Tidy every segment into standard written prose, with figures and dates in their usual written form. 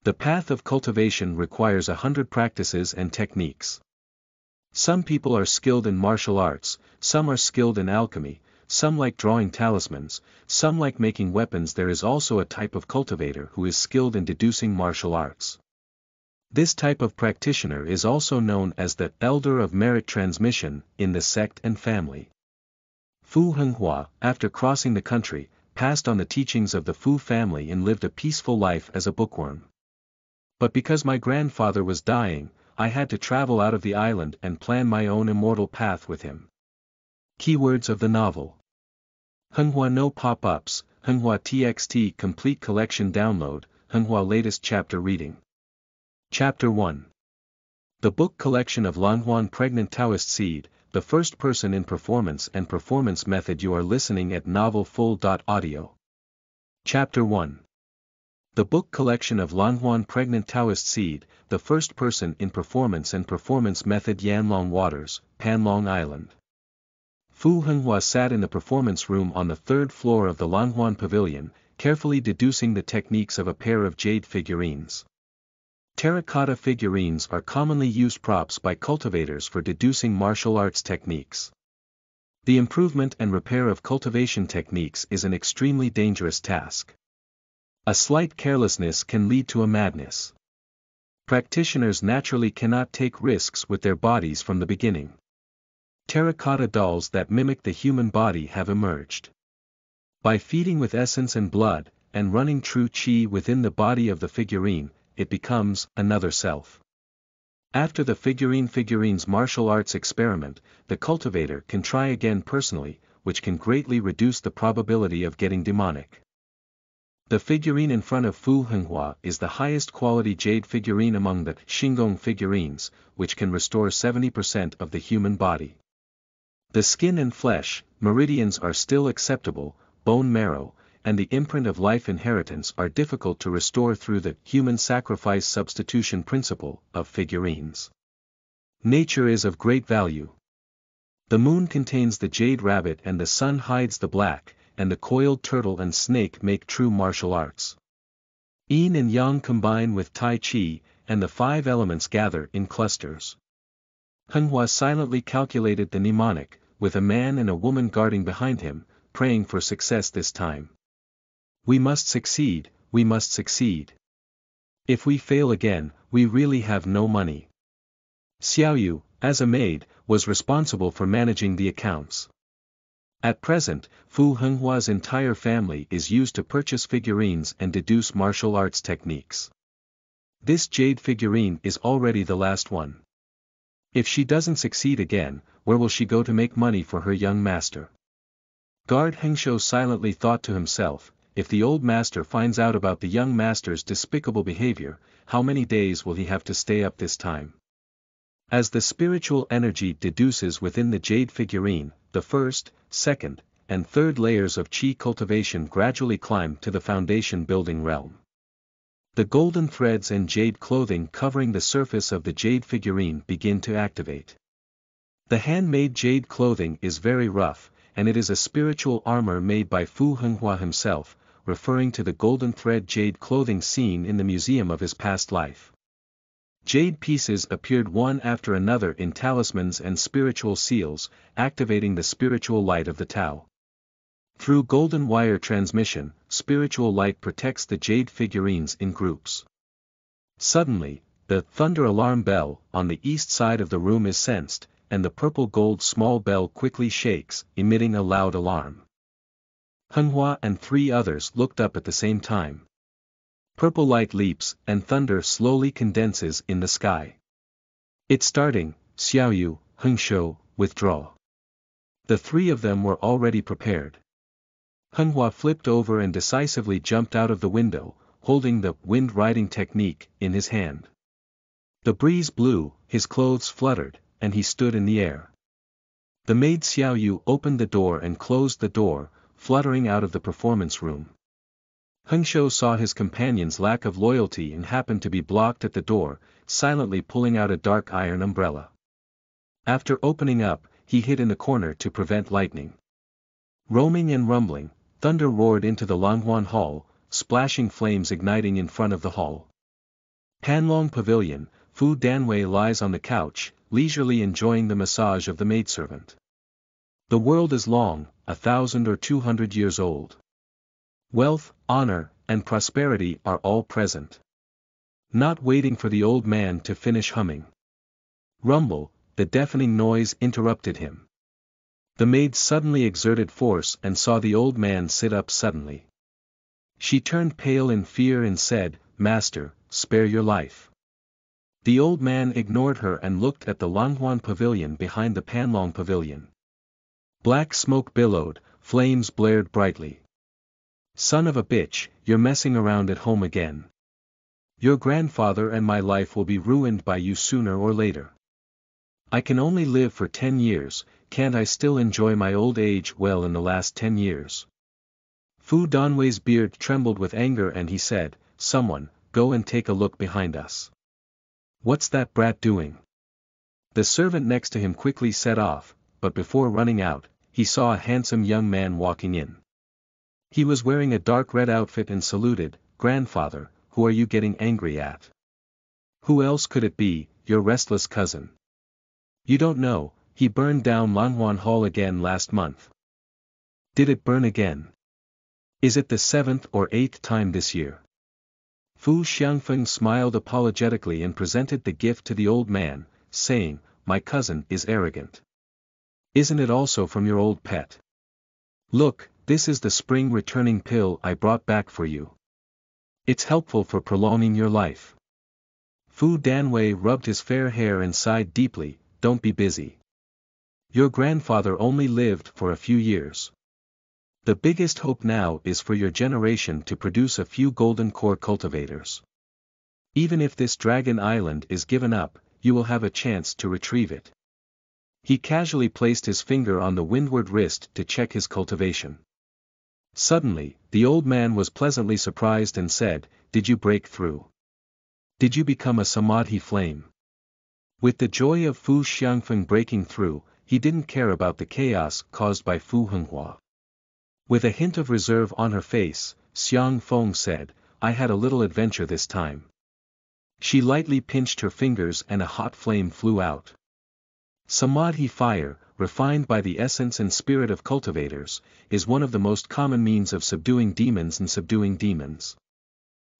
The path of cultivation requires 100 practices and techniques. Some people are skilled in martial arts, some are skilled in alchemy, some like drawing talismans, some like making weapons. There is also a type of cultivator who is skilled in deducing martial arts. This type of practitioner is also known as the elder of merit transmission in the sect and family. Fu Henghua, after crossing the country, passed on the teachings of the Fu family and lived a peaceful life as a bookworm. But because my grandfather was dying, I had to travel out of the island and plan my own immortal path with him. Keywords of the novel. Henghua no pop-ups, Henghua TXT complete collection download, Henghua latest chapter reading. Chapter 1. The book collection of Langhuan pregnant Taoist seed, the first person in performance and performance method. You are listening at novel full.audio. Chapter 1. The book collection of Langhuan pregnant Taoist seed, the first person in performance and performance method. Yanlong Waters, Panlong Island. Fu Henghua sat in the performance room on the third floor of the Langhuan pavilion, carefully deducing the techniques of a pair of jade figurines. Terracotta figurines are commonly used props by cultivators for deducing martial arts techniques. The improvement and repair of cultivation techniques is an extremely dangerous task. A slight carelessness can lead to a madness. Practitioners naturally cannot take risks with their bodies from the beginning. Terracotta dolls that mimic the human body have emerged. By feeding with essence and blood, and running true qi within the body of the figurine, it becomes another self. After the figure's martial arts experiment, the cultivator can try again personally, which can greatly reduce the probability of getting demonic. The figurine in front of Fu Henghua is the highest quality jade figurine among the Xinggong figurines, which can restore 70% of the human body. The skin and flesh, meridians are still acceptable, bone marrow, and the imprint of life inheritance are difficult to restore through the human sacrifice substitution principle of figurines. Nature is of great value. The moon contains the jade rabbit and the sun hides the black, and the coiled turtle and snake make true martial arts. Yin and yang combine with Tai Chi, and the 5 elements gather in clusters. Henghua silently calculated the mnemonic, with a man and a woman guarding behind him, praying for success this time. We must succeed, we must succeed. If we fail again, we really have no money. Xiaoyu, as a maid, was responsible for managing the accounts. At present, Fu Henghua's entire family is used to purchase figurines and deduce martial arts techniques. This jade figurine is already the last one. If she doesn't succeed again, where will she go to make money for her young master? Guard Hengshou silently thought to himself, if the old master finds out about the young master's despicable behavior, how many days will he have to stay up this time? As the spiritual energy deduces within the jade figurine, the first, second, and third layers of qi cultivation gradually climb to the foundation building realm. The golden threads and jade clothing covering the surface of the jade figurine begin to activate. The handmade jade clothing is very rough, and it is a spiritual armor made by Fu Henghua himself, referring to the golden thread jade clothing seen in the museum of his past life. Jade pieces appeared one after another in talismans and spiritual seals, activating the spiritual light of the Tao. Through golden wire transmission, spiritual light protects the jade figurines in groups. Suddenly, the thunder alarm bell on the east side of the room is sensed, and the purple gold small bell quickly shakes, emitting a loud alarm. Henghua and 3 others looked up at the same time. Purple light leaps, and thunder slowly condenses in the sky. It's starting, Xiaoyu, Hengshou, withdraw. The 3 of them were already prepared. Henghua flipped over and decisively jumped out of the window, holding the wind riding technique in his hand. The breeze blew, his clothes fluttered, and he stood in the air. The maid Xiaoyu opened the door and closed the door, fluttering out of the performance room. Hengshou saw his companion's lack of loyalty and happened to be blocked at the door, silently pulling out a dark iron umbrella. After opening up, he hid in the corner to prevent lightning. Roaming and rumbling, thunder roared into the Langhuan hall, splashing flames igniting in front of the hall. Panlong Pavilion, Fu Danwei lies on the couch, leisurely enjoying the massage of the maidservant. The world is long, 1,000 or 200 years old. Wealth, honor, and prosperity are all present. Not waiting for the old man to finish humming. Rumble, the deafening noise interrupted him. The maid suddenly exerted force and saw the old man sit up suddenly. She turned pale in fear and said, "Master, spare your life." The old man ignored her and looked at the Langhuan pavilion behind the Panlong pavilion. Black smoke billowed, flames blared brightly. "Son of a bitch, you're messing around at home again. Your grandfather and my life will be ruined by you sooner or later. I can only live for 10 years, can't I still enjoy my old age well in the last 10 years? Fu Danwei's beard trembled with anger and he said, "Someone, go and take a look behind us. What's that brat doing?" The servant next to him quickly set off, but before running out, he saw a handsome young man walking in. He was wearing a dark red outfit and saluted, "Grandfather, who are you getting angry at? Who else could it be, your restless cousin? You don't know, he burned down Langhuan Hall again last month." "Did it burn again? Is it the 7th or 8th time this year?" Fu Xiangfeng smiled apologetically and presented the gift to the old man, saying, "My cousin is arrogant. Isn't it also from your old pet? Look, this is the spring returning pill I brought back for you. It's helpful for prolonging your life." Fu Danwei rubbed his fair hair and sighed deeply, "Don't be busy. Your grandfather only lived for a few years. The biggest hope now is for your generation to produce a few golden core cultivators. Even if this dragon island is given up, you will have a chance to retrieve it." He casually placed his finger on the windward wrist to check his cultivation. Suddenly, the old man was pleasantly surprised and said, "Did you break through? Did you become a samadhi flame?" With the joy of Fu Xiangfeng breaking through, he didn't care about the chaos caused by Fu Henghua. With a hint of reserve on her face, Xiang Feng said, "I had a little adventure this time." She lightly pinched her fingers and a hot flame flew out. Samadhi fire, refined by the essence and spirit of cultivators, is one of the most common means of subduing demons and subduing demons.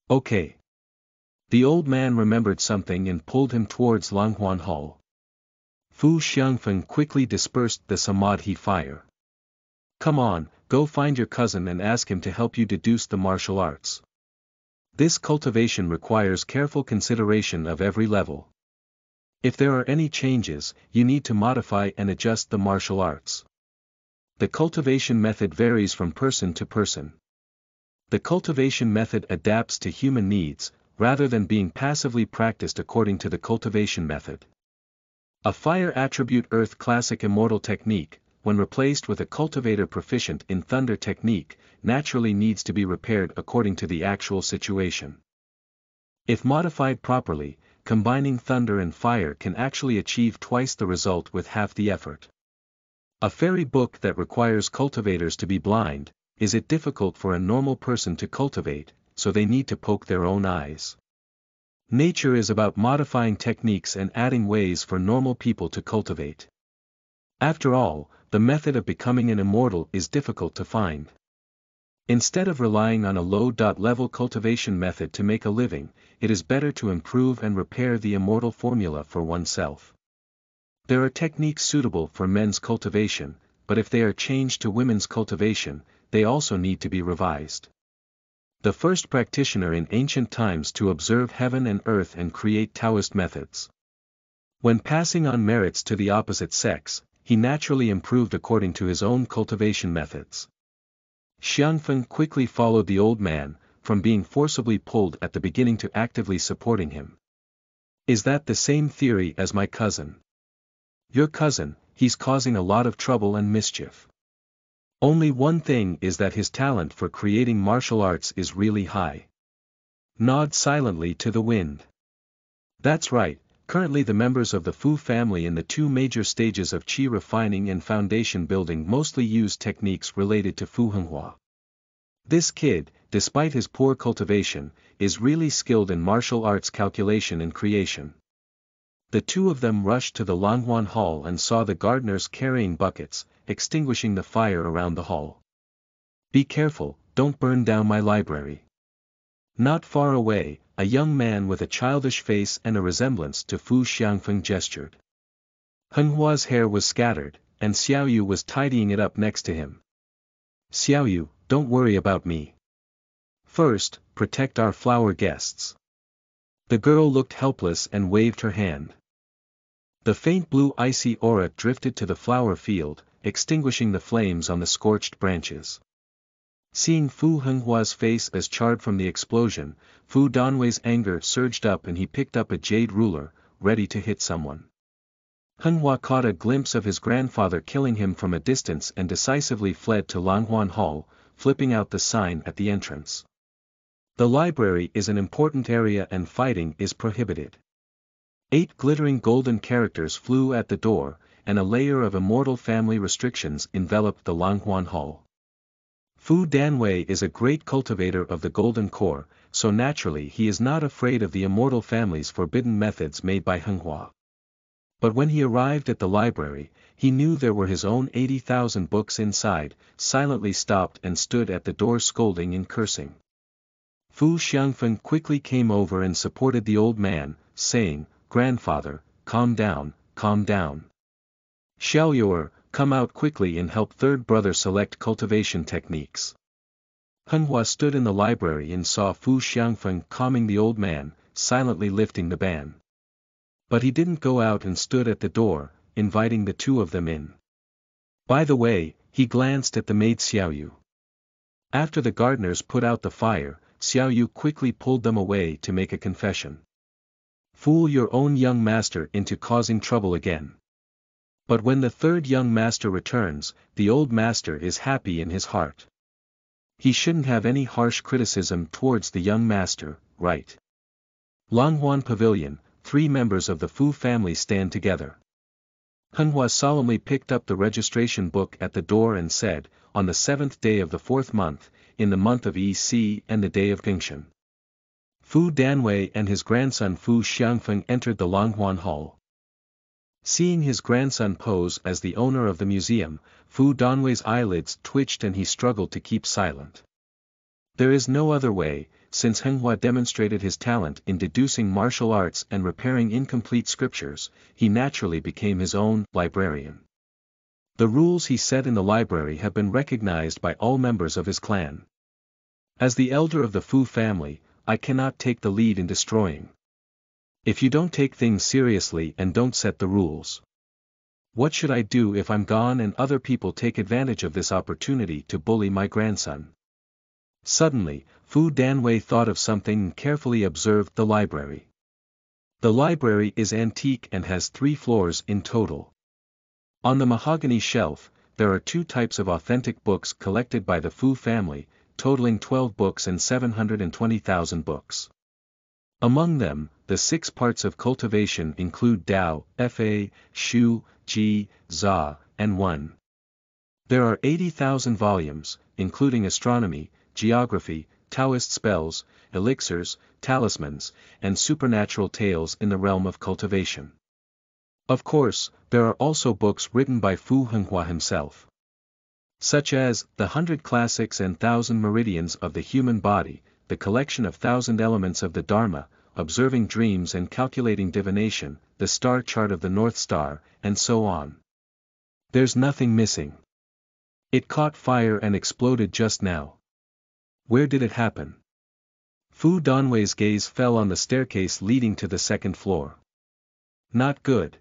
Okay. The old man remembered something and pulled him towards Langhuan Hall. Fu Xiangfeng quickly dispersed the Samadhi fire. "Come on, go find your cousin and ask him to help you deduce the martial arts. This cultivation requires careful consideration of every level. If there are any changes, you need to modify and adjust the martial arts. The cultivation method varies from person to person. The cultivation method adapts to human needs, rather than being passively practiced according to the cultivation method. A fire attribute earth classic immortal technique, when replaced with a cultivator proficient in thunder technique, naturally needs to be repaired according to the actual situation. If modified properly, combining thunder and fire can actually achieve twice the result with half the effort. A fairy book that requires cultivators to be blind, is it difficult for a normal person to cultivate, so they need to poke their own eyes. Nature is about modifying techniques and adding ways for normal people to cultivate. After all, the method of becoming an immortal is difficult to find. Instead of relying on a low-level cultivation method to make a living, it is better to improve and repair the immortal formula for oneself. There are techniques suitable for men's cultivation, but if they are changed to women's cultivation, they also need to be revised. The first practitioner in ancient times to observe heaven and earth and create Taoist methods. When passing on merits to the opposite sex, he naturally improved according to his own cultivation methods. Xiangfeng quickly followed the old man, from being forcibly pulled at the beginning to actively supporting him. "Is that the same theory as my cousin?" "Your cousin, he's causing a lot of trouble and mischief. Only one thing is that his talent for creating martial arts is really high." Nod silently to the wind. "That's right. Currently the members of the Fu family in the two major stages of qi refining and foundation building mostly use techniques related to Fu Henghua. This kid, despite his poor cultivation, is really skilled in martial arts calculation and creation. The two of them rushed to the Langhuan hall and saw the gardeners carrying buckets, extinguishing the fire around the hall. "Be careful, don't burn down my library." Not far away, a young man with a childish face and a resemblance to Fu Xiangfeng gestured. Henghua's hair was scattered, and Xiaoyu was tidying it up next to him. "Xiaoyu, don't worry about me. First, protect our flower guests." The girl looked helpless and waved her hand. The faint blue icy aura drifted to the flower field, extinguishing the flames on the scorched branches. Seeing Fu Henghua's face as charred from the explosion, Fu Danwei's anger surged up and he picked up a jade ruler, ready to hit someone. Henghua caught a glimpse of his grandfather killing him from a distance and decisively fled to Langhuan Hall, flipping out the sign at the entrance. The library is an important area and fighting is prohibited. 8 glittering golden characters flew at the door, and a layer of immortal family restrictions enveloped the Langhuan Hall. Fu Danwei is a great cultivator of the golden core, so naturally he is not afraid of the immortal family's forbidden methods made by Henghua. But when he arrived at the library, he knew there were his own 80,000 books inside, silently stopped and stood at the door scolding and cursing. Fu Xiangfeng quickly came over and supported the old man, saying, "Grandfather, calm down, calm down. Xiaoyuer, come out quickly and help third brother select cultivation techniques." Henghua stood in the library and saw Fu Xiangfeng calming the old man, silently lifting the ban. But he didn't go out and stood at the door, inviting the two of them in. By the way, he glanced at the maid Xiaoyu. After the gardeners put out the fire, Xiaoyu quickly pulled them away to make a confession. "Fool your own young master into causing trouble again. But when the third young master returns, the old master is happy in his heart. He shouldn't have any harsh criticism towards the young master, right?" Langhuan Pavilion, 3 members of the Fu family stand together. Henghua solemnly picked up the registration book at the door and said, "On the 7th day of the 4th month, in the month of EC and the day of Gengshan." Fu Danwei and his grandson Fu Xiangfeng entered the Langhuan Hall. Seeing his grandson pose as the owner of the museum, Fu Danwei's eyelids twitched and he struggled to keep silent. There is no other way, since Henghua demonstrated his talent in deducing martial arts and repairing incomplete scriptures, he naturally became his own librarian. The rules he set in the library have been recognized by all members of his clan. As the elder of the Fu family, I cannot take the lead in destroying. If you don't take things seriously and don't set the rules. What should I do if I'm gone and other people take advantage of this opportunity to bully my grandson? Suddenly, Fu Danwei thought of something and carefully observed the library. The library is antique and has 3 floors in total. On the mahogany shelf, there are 2 types of authentic books collected by the Fu family, totaling 12 books and 720,000 books. Among them, the 6 parts of cultivation include Dao, Fa, Shu, Ji, Za, and Yuan. There are 80,000 volumes, including astronomy, geography, Taoist spells, elixirs, talismans, and supernatural tales in the realm of cultivation. Of course, there are also books written by Fu Henghua himself. Such as, the 100 Classics and 1,000 Meridians of the Human Body, the collection of 1,000 Elements of the Dharma, Observing Dreams and Calculating Divination, the Star Chart of the North Star, and so on. There's nothing missing. It caught fire and exploded just now. Where did it happen? Fu Danwei's gaze fell on the staircase leading to the 2nd floor. Not good.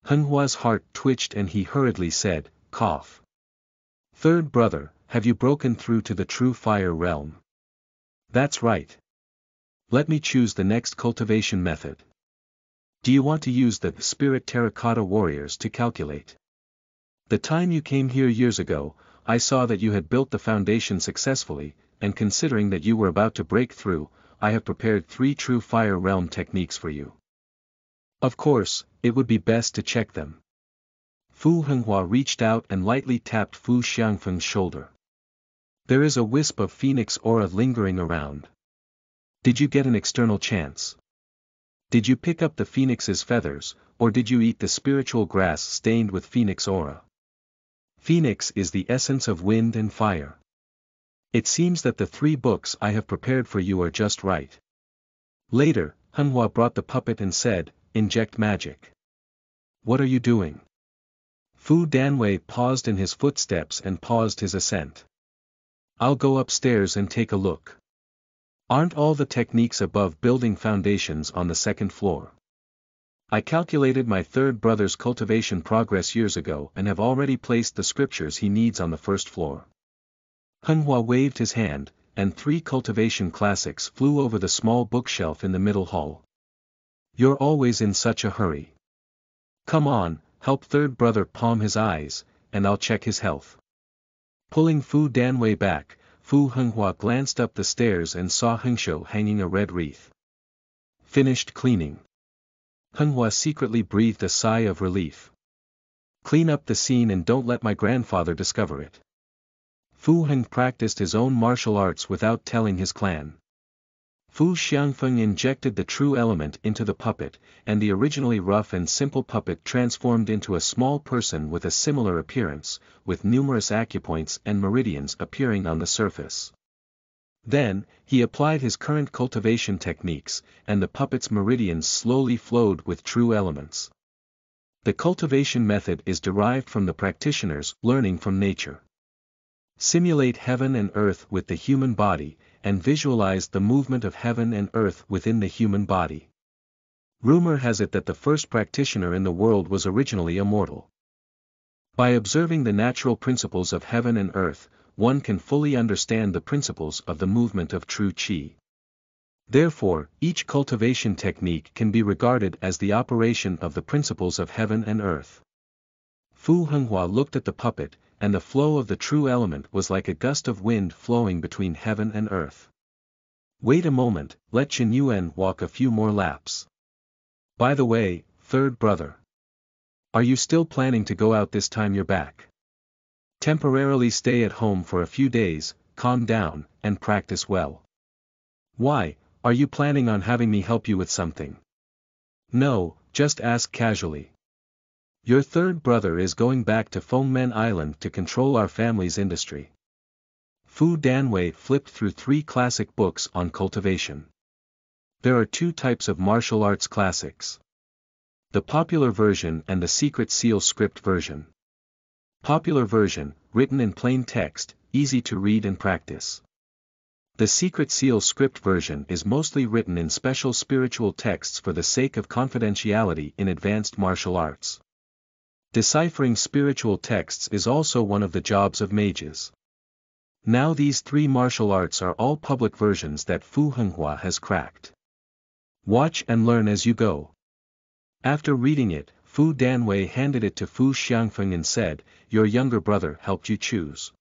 Henghua's heart twitched and he hurriedly said, "Cough. Third brother, have you broken through to the true fire realm?" "That's right. Let me choose the next cultivation method. Do you want to use the spirit terracotta warriors to calculate? The time you came here years ago, I saw that you had built the foundation successfully, and considering that you were about to break through, I have prepared 3 true fire realm techniques for you. Of course, it would be best to check them." Fu Henghua reached out and lightly tapped Fu Xiangfeng's shoulder. There is a wisp of phoenix aura lingering around. Did you get an external chance? Did you pick up the phoenix's feathers, or did you eat the spiritual grass stained with phoenix aura? Phoenix is the essence of wind and fire. It seems that the 3 books I have prepared for you are just right. Later, Henghua brought the puppet and said, "Inject magic." "What are you doing?" Fu Danwei paused in his footsteps and paused his ascent. "I'll go upstairs and take a look. Aren't all the techniques above building foundations on the 2nd floor? I calculated my 3rd brother's cultivation progress years ago and have already placed the scriptures he needs on the 1st floor." Henghua waved his hand, and 3 cultivation classics flew over the small bookshelf in the middle hall. "You're always in such a hurry. Come on, help 3rd brother palm his eyes, and I'll check his health." Pulling Fu Danwei back, Fu Henghua glanced up the stairs and saw Hengshou hanging a red wreath. "Finished cleaning." Henghua secretly breathed a sigh of relief. "Clean up the scene and don't let my grandfather discover it." Fu Heng practiced his own martial arts without telling his clan. Fu Xiangfeng injected the true element into the puppet, and the originally rough and simple puppet transformed into a small person with a similar appearance, with numerous acupoints and meridians appearing on the surface. Then, he applied his current cultivation techniques, and the puppet's meridians slowly flowed with true elements. The cultivation method is derived from the practitioners learning from nature. Simulate heaven and earth with the human body, and visualize the movement of heaven and earth within the human body. Rumor has it that the first practitioner in the world was originally immortal. By observing the natural principles of heaven and earth, one can fully understand the principles of the movement of true qi. Therefore, each cultivation technique can be regarded as the operation of the principles of heaven and earth. Fu Henghua looked at the puppet, and the flow of the true element was like a gust of wind flowing between heaven and earth. "Wait a moment, let Yuan walk a few more laps. By the way, 3rd brother. Are you still planning to go out this time you're back? Temporarily stay at home for a few days, calm down, and practice well. Why, are you planning on having me help you with something?" "No, just ask casually. Your 3rd brother is going back to Fengmen Island to control our family's industry." Fu Danwei flipped through 3 classic books on cultivation. There are 2 types of martial arts classics: the popular version and the secret seal script version. Popular version, written in plain text, easy to read and practice. The secret seal script version is mostly written in special spiritual texts for the sake of confidentiality in advanced martial arts. Deciphering spiritual texts is also one of the jobs of mages. Now these 3 martial arts are all public versions that Fu Henghua has cracked. Watch and learn as you go. After reading it, Fu Danwei handed it to Fu Xiangfeng and said, "Your younger brother helped you choose.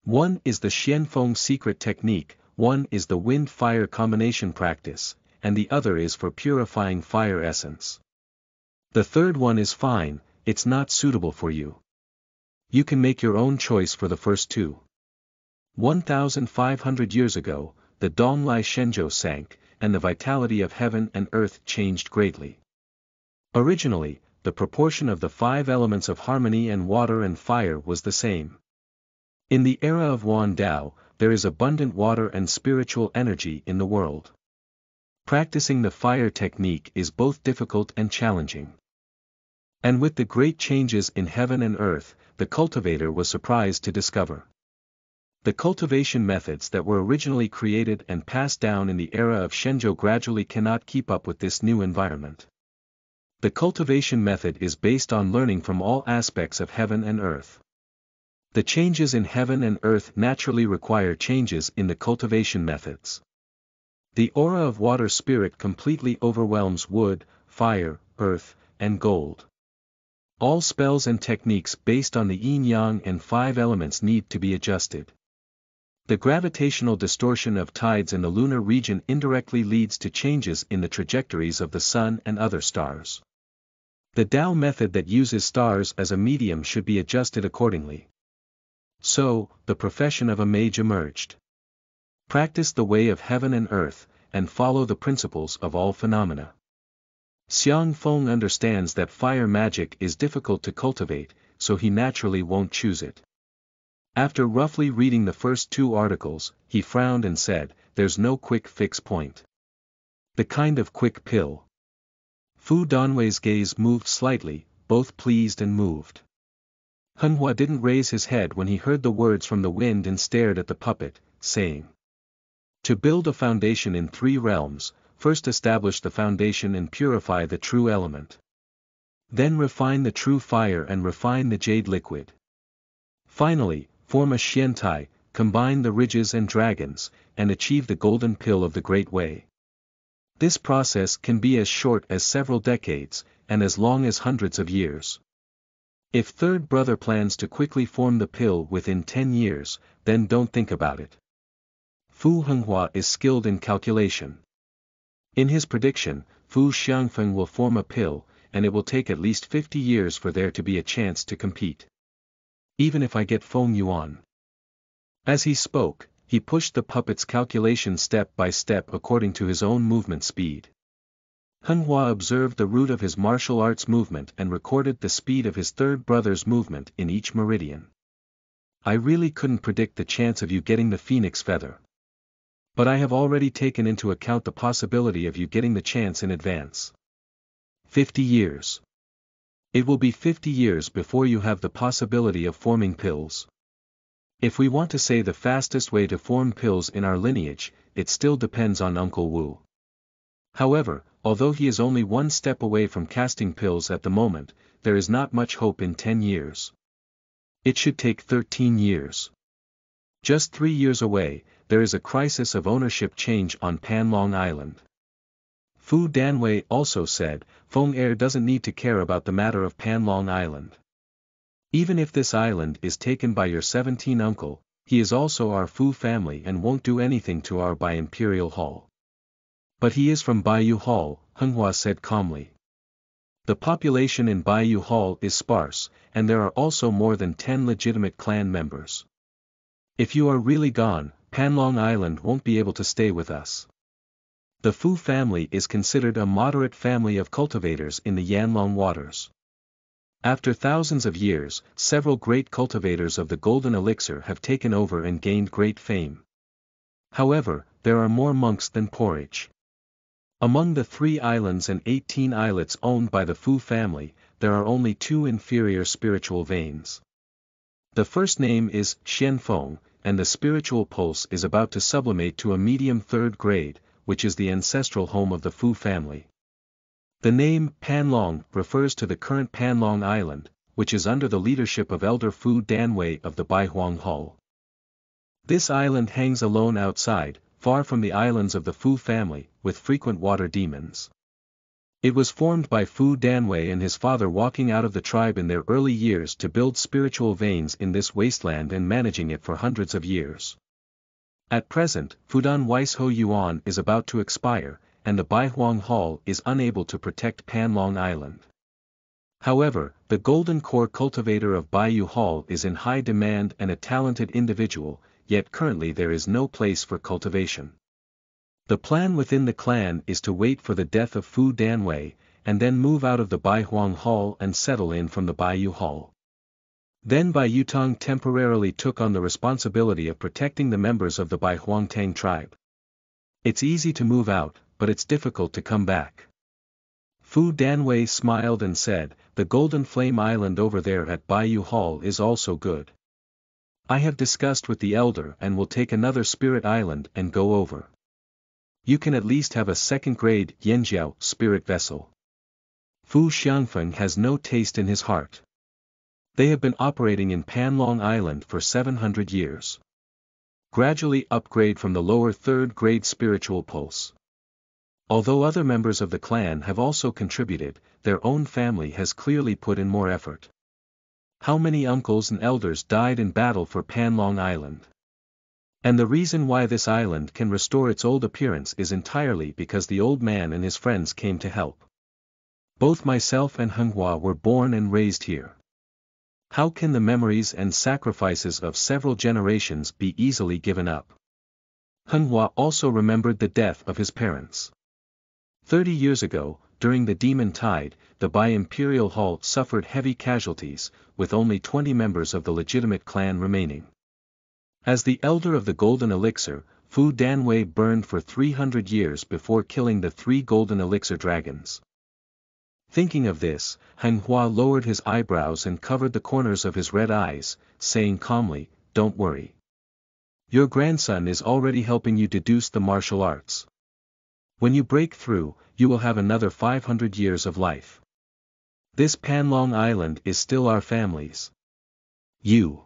One is the Xianfeng secret technique, one is the wind-fire combination practice, and the other is for purifying fire essence. The 3rd one is fine, it's not suitable for you. You can make your own choice for the first 2. 1,500 years ago, the Donglai Shenzhou sank, and the vitality of heaven and earth changed greatly. Originally, the proportion of the 5 elements of harmony and water and fire was the same. In the era of Yuan Dao, there is abundant water and spiritual energy in the world. Practicing the fire technique is both difficult and challenging. And with the great changes in heaven and earth, the cultivator was surprised to discover the cultivation methods that were originally created and passed down in the era of Shenzhou gradually cannot keep up with this new environment. The cultivation method is based on learning from all aspects of heaven and earth. The changes in heaven and earth naturally require changes in the cultivation methods. The aura of water spirit completely overwhelms wood, fire, earth, and gold. All spells and techniques based on the yin-yang and 5 elements need to be adjusted. The gravitational distortion of tides in the lunar region indirectly leads to changes in the trajectories of the sun and other stars. The Tao method that uses stars as a medium should be adjusted accordingly. So, the profession of a mage emerged. Practice the way of heaven and earth, and follow the principles of all phenomena. Xiang Feng understands that fire magic is difficult to cultivate, so he naturally won't choose it. After roughly reading the first 2 articles, he frowned and said, "There's no quick fix point." The kind of quick pill. Fu Danwei's gaze moved slightly, both pleased and moved. Henghua didn't raise his head when he heard the words from the wind and stared at the puppet, saying, "To build a foundation in 3 realms, first establish the foundation and purify the true element. Then refine the true fire and refine the jade liquid. Finally, form a xiantai, combine the ridges and dragons, and achieve the golden pill of the Great Way. This process can be as short as several decades, and as long as hundreds of years. If third brother plans to quickly form the pill within 10 years, then don't think about it." Fu Henghua is skilled in calculation. In his prediction, Fu Xiangfeng will form a pill, and it will take at least 50 years for there to be a chance to compete. Even if I get Feng Yuan. As he spoke, he pushed the puppet's calculation step by step according to his own movement speed. Henghua observed the root of his martial arts movement and recorded the speed of his third brother's movement in each meridian. "I really couldn't predict the chance of you getting the phoenix feather. But I have already taken into account the possibility of you getting the chance in advance. 50 years. It will be 50 years before you have the possibility of forming pills. If we want to say the fastest way to form pills in our lineage, it still depends on Uncle Wu. However, although he is only 1 step away from casting pills at the moment, there is not much hope in 10 years. It should take 13 years. Just 3 years away, there is a crisis of ownership change on Panlong Island." Fu Danwei also said, "Feng Er doesn't need to care about the matter of Panlong Island. Even if this island is taken by your 17 uncle, he is also our Fu family and won't do anything to our Bai Imperial Hall." "But he is from Baiyu Hall," Henghua said calmly. "The population in Baiyu Hall is sparse, and there are also more than 10 legitimate clan members. If you are really gone, Panlong Island won't be able to stay with us. The Fu family is considered a moderate family of cultivators in the Yanlong waters. After thousands of years, several great cultivators of the golden elixir have taken over and gained great fame. However, there are more monks than porridge. Among the 3 islands and 18 islets owned by the Fu family, there are only 2 inferior spiritual veins. The first name is Xianfeng, and the spiritual pulse is about to sublimate to a medium 3rd grade, which is the ancestral home of the Fu family. The name Panlong refers to the current Panlong Island, which is under the leadership of Elder Fu Danwei of the Baihuang Hall. This island hangs alone outside, far from the islands of the Fu family, with frequent water demons. It was formed by Fu Danwei and his father walking out of the tribe in their early years to build spiritual veins in this wasteland and managing it for hundreds of years. At present, Fudan Weisho Yuan is about to expire, and the Baihuang Hall is unable to protect Panlong Island. However, the Golden Core cultivator of Baiyu Hall is in high demand and a talented individual, yet currently there is no place for cultivation. The plan within the clan is to wait for the death of Fu Danwei, and then move out of the Baihuang Hall and settle in from the Baiyu Hall. Then Bai Yutong temporarily took on the responsibility of protecting the members of the Baihuangtang tribe. It's easy to move out, but it's difficult to come back. Fu Danwei smiled and said, "The Golden Flame Island over there at Baiyu Hall is also good. I have discussed with the elder and will take another spirit island and go over. You can at least have a 2nd grade Yanjiao spirit vessel." Fu Xiangfeng has no taste in his heart. They have been operating in Panlong Island for 700 years. Gradually upgrade from the lower 3rd grade spiritual pulse. Although other members of the clan have also contributed, their own family has clearly put in more effort. How many uncles and elders died in battle for Panlong Island? And the reason why this island can restore its old appearance is entirely because the old man and his friends came to help. Both myself and Henghua were born and raised here. How can the memories and sacrifices of several generations be easily given up? Henghua also remembered the death of his parents. 30 years ago, during the Demon Tide, the Imperial Hall suffered heavy casualties, with only 20 members of the legitimate clan remaining. As the elder of the Golden Elixir, Fu Danwei burned for 300 years before killing the 3 Golden Elixir dragons. Thinking of this, Henghua lowered his eyebrows and covered the corners of his red eyes, saying calmly, "Don't worry. Your grandson is already helping you deduce the martial arts. When you break through, you will have another 500 years of life. This Panlong Island is still our family's. You."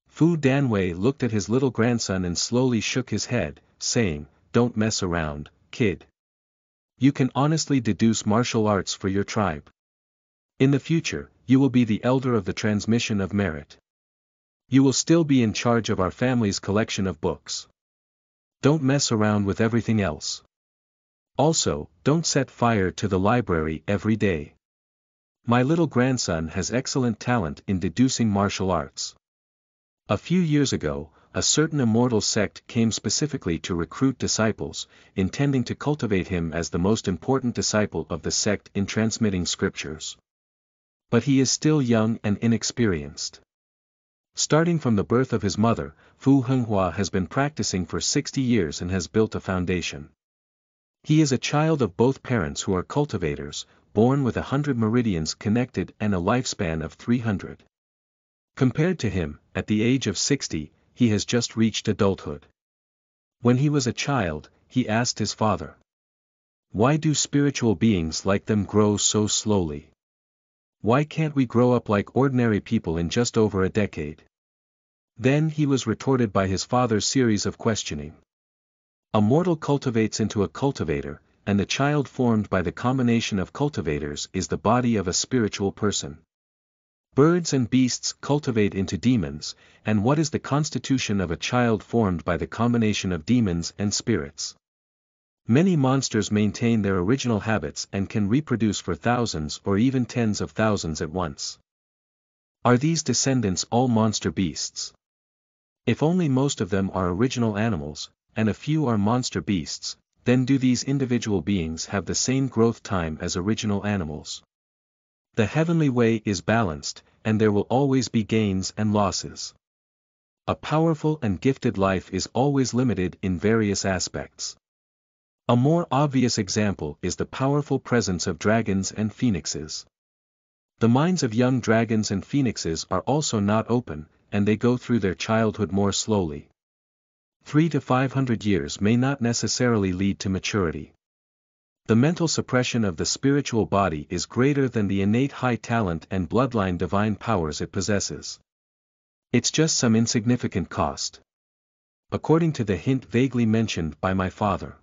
Fu Danwei looked at his little grandson and slowly shook his head, saying, "Don't mess around, kid. You can honestly deduce martial arts for your tribe. In the future, you will be the elder of the transmission of merit. You will still be in charge of our family's collection of books. Don't mess around with everything else. Also, don't set fire to the library every day. My little grandson has excellent talent in deducing martial arts." A few years ago, a certain immortal sect came specifically to recruit disciples, intending to cultivate him as the most important disciple of the sect in transmitting scriptures. But he is still young and inexperienced. Starting from the birth of his mother, Fu Henghua has been practicing for 60 years and has built a foundation. He is a child of both parents who are cultivators, born with 100 meridians connected and a lifespan of 300. Compared to him, at the age of 60, he has just reached adulthood. When he was a child, he asked his father, "Why do spiritual beings like them grow so slowly? Why can't we grow up like ordinary people in just over a decade?" Then he was retorted by his father's series of questioning. A mortal cultivates into a cultivator, and the child formed by the combination of cultivators is the body of a spiritual person. Birds and beasts cultivate into demons, and what is the constitution of a child formed by the combination of demons and spirits? Many monsters maintain their original habits and can reproduce for thousands or even tens of thousands at once. Are these descendants all monster beasts? If only most of them are original animals, and a few are monster beasts, then do these individual beings have the same growth time as original animals? The heavenly way is balanced, and there will always be gains and losses. A powerful and gifted life is always limited in various aspects. A more obvious example is the powerful presence of dragons and phoenixes. The minds of young dragons and phoenixes are also not open, and they go through their childhood more slowly. 300 to 500 years may not necessarily lead to maturity. The mental suppression of the spiritual body is greater than the innate high talent and bloodline divine powers it possesses. It's just some insignificant cost. According to the hint vaguely mentioned by my father.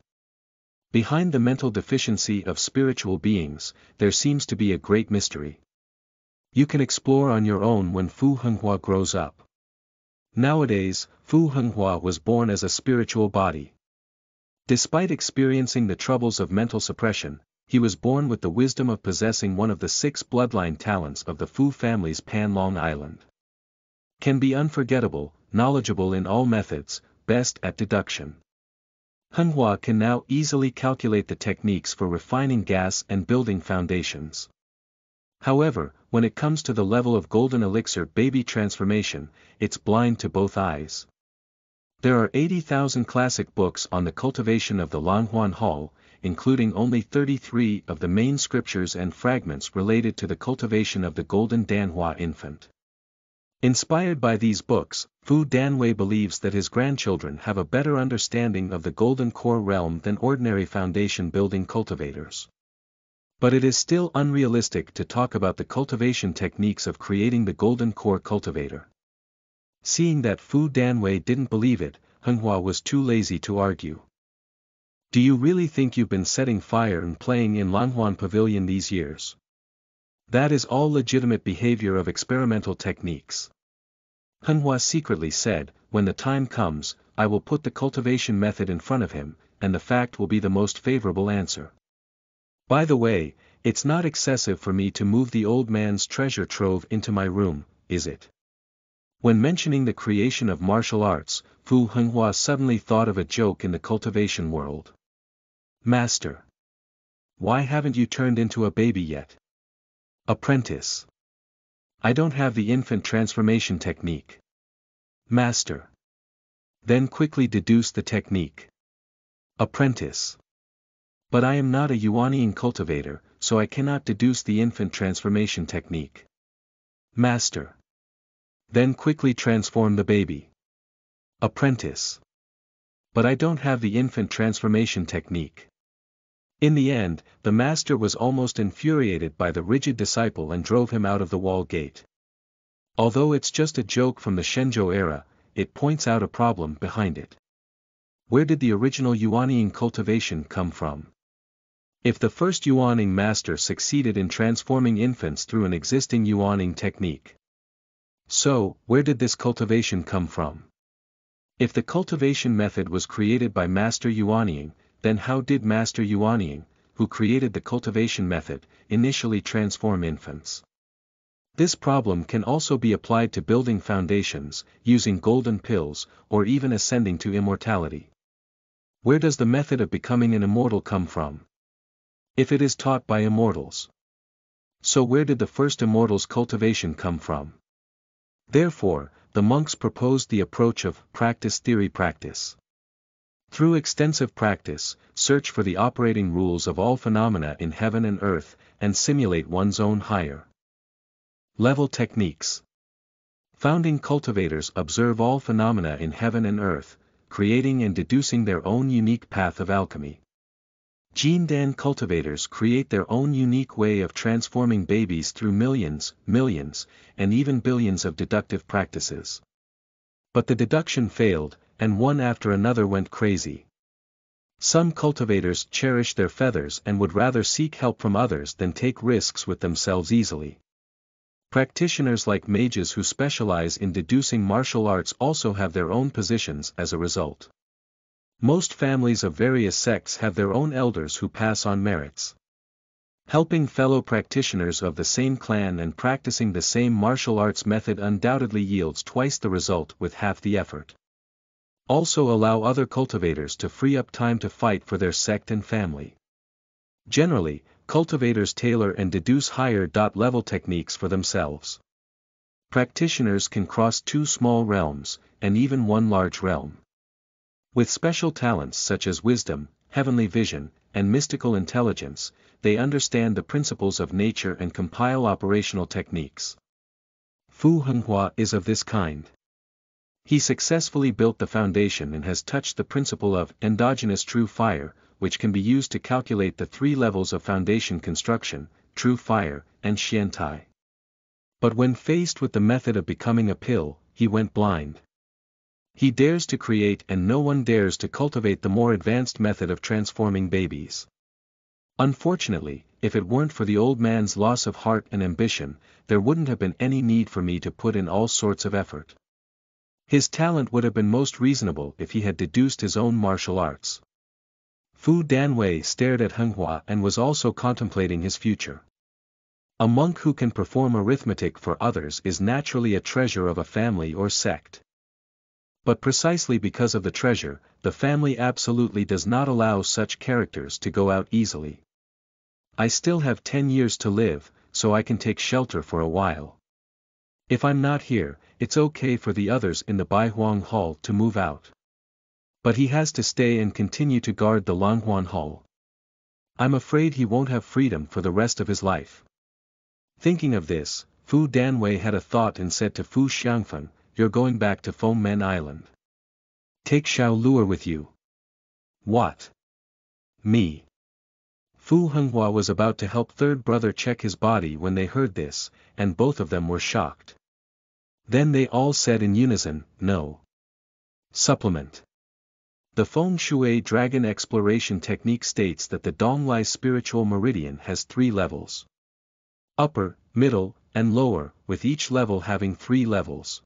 Behind the mental deficiency of spiritual beings, there seems to be a great mystery. You can explore on your own when Fu Henghua grows up. Nowadays, Fu Henghua was born as a spiritual body. Despite experiencing the troubles of mental suppression, he was born with the wisdom of possessing one of the 6 bloodline talents of the Fu family's Panlong Island. Can be unforgettable, knowledgeable in all methods, best at deduction. Henghua can now easily calculate the techniques for refining gas and building foundations. However, when it comes to the level of golden elixir baby transformation, it's blind to both eyes. There are 80,000 classic books on the cultivation of the Langhuan Hall, including only 33 of the main scriptures and fragments related to the cultivation of the golden Danhua infant. Inspired by these books, Fu Danwei believes that his grandchildren have a better understanding of the golden core realm than ordinary foundation building cultivators. But it is still unrealistic to talk about the cultivation techniques of creating the golden core cultivator. Seeing that Fu Danwei didn't believe it, Henghua was too lazy to argue. Do you really think you've been setting fire and playing in Langhuan Pavilion these years? That is all legitimate behavior of experimental techniques. Henghua secretly said, when the time comes, I will put the cultivation method in front of him, and the fact will be the most favorable answer. By the way, it's not excessive for me to move the old man's treasure trove into my room, is it? When mentioning the creation of martial arts, Henghua suddenly thought of a joke in the cultivation world. Master. Why haven't you turned into a baby yet? Apprentice. I don't have the infant transformation technique. Master. Then quickly deduce the technique. Apprentice. But I am not a Yuanian cultivator, so I cannot deduce the infant transformation technique. Master. Then quickly transform the baby. Apprentice. But I don't have the infant transformation technique. In the end, the master was almost infuriated by the rigid disciple and drove him out of the wall gate. Although it's just a joke from the Shenzhou era, it points out a problem behind it. Where did the original Yuanian cultivation come from? If the first Yuaning master succeeded in transforming infants through an existing Yuaning technique, so, where did this cultivation come from? If the cultivation method was created by Master Yuaniing, then how did Master Yuaniing, who created the cultivation method, initially transform infants? This problem can also be applied to building foundations, using golden pills, or even ascending to immortality. Where does the method of becoming an immortal come from? If it is taught by immortals, so where did the first immortal's cultivation come from? Therefore, the monks proposed the approach of practice theory practice. Through extensive practice, search for the operating rules of all phenomena in heaven and earth, and simulate one's own higher level techniques. Founding cultivators observe all phenomena in heaven and earth, creating and deducing their own unique path of alchemy. Jinnan cultivators create their own unique way of transforming babies through millions, and even billions of deductive practices. But the deduction failed, and one after another went crazy. Some cultivators cherish their feathers and would rather seek help from others than take risks with themselves easily. Practitioners like mages who specialize in deducing martial arts also have their own positions as a result. Most families of various sects have their own elders who pass on merits. Helping fellow practitioners of the same clan and practicing the same martial arts method undoubtedly yields twice the result with half the effort. Also allow other cultivators to free up time to fight for their sect and family. Generally, cultivators tailor and deduce higher level techniques for themselves. Practitioners can cross two small realms, and even one large realm. With special talents such as wisdom, heavenly vision, and mystical intelligence, they understand the principles of nature and compile operational techniques. Henghua is of this kind. He successfully built the foundation and has touched the principle of endogenous true fire, which can be used to calculate the three levels of foundation construction, true fire, and xiantai. But when faced with the method of becoming a pill, he went blind. He dares to create and no one dares to cultivate the more advanced method of transforming babies. Unfortunately, if it weren't for the old man's loss of heart and ambition, there wouldn't have been any need for me to put in all sorts of effort. His talent would have been most reasonable if he had deduced his own martial arts. Fu Danwei stared at Henghua and was also contemplating his future. A monk who can perform arithmetic for others is naturally a treasure of a family or sect. But precisely because of the treasure, the family absolutely does not allow such characters to go out easily. I still have 10 years to live, so I can take shelter for a while. If I'm not here, it's okay for the others in the Baihuang Hall to move out. But he has to stay and continue to guard the Langhuan Hall. I'm afraid he won't have freedom for the rest of his life. Thinking of this, Fu Danwei had a thought and said to Fu Xiangfen, "You're going back to Foam Men Island. Take Xiao Luer with you." What? Me? Fu Henghua was about to help third brother check his body when they heard this, and both of them were shocked. Then they all said in unison, "No." Supplement. The Feng Shui Dragon Exploration Technique states that the Donglai spiritual meridian has 3 levels. Upper, middle, and lower, with each level having 3 levels.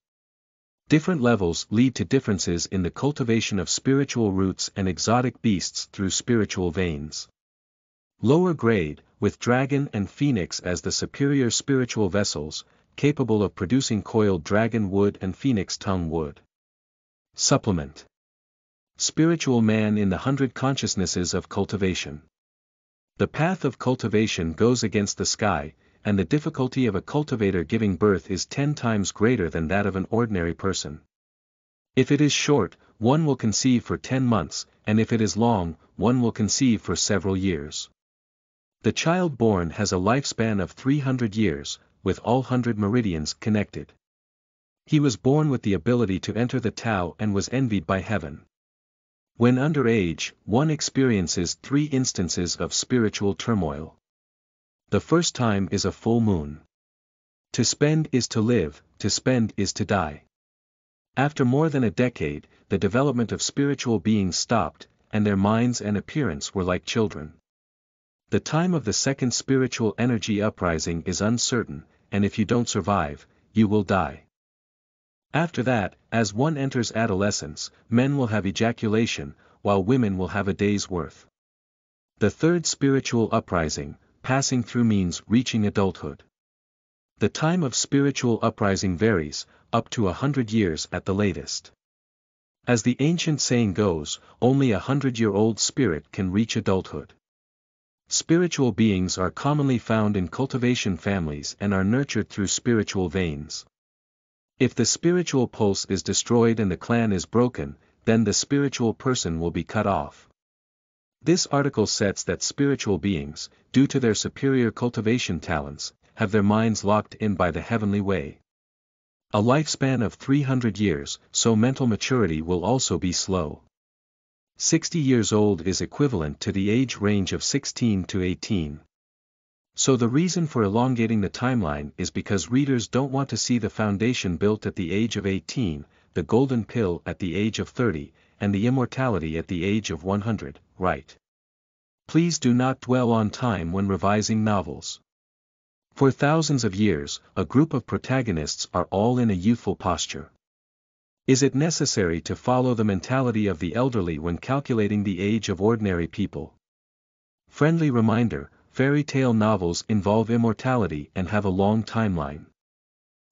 Different levels lead to differences in the cultivation of spiritual roots and exotic beasts through spiritual veins. Lower grade, with dragon and phoenix as the superior spiritual vessels, capable of producing coiled dragon wood and phoenix tongue wood. Supplement. Spiritual man in the 100 consciousnesses of cultivation. The path of cultivation goes against the sky, and the difficulty of a cultivator giving birth is 10 times greater than that of an ordinary person. If it is short, one will conceive for 10 months, and if it is long, one will conceive for several years. The child born has a lifespan of 300 years, with all 100 meridians connected. He was born with the ability to enter the Tao and was envied by heaven. When under age, one experiences 3 instances of spiritual turmoil. The first time is a full moon. To spend is to live, to spend is to die. After more than a decade, the development of spiritual beings stopped, and their minds and appearance were like children. The time of the second spiritual energy uprising is uncertain, and if you don't survive, you will die. After that, as one enters adolescence, men will have ejaculation, while women will have a day's worth. The third spiritual uprising, passing through, means reaching adulthood. The time of spiritual uprising varies, up to 100 years at the latest. As the ancient saying goes, only a 100-year-old spirit can reach adulthood. Spiritual beings are commonly found in cultivation families and are nurtured through spiritual veins. If the spiritual pulse is destroyed and the clan is broken, then the spiritual person will be cut off. This article sets that spiritual beings, due to their superior cultivation talents, have their minds locked in by the heavenly way. A lifespan of 300 years, so mental maturity will also be slow. 60 years old is equivalent to the age range of 16 to 18. So the reason for elongating the timeline is because readers don't want to see the foundation built at the age of 18, the golden pill at the age of 30, and the immortality at the age of 100, right? Please do not dwell on time when revising novels. For thousands of years, a group of protagonists are all in a youthful posture. Is it necessary to follow the mentality of the elderly when calculating the age of ordinary people? Friendly reminder, fairy tale novels involve immortality and have a long timeline.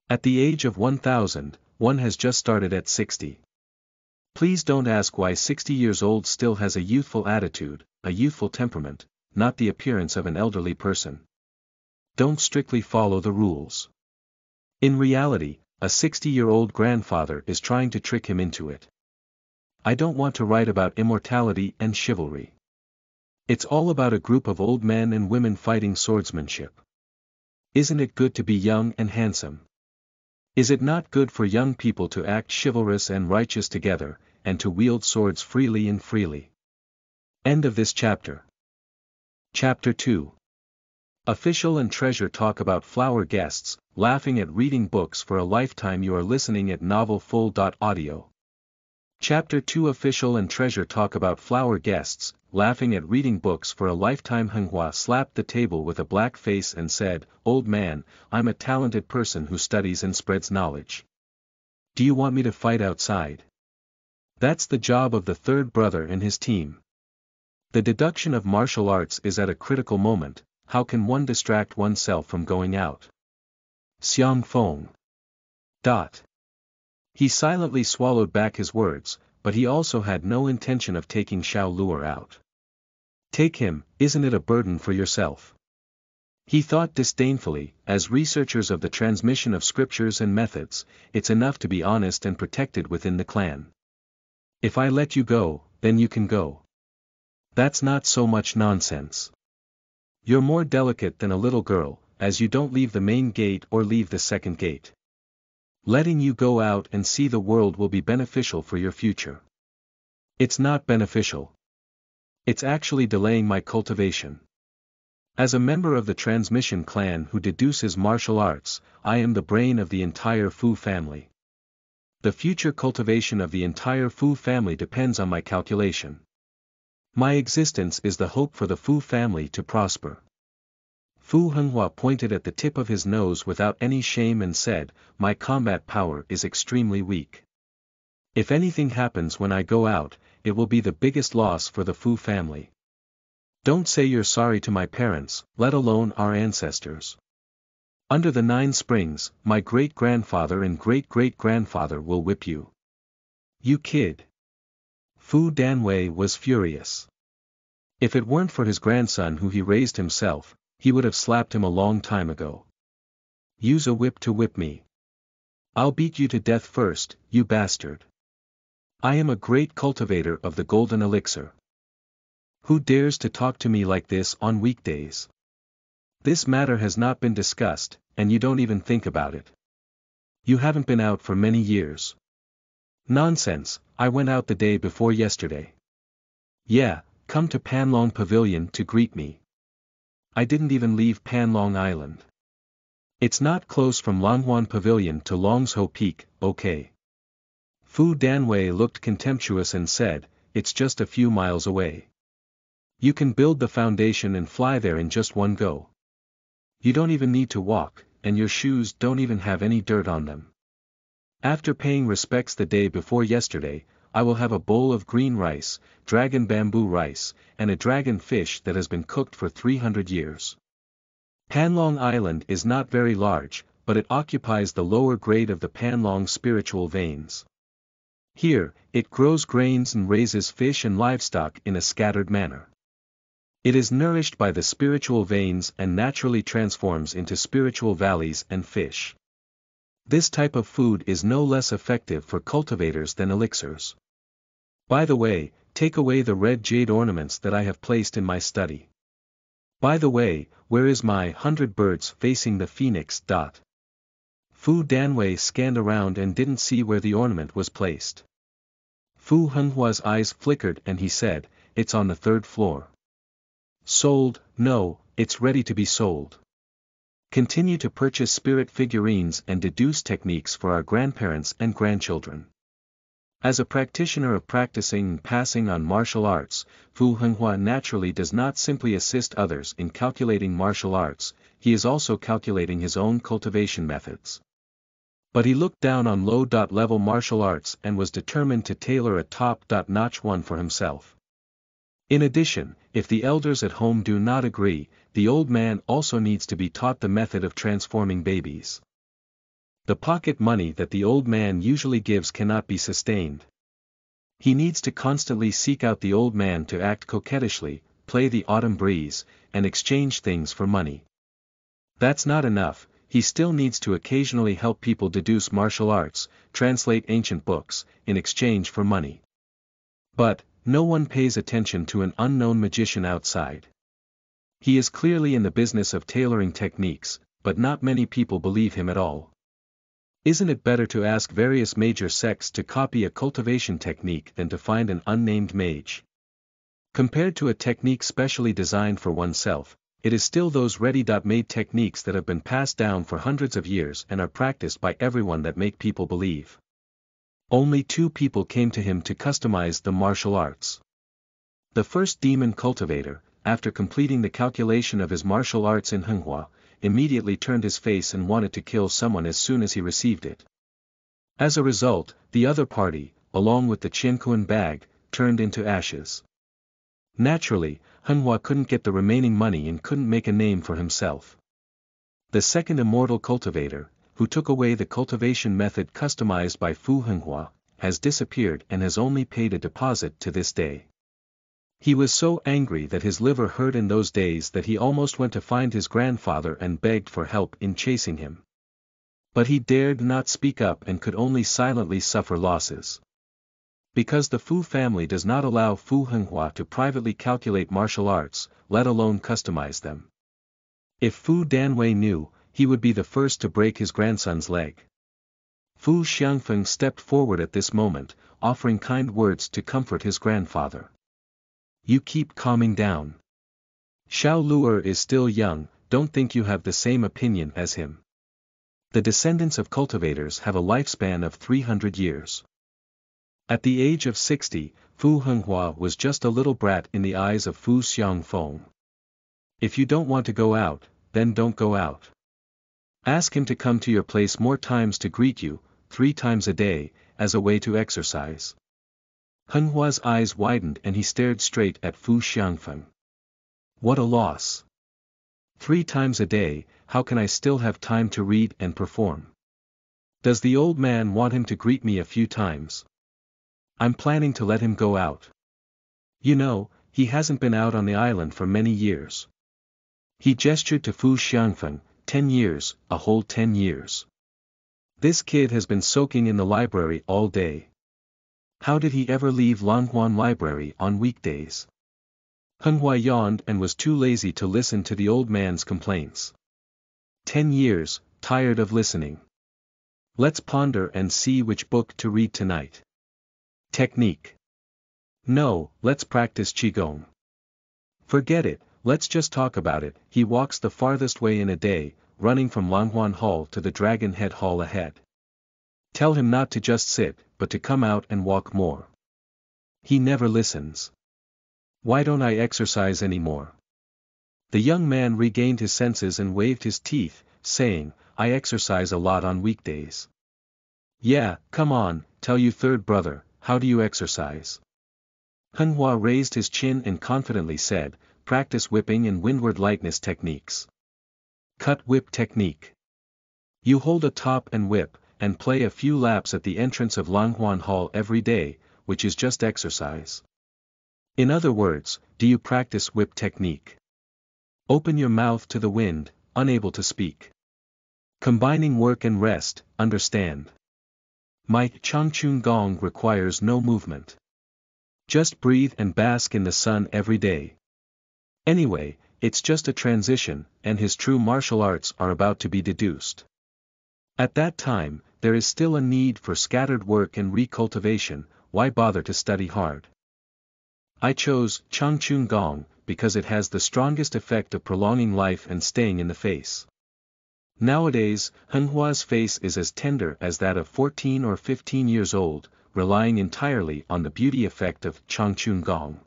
At the age of 1000, one has just started at 60. Please don't ask why 60 years old still has a youthful attitude, a youthful temperament, not the appearance of an elderly person. Don't strictly follow the rules. In reality, a 60-year-old grandfather is trying to trick him into it. I don't want to write about immortality and chivalry. It's all about a group of old men and women fighting swordsmanship. Isn't it good to be young and handsome? Is it not good for young people to act chivalrous and righteous together, and to wield swords freely and freely? End of this chapter. Chapter 2. Official and Treasure talk about flower guests, laughing at reading books for a lifetime. You are listening at novelfull.audio. Chapter 2. Official and Treasure talk about flower guests, laughing at reading books for a lifetime. Henghua slapped the table with a black face and said, "Old man, I'm a talented person who studies and spreads knowledge. Do you want me to fight outside?" That's the job of the third brother and his team. The deduction of martial arts is at a critical moment. How can one distract oneself from going out? Xiang Feng. He silently swallowed back his words, but he also had no intention of taking Xiao Luer out. Take him, isn't it a burden for yourself? He thought disdainfully, as researchers of the transmission of scriptures and methods, it's enough to be honest and protected within the clan. If I let you go, then you can go. That's not so much nonsense. You're more delicate than a little girl, as you don't leave the main gate or leave the second gate. Letting you go out and see the world will be beneficial for your future. It's not beneficial. It's actually delaying my cultivation. As a member of the transmission clan who deduces martial arts, I am the brain of the entire Fu family. The future cultivation of the entire Fu family depends on my calculation. My existence is the hope for the Fu family to prosper. Fu Henghua pointed at the tip of his nose without any shame and said, "My combat power is extremely weak. If anything happens when I go out, it will be the biggest loss for the Fu family. Don't say you're sorry to my parents, let alone our ancestors. Under the 9 springs, my great-grandfather and great-great-grandfather will whip you. You kid. Fu Danwei was furious. If it weren't for his grandson who he raised himself, he would have slapped him a long time ago. Use a whip to whip me. I'll beat you to death first, you bastard. I am a great cultivator of the golden elixir. Who dares to talk to me like this on weekdays? This matter has not been discussed, and you don't even think about it. You haven't been out for many years. Nonsense, I went out the day before yesterday. Yeah, come to Panlong Pavilion to greet me. I didn't even leave Panlong Island. It's not close from Langhuan Pavilion to Longsho Peak, okay. Fu Danwei looked contemptuous and said, it's just a few miles away. You can build the foundation and fly there in just one go. You don't even need to walk, and your shoes don't even have any dirt on them. After paying respects the day before yesterday, I will have a bowl of green rice, dragon bamboo rice, and a dragon fish that has been cooked for 300 years. Panlong Island is not very large, but it occupies the lower grade of the Panlong spiritual veins. Here, it grows grains and raises fish and livestock in a scattered manner. It is nourished by the spiritual veins and naturally transforms into spiritual valleys and fish. This type of food is no less effective for cultivators than elixirs. By the way, take away the red jade ornaments that I have placed in my study. By the way, where is my 100 birds facing the phoenix? Fu Danwei scanned around and didn't see where the ornament was placed. Fu Henghua's eyes flickered and he said, it's on the 3rd floor. Sold? No, it's ready to be sold. Continue to purchase spirit figurines and deduce techniques for our grandparents and grandchildren. As a practitioner of practicing and passing on martial arts, Fu Henghua naturally does not simply assist others in calculating martial arts, he is also calculating his own cultivation methods. But he looked down on low-level martial arts and was determined to tailor a top-notch one for himself. In addition, if the elders at home do not agree, the old man also needs to be taught the method of transforming babies. The pocket money that the old man usually gives cannot be sustained. He needs to constantly seek out the old man to act coquettishly, play the autumn breeze, and exchange things for money. That's not enough, he still needs to occasionally help people deduce martial arts, translate ancient books, in exchange for money. But, no one pays attention to an unknown magician outside. He is clearly in the business of tailoring techniques, but not many people believe him at all. Isn't it better to ask various major sects to copy a cultivation technique than to find an unnamed mage? Compared to a technique specially designed for oneself, it is still those ready-made techniques that have been passed down for hundreds of years and are practiced by everyone that make people believe. Only 2 people came to him to customize the martial arts. The first demon cultivator, after completing the calculation of his martial arts in Henghua, immediately turned his face and wanted to kill someone as soon as he received it. As a result, the other party, along with the Changchun bag, turned into ashes. Naturally, Henghua couldn't get the remaining money and couldn't make a name for himself. The second immortal cultivator, who took away the cultivation method customized by Fu Henghua, has disappeared and has only paid a deposit to this day. He was so angry that his liver hurt in those days that he almost went to find his grandfather and begged for help in chasing him. But he dared not speak up and could only silently suffer losses. Because the Fu family does not allow Fu Henghua to privately calculate martial arts, let alone customize them. If Fu Danwei knew, he would be the first to break his grandson's leg. Fu Xiangfeng stepped forward at this moment, offering kind words to comfort his grandfather. You keep calming down. Xiao Luer is still young, don't think you have the same opinion as him. The descendants of cultivators have a lifespan of 300 years. At the age of 60, Fu Henghua was just a little brat in the eyes of Fu Xiangfeng. If you don't want to go out, then don't go out. Ask him to come to your place more times to greet you, 3 times a day, as a way to exercise. Henghua's eyes widened and he stared straight at Fu Xiangfeng. What a loss. 3 times a day, how can I still have time to read and perform? Does the old man want him to greet me a few times? I'm planning to let him go out. You know, he hasn't been out on the island for many years. He gestured to Fu Xiangfeng, 10 years, a whole 10 years. This kid has been soaking in the library all day. How did he ever leave Langhuan library on weekdays? Henghua yawned and was too lazy to listen to the old man's complaints. 10 years, tired of listening. Let's ponder and see which book to read tonight. Technique. No, let's practice Qigong. Forget it, let's just talk about it. He walks the farthest way in a day, running from Langhuan Hall to the Dragon Head Hall ahead. Tell him not to just sit, but to come out and walk more. He never listens. Why don't I exercise anymore? The young man regained his senses and waved his teeth, saying, I exercise a lot on weekdays. Yeah, come on, tell you third brother, how do you exercise? Henghua raised his chin and confidently said, practice whipping and windward lightness techniques. Cut whip technique. You hold a top and whip, and play a few laps at the entrance of Langhuan Hall every day, which is just exercise. In other words, do you practice whip technique? Open your mouth to the wind, unable to speak. Combining work and rest, understand. My Changchun gong requires no movement. Just breathe and bask in the sun every day. Anyway, it's just a transition, and his true martial arts are about to be deduced. At that time, there is still a need for scattered work and recultivation. Why bother to study hard? I chose Changchun gong because it has the strongest effect of prolonging life and staying in the face. Nowadays, Henghua's face is as tender as that of 14 or 15 years old, relying entirely on the beauty effect of Changchun gong.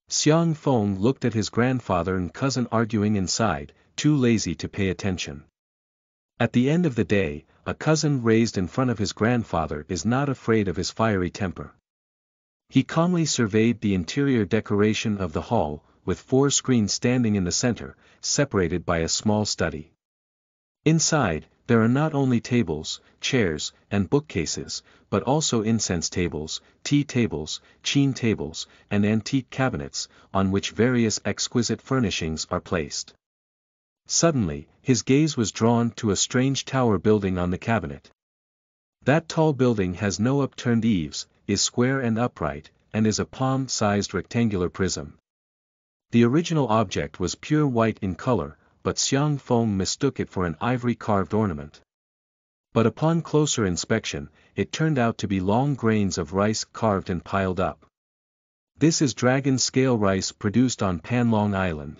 Xiang Feng looked at his grandfather and cousin arguing inside, too lazy to pay attention. At the end of the day, a cousin raised in front of his grandfather is not afraid of his fiery temper. He calmly surveyed the interior decoration of the hall, with 4 screens standing in the center, separated by a small study. Inside, there are not only tables, chairs, and bookcases, but also incense tables, tea tables, qin tables, and antique cabinets, on which various exquisite furnishings are placed. Suddenly, his gaze was drawn to a strange tower building on the cabinet. That tall building has no upturned eaves, is square and upright, and is a palm-sized rectangular prism. The original object was pure white in color, but Xiang Feng mistook it for an ivory-carved ornament. But upon closer inspection, it turned out to be long grains of rice carved and piled up. This is dragon-scale rice produced on Panlong Island.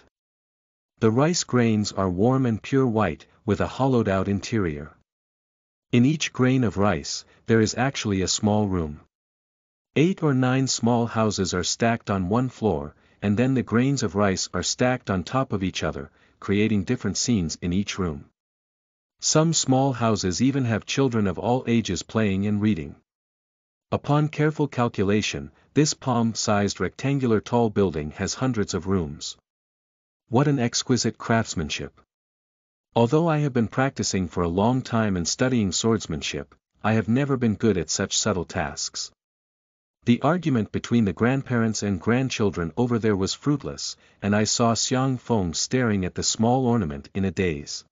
The rice grains are warm and pure white, with a hollowed-out interior. In each grain of rice, there is actually a small room. 8 or 9 small houses are stacked on one floor, and then the grains of rice are stacked on top of each other, creating different scenes in each room. Some small houses even have children of all ages playing and reading. Upon careful calculation, this palm-sized rectangular tall building has hundreds of rooms. What an exquisite craftsmanship! Although I have been practicing for a long time and studying swordsmanship, I have never been good at such subtle tasks. The argument between the grandparents and grandchildren over there was fruitless, and I saw Xiang Feng staring at the small ornament in a daze.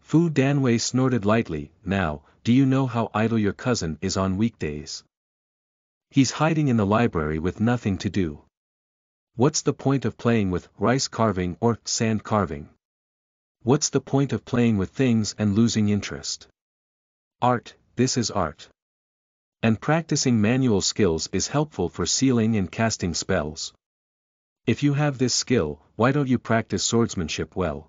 Fu Danwei snorted lightly. Now, do you know how idle your cousin is on weekdays? He's hiding in the library with nothing to do. What's the point of playing with rice carving or sand carving? What's the point of playing with things and losing interest? Art, this is art. And practicing manual skills is helpful for sealing and casting spells. If you have this skill, why don't you practice swordsmanship well?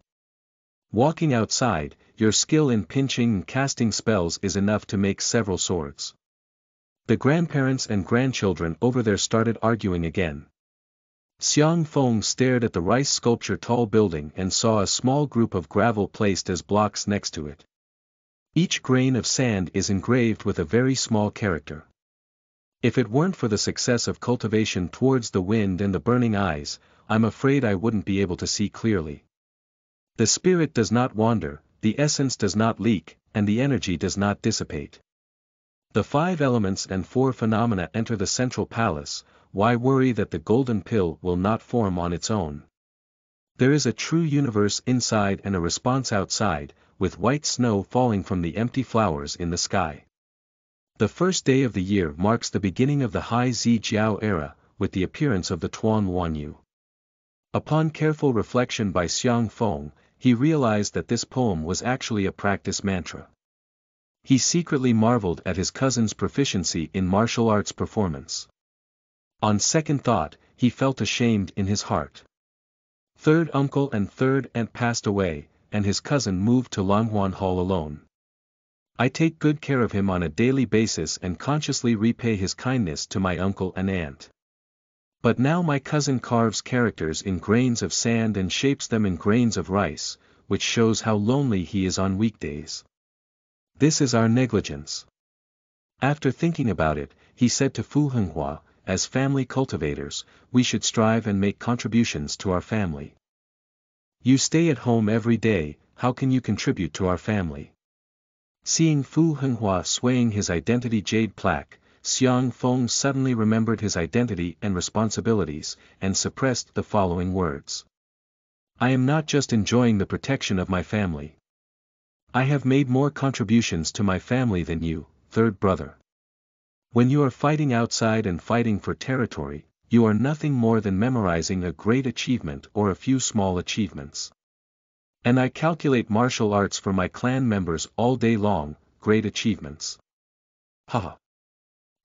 Walking outside, your skill in pinching and casting spells is enough to make several swords. The grandparents and grandchildren over there started arguing again. Xiang Feng stared at the rice sculpture tall building and saw a small group of gravel placed as blocks next to it. Each grain of sand is engraved with a very small character. If it weren't for the success of cultivation towards the wind and the burning eyes, I'm afraid I wouldn't be able to see clearly. The spirit does not wander, the essence does not leak, and the energy does not dissipate. The 5 elements and 4 phenomena enter the central palace. Why worry that the golden pill will not form on its own? There is a true universe inside and a response outside, with white snow falling from the empty flowers in the sky. The first day of the year marks the beginning of the Hai Zi Jiao era, with the appearance of the Tuan Wanyu. Upon careful reflection by Xiang Feng, he realized that this poem was actually a practice mantra. He secretly marveled at his cousin's proficiency in martial arts performance. On second thought, he felt ashamed in his heart. Third uncle and third aunt passed away, and his cousin moved to Langhuan Hall alone. I take good care of him on a daily basis and consciously repay his kindness to my uncle and aunt. But now my cousin carves characters in grains of sand and shapes them in grains of rice, which shows how lonely he is on weekdays. This is our negligence. After thinking about it, he said to Fu Henghua, as family cultivators, we should strive and make contributions to our family. You stay at home every day, how can you contribute to our family? Seeing Fu Henghua swaying his identity jade plaque, Xiang Feng suddenly remembered his identity and responsibilities, and suppressed the following words. I am not just enjoying the protection of my family. I have made more contributions to my family than you, third brother. When you are fighting outside and fighting for territory, you are nothing more than memorizing a great achievement or a few small achievements. And I calculate martial arts for my clan members all day long, great achievements. Haha.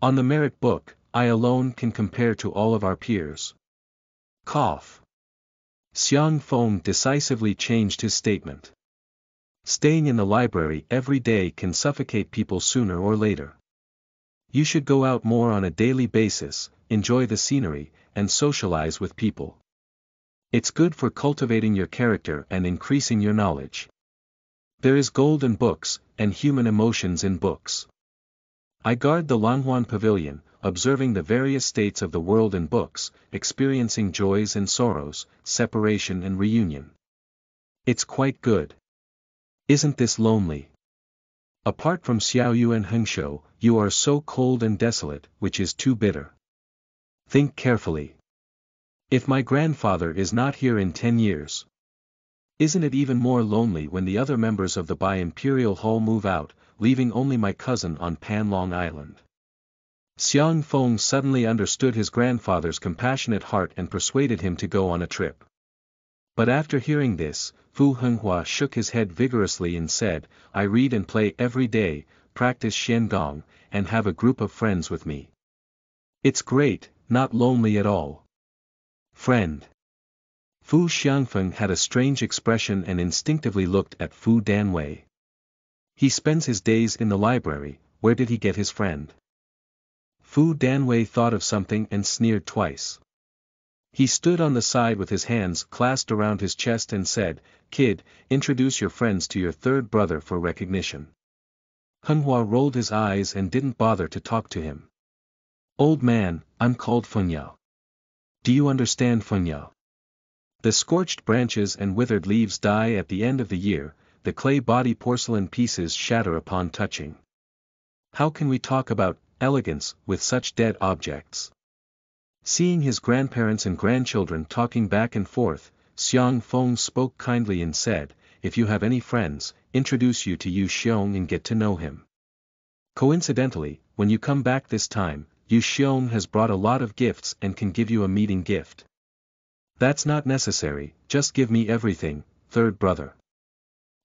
On the merit book, I alone can compare to all of our peers. Cough. Xiang Feng decisively changed his statement. Staying in the library every day can suffocate people sooner or later. You should go out more on a daily basis, enjoy the scenery, and socialize with people. It's good for cultivating your character and increasing your knowledge. There is gold in books, and human emotions in books. I guard the Langhuan Pavilion, observing the various states of the world in books, experiencing joys and sorrows, separation and reunion. It's quite good. Isn't this lonely? Apart from Xiaoyu and Hengshou, you are so cold and desolate, which is too bitter. Think carefully. If my grandfather is not here in 10 years, isn't it even more lonely when the other members of the Bai Imperial Hall move out, leaving only my cousin on Panlong Island? Xiang Feng suddenly understood his grandfather's compassionate heart and persuaded him to go on a trip. But after hearing this, Fu Henghua shook his head vigorously and said, I read and play every day, practice Xiangong, and have a group of friends with me. It's great, not lonely at all. Friend. Fu Xiangfeng had a strange expression and instinctively looked at Fu Danwei. He spends his days in the library, where did he get his friend? Fu Danwei thought of something and sneered twice. He stood on the side with his hands clasped around his chest and said, Kid, introduce your friends to your third brother for recognition. Henghua rolled his eyes and didn't bother to talk to him. Old man, I'm called Fenyao. Do you understand Fenyao? The scorched branches and withered leaves die at the end of the year, the clay body porcelain pieces shatter upon touching. How can we talk about elegance with such dead objects? Seeing his grandparents and grandchildren talking back and forth, Xiang Feng spoke kindly and said, if you have any friends, introduce you to Yu Xiong and get to know him. Coincidentally, when you come back this time, Yu Xiong has brought a lot of gifts and can give you a meeting gift. That's not necessary, just give me everything, third brother.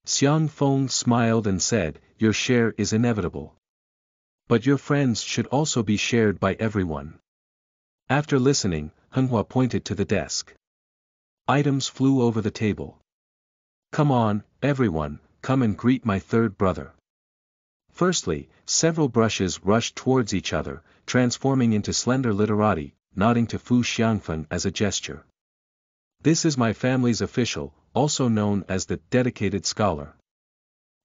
Xiang Feng smiled and said, your share is inevitable. But your friends should also be shared by everyone. After listening, Henghua pointed to the desk. Items flew over the table. Come on, everyone, come and greet my third brother. Firstly, several brushes rushed towards each other, transforming into slender literati, nodding to Fu Xiangfeng as a gesture. This is my family's official, also known as the dedicated scholar.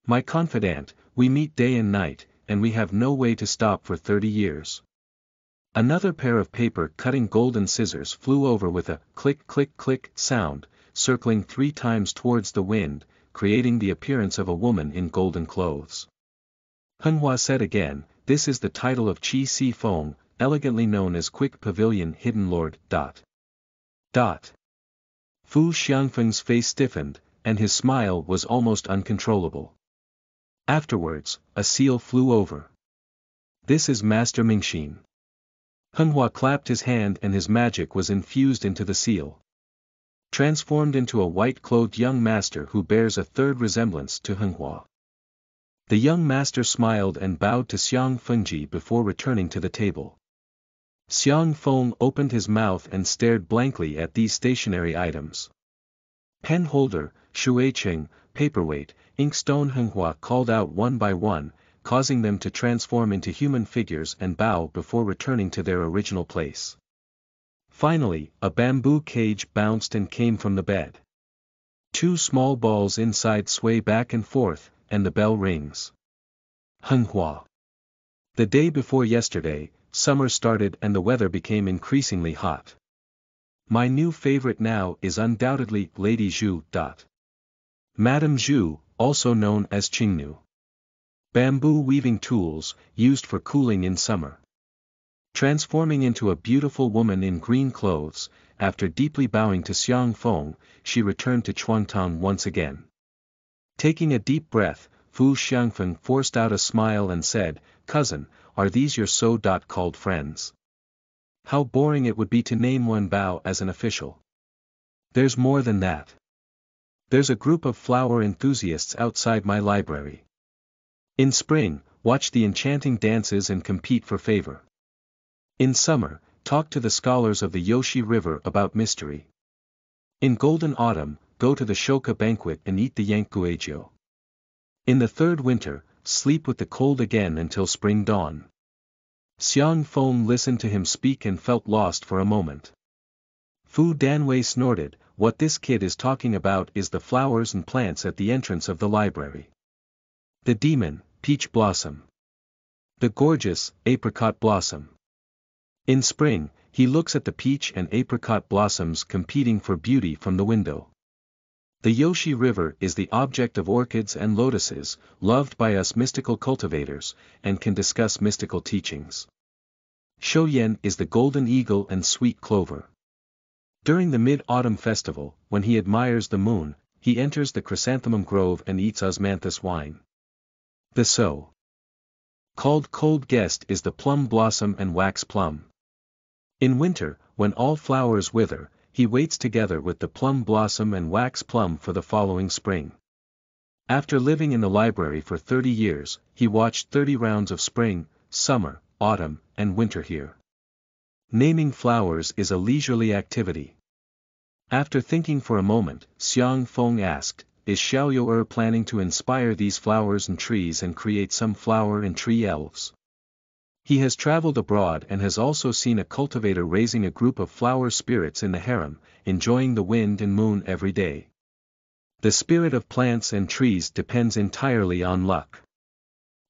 My confidant, we meet day and night, and we have no way to stop for 30 years. Another pair of paper-cutting golden scissors flew over with a click-click-click sound, circling 3 times towards the wind, creating the appearance of a woman in golden clothes. Henghua said again, "This is the title of Qi Si Feng, elegantly known as Quick Pavilion Hidden Lord. Fu Xiangfeng's face stiffened, and his smile was almost uncontrollable. Afterwards, a seal flew over. "This is Master Mingxin." Henghua clapped his hand and his magic was infused into the seal. Transformed into a white-clothed young master who bears a third resemblance to Henghua. The young master smiled and bowed to Xiang Fengji before returning to the table. Xiang Feng opened his mouth and stared blankly at these stationary items. Pen holder, shuiqing, paperweight, inkstone. Henghua called out one by one, causing them to transform into human figures and bow before returning to their original place. Finally, a bamboo cage bounced and came from the bed. 2 small balls inside sway back and forth, and the bell rings. Henghua. The day before yesterday, summer started and the weather became increasingly hot. My new favorite now is undoubtedly Lady Zhu. Madame Zhu, also known as Qingnu. Bamboo weaving tools, used for cooling in summer. Transforming into a beautiful woman in green clothes, after deeply bowing to Xiang Feng, she returned to Chuangtang once again. Taking a deep breath, Fu Xiangfeng forced out a smile and said, "Cousin, are these your so-called friends? How boring it would be to name one Bao as an official. There's more than that. There's a group of flower enthusiasts outside my library. In spring, watch the enchanting dances and compete for favor. In summer, talk to the scholars of the Yoshi River about mystery. In golden autumn, go to the Shoka banquet and eat the Yangguejiu. In the 3rd winter, sleep with the cold again until spring dawn." Xiang Feng listened to him speak and felt lost for a moment. Fu Danwei snorted, "What this kid is talking about is the flowers and plants at the entrance of the library. The demon, peach blossom. The gorgeous, apricot blossom. In spring, he looks at the peach and apricot blossoms competing for beauty from the window. The Yoshi River is the object of orchids and lotuses, loved by us mystical cultivators, and can discuss mystical teachings. Shouyan is the golden eagle and sweet clover. During the Mid-Autumn Festival, when he admires the moon, he enters the chrysanthemum grove and eats osmanthus wine. The so-called cold guest is the plum blossom and wax plum. In winter, when all flowers wither, he waits together with the plum blossom and wax plum for the following spring. After living in the library for 30 years, he watched 30 rounds of spring, summer, autumn, and winter here. Naming flowers is a leisurely activity." After thinking for a moment, Xiang Feng asked, "Is Xiaoyou planning to inspire these flowers and trees and create some flower and tree elves? He has traveled abroad and has also seen a cultivator raising a group of flower spirits in the harem, enjoying the wind and moon every day. The spirit of plants and trees depends entirely on luck.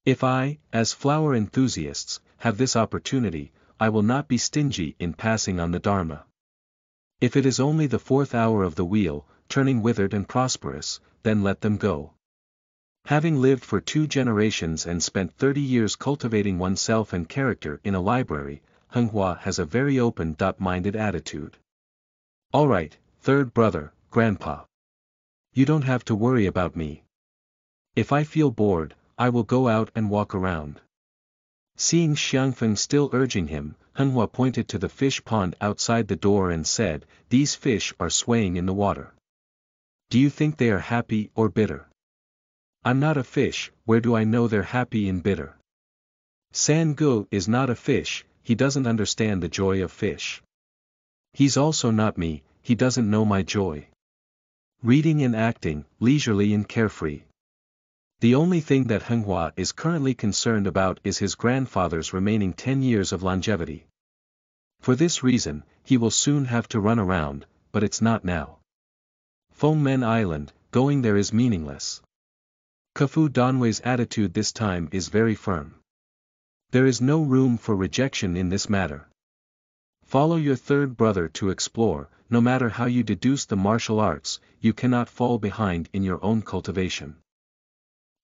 If I, as flower enthusiasts, have this opportunity, I will not be stingy in passing on the Dharma. If it is only the 4th hour of the wheel, turning withered and prosperous, then let them go." Having lived for 2 generations and spent 30 years cultivating oneself and character in a library, Henghua has a very open-minded attitude. "All right, 3rd brother, grandpa. You don't have to worry about me. If I feel bored, I will go out and walk around." Seeing Xiangfeng still urging him, Henghua pointed to the fish pond outside the door and said, "These fish are swaying in the water. Do you think they are happy or bitter? I'm not a fish, where do I know they're happy and bitter? San Gu is not a fish, he doesn't understand the joy of fish. He's also not me, he doesn't know my joy. Reading and acting, leisurely and carefree. The only thing that Henghua is currently concerned about is his grandfather's remaining 10 years of longevity. For this reason, he will soon have to run around, but it's not now. Fengmen Island, going there is meaningless." Fu Danwei's attitude this time is very firm. There is no room for rejection in this matter. Follow your third brother to explore. No matter how you deduce the martial arts, you cannot fall behind in your own cultivation.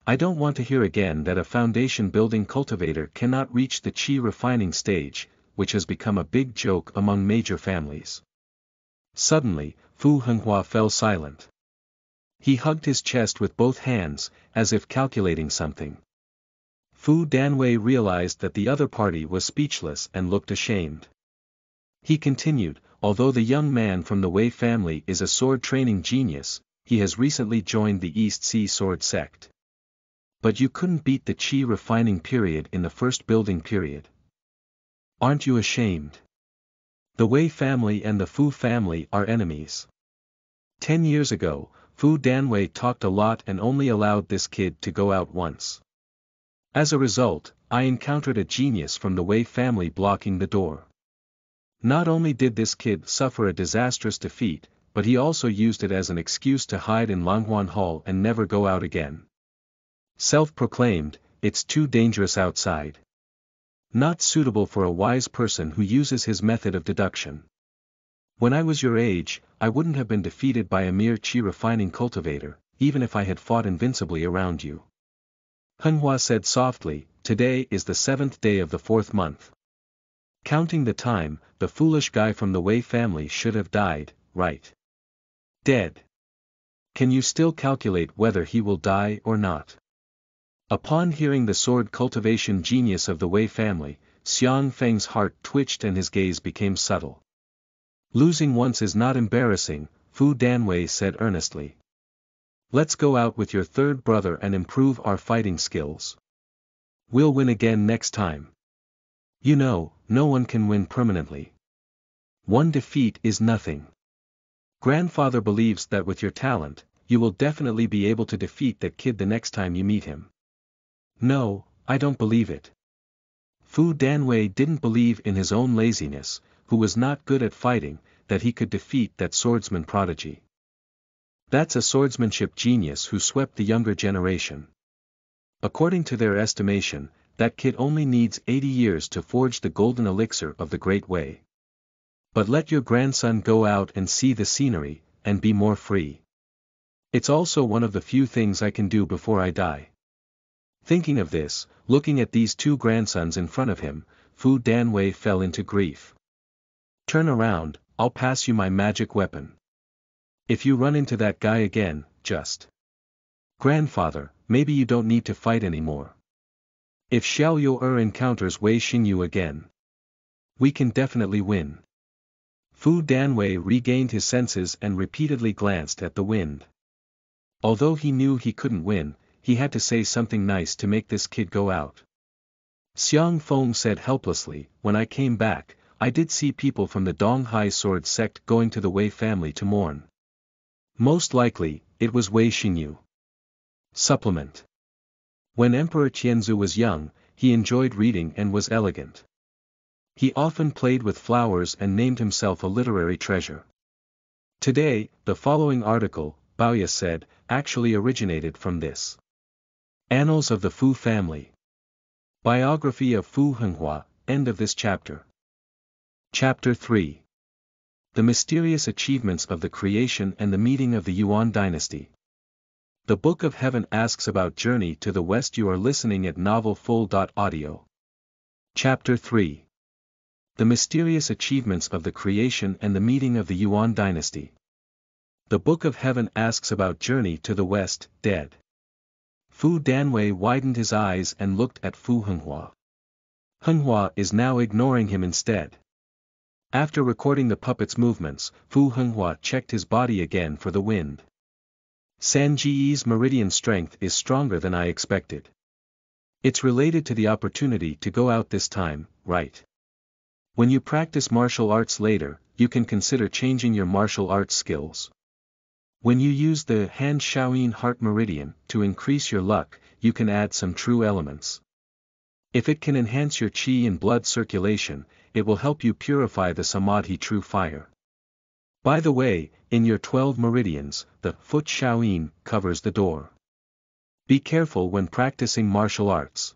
I don't want to hear again that a foundation-building cultivator cannot reach the qi refining stage, which has become a big joke among major families. Suddenly, Fu Henghua fell silent. He hugged his chest with both hands, as if calculating something. Fu Danwei realized that the other party was speechless and looked ashamed. He continued, although the young man from the Wei family is a sword-training genius, he has recently joined the East Sea Sword sect. But you couldn't beat the qi refining period in the first building period. Aren't you ashamed? The Wei family and the Fu family are enemies. 10 years ago, Fu Danwei talked a lot and only allowed this kid to go out once. As a result, I encountered a genius from the Wei family blocking the door. Not only did this kid suffer a disastrous defeat, but he also used it as an excuse to hide in Langhuan Hall and never go out again. Self-proclaimed, it's too dangerous outside. Not suitable for a wise person who uses his method of deduction. When I was your age, I wouldn't have been defeated by a mere qi refining cultivator, even if I had fought invincibly around you. Henghua said softly, today is the 7th day of the 4th month. Counting the time, the foolish guy from the Wei family should have died, right? Dead. Can you still calculate whether he will die or not? Upon hearing the sword cultivation genius of the Wei family, Xiang Feng's heart twitched and his gaze became subtle. Losing once is not embarrassing, Fu Danwei said earnestly. Let's go out with your third brother and improve our fighting skills. We'll win again next time. You know, no one can win permanently. One defeat is nothing. Grandfather believes that with your talent, you will definitely be able to defeat that kid the next time you meet him. No, I don't believe it. Fu Danwei didn't believe in his own laziness, who was not good at fighting, that he could defeat that swordsman prodigy. That's a swordsmanship genius who swept the younger generation. According to their estimation, that kid only needs 80 years to forge the golden elixir of the Great Way. But let your grandson go out and see the scenery, and be more free. It's also one of the few things I can do before I die. Thinking of this, looking at these two grandsons in front of him, Fu Danwei fell into grief. Turn around, I'll pass you my magic weapon. If you run into that guy again, just. Grandfather, maybe you don't need to fight anymore. If Xiao You'er encounters Wei Xingyu again, we can definitely win. Fu Danwei regained his senses and repeatedly glanced at the wind. Although he knew he couldn't win, he had to say something nice to make this kid go out. Xiang Feng said helplessly, when I came back, I did see people from the Donghai sword sect going to the Wei family to mourn. Most likely, it was Wei Xingyu. Supplement. When Emperor Tianzu was young, he enjoyed reading and was elegant. He often played with flowers and named himself a literary treasure. Today, the following article, Baoya said, actually originated from this. Annals of the Fu Family. Biography of Fu Henghua, end of this chapter. Chapter 3. The Mysterious Achievements of the Creation and the Meeting of the Yuan Dynasty. The Book of Heaven asks about Journey to the West. You are listening at novelfull.audio. Chapter 3. The Mysterious Achievements of the Creation and the Meeting of the Yuan Dynasty. The Book of Heaven asks about Journey to the West, dead. Fu Danwei widened his eyes and looked at Fu Henghua. Henghua is now ignoring him instead. After recording the puppet's movements, Fu Henghua checked his body again for the wind. Sanji's meridian strength is stronger than I expected. It's related to the opportunity to go out this time, right? When you practice martial arts later, you can consider changing your martial arts skills. When you use the Han Shaoyin heart meridian to increase your luck, you can add some true elements. If it can enhance your qi and blood circulation, it will help you purify the samadhi true fire. By the way, in your 12 meridians, the foot Shaoyin covers the door. Be careful when practicing martial arts.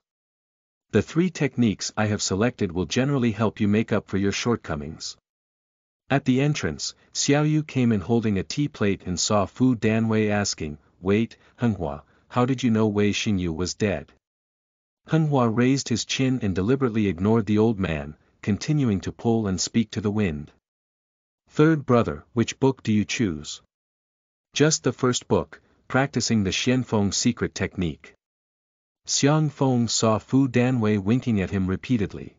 The 3 techniques I have selected will generally help you make up for your shortcomings. At the entrance, Xiaoyu came in holding a tea plate and saw Fu Danwei asking, "Wait, Henghua, how did you know Wei Xingyu was dead?" Henghua raised his chin and deliberately ignored the old man, continuing to pull and speak to the wind. "Third brother, which book do you choose?" "Just the first book, practicing the Xianfeng secret technique." Xiang Feng saw Fu Danwei winking at him repeatedly.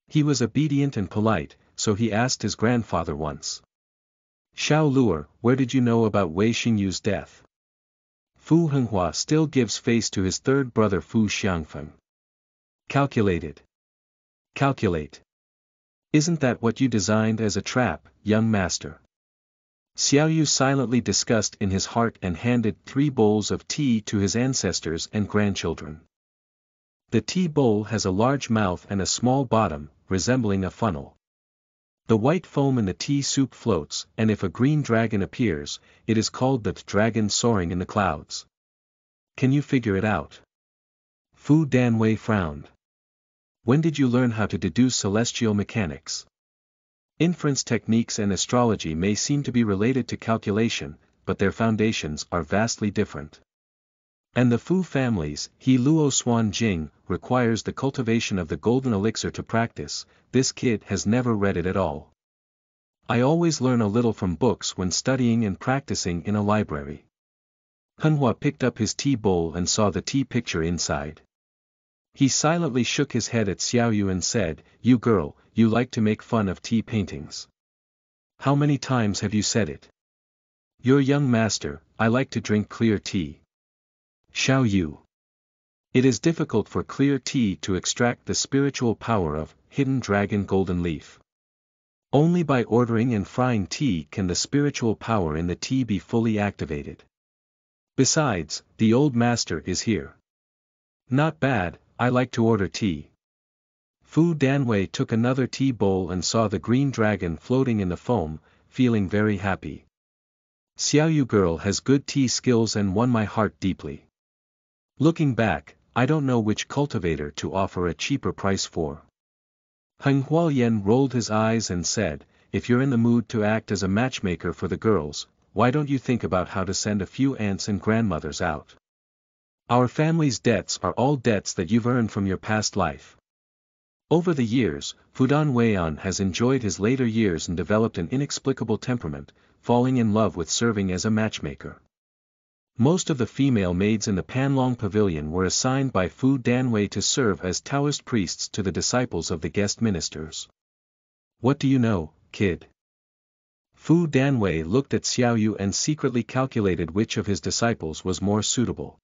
He was obedient and polite, so he asked his grandfather once. "Xiao Luer, where did you know about Wei Xingyu's death?" Fu Henghua still gives face to his third brother Fu Xiangfeng. "Calculated." "Calculate. Isn't that what you designed as a trap, young master?" Xiaoyu silently discussed in his heart and handed 3 bowls of tea to his ancestors and grandchildren. The tea bowl has a large mouth and a small bottom, resembling a funnel. The white foam in the tea soup floats, and if a green dragon appears, it is called the dragon soaring in the clouds. Can you figure it out? Fu Danwei frowned. When did you learn how to deduce celestial mechanics? Inference techniques and astrology may seem to be related to calculation, but their foundations are vastly different. And the Fu family's He Luo Xuan Jing requires the cultivation of the golden elixir to practice. This kid has never read it at all. I always learn a little from books when studying and practicing in a library. Henghua picked up his tea bowl and saw the tea picture inside. He silently shook his head at Xiaoyu and said, "You girl, you like to make fun of tea paintings. How many times have you said it?" "Your young master, I like to drink clear tea." Xiaoyu. It is difficult for clear tea to extract the spiritual power of hidden dragon golden leaf. Only by ordering and frying tea can the spiritual power in the tea be fully activated. Besides, the old master is here. Not bad, I like to order tea. Fu Danwei took another tea bowl and saw the green dragon floating in the foam, feeling very happy. Xiaoyu girl has good tea skills and won my heart deeply. Looking back, I don't know which cultivator to offer a cheaper price for. Henghua Yen rolled his eyes and said, "If you're in the mood to act as a matchmaker for the girls, why don't you think about how to send a few aunts and grandmothers out? Our family's debts are all debts that you've earned from your past life." Over the years, Fudan Weian has enjoyed his later years and developed an inexplicable temperament, falling in love with serving as a matchmaker. Most of the female maids in the Panlong pavilion were assigned by Fu Danwei to serve as Taoist priests to the disciples of the guest ministers. "What do you know, kid?" Fu Danwei looked at Xiaoyu and secretly calculated which of his disciples was more suitable.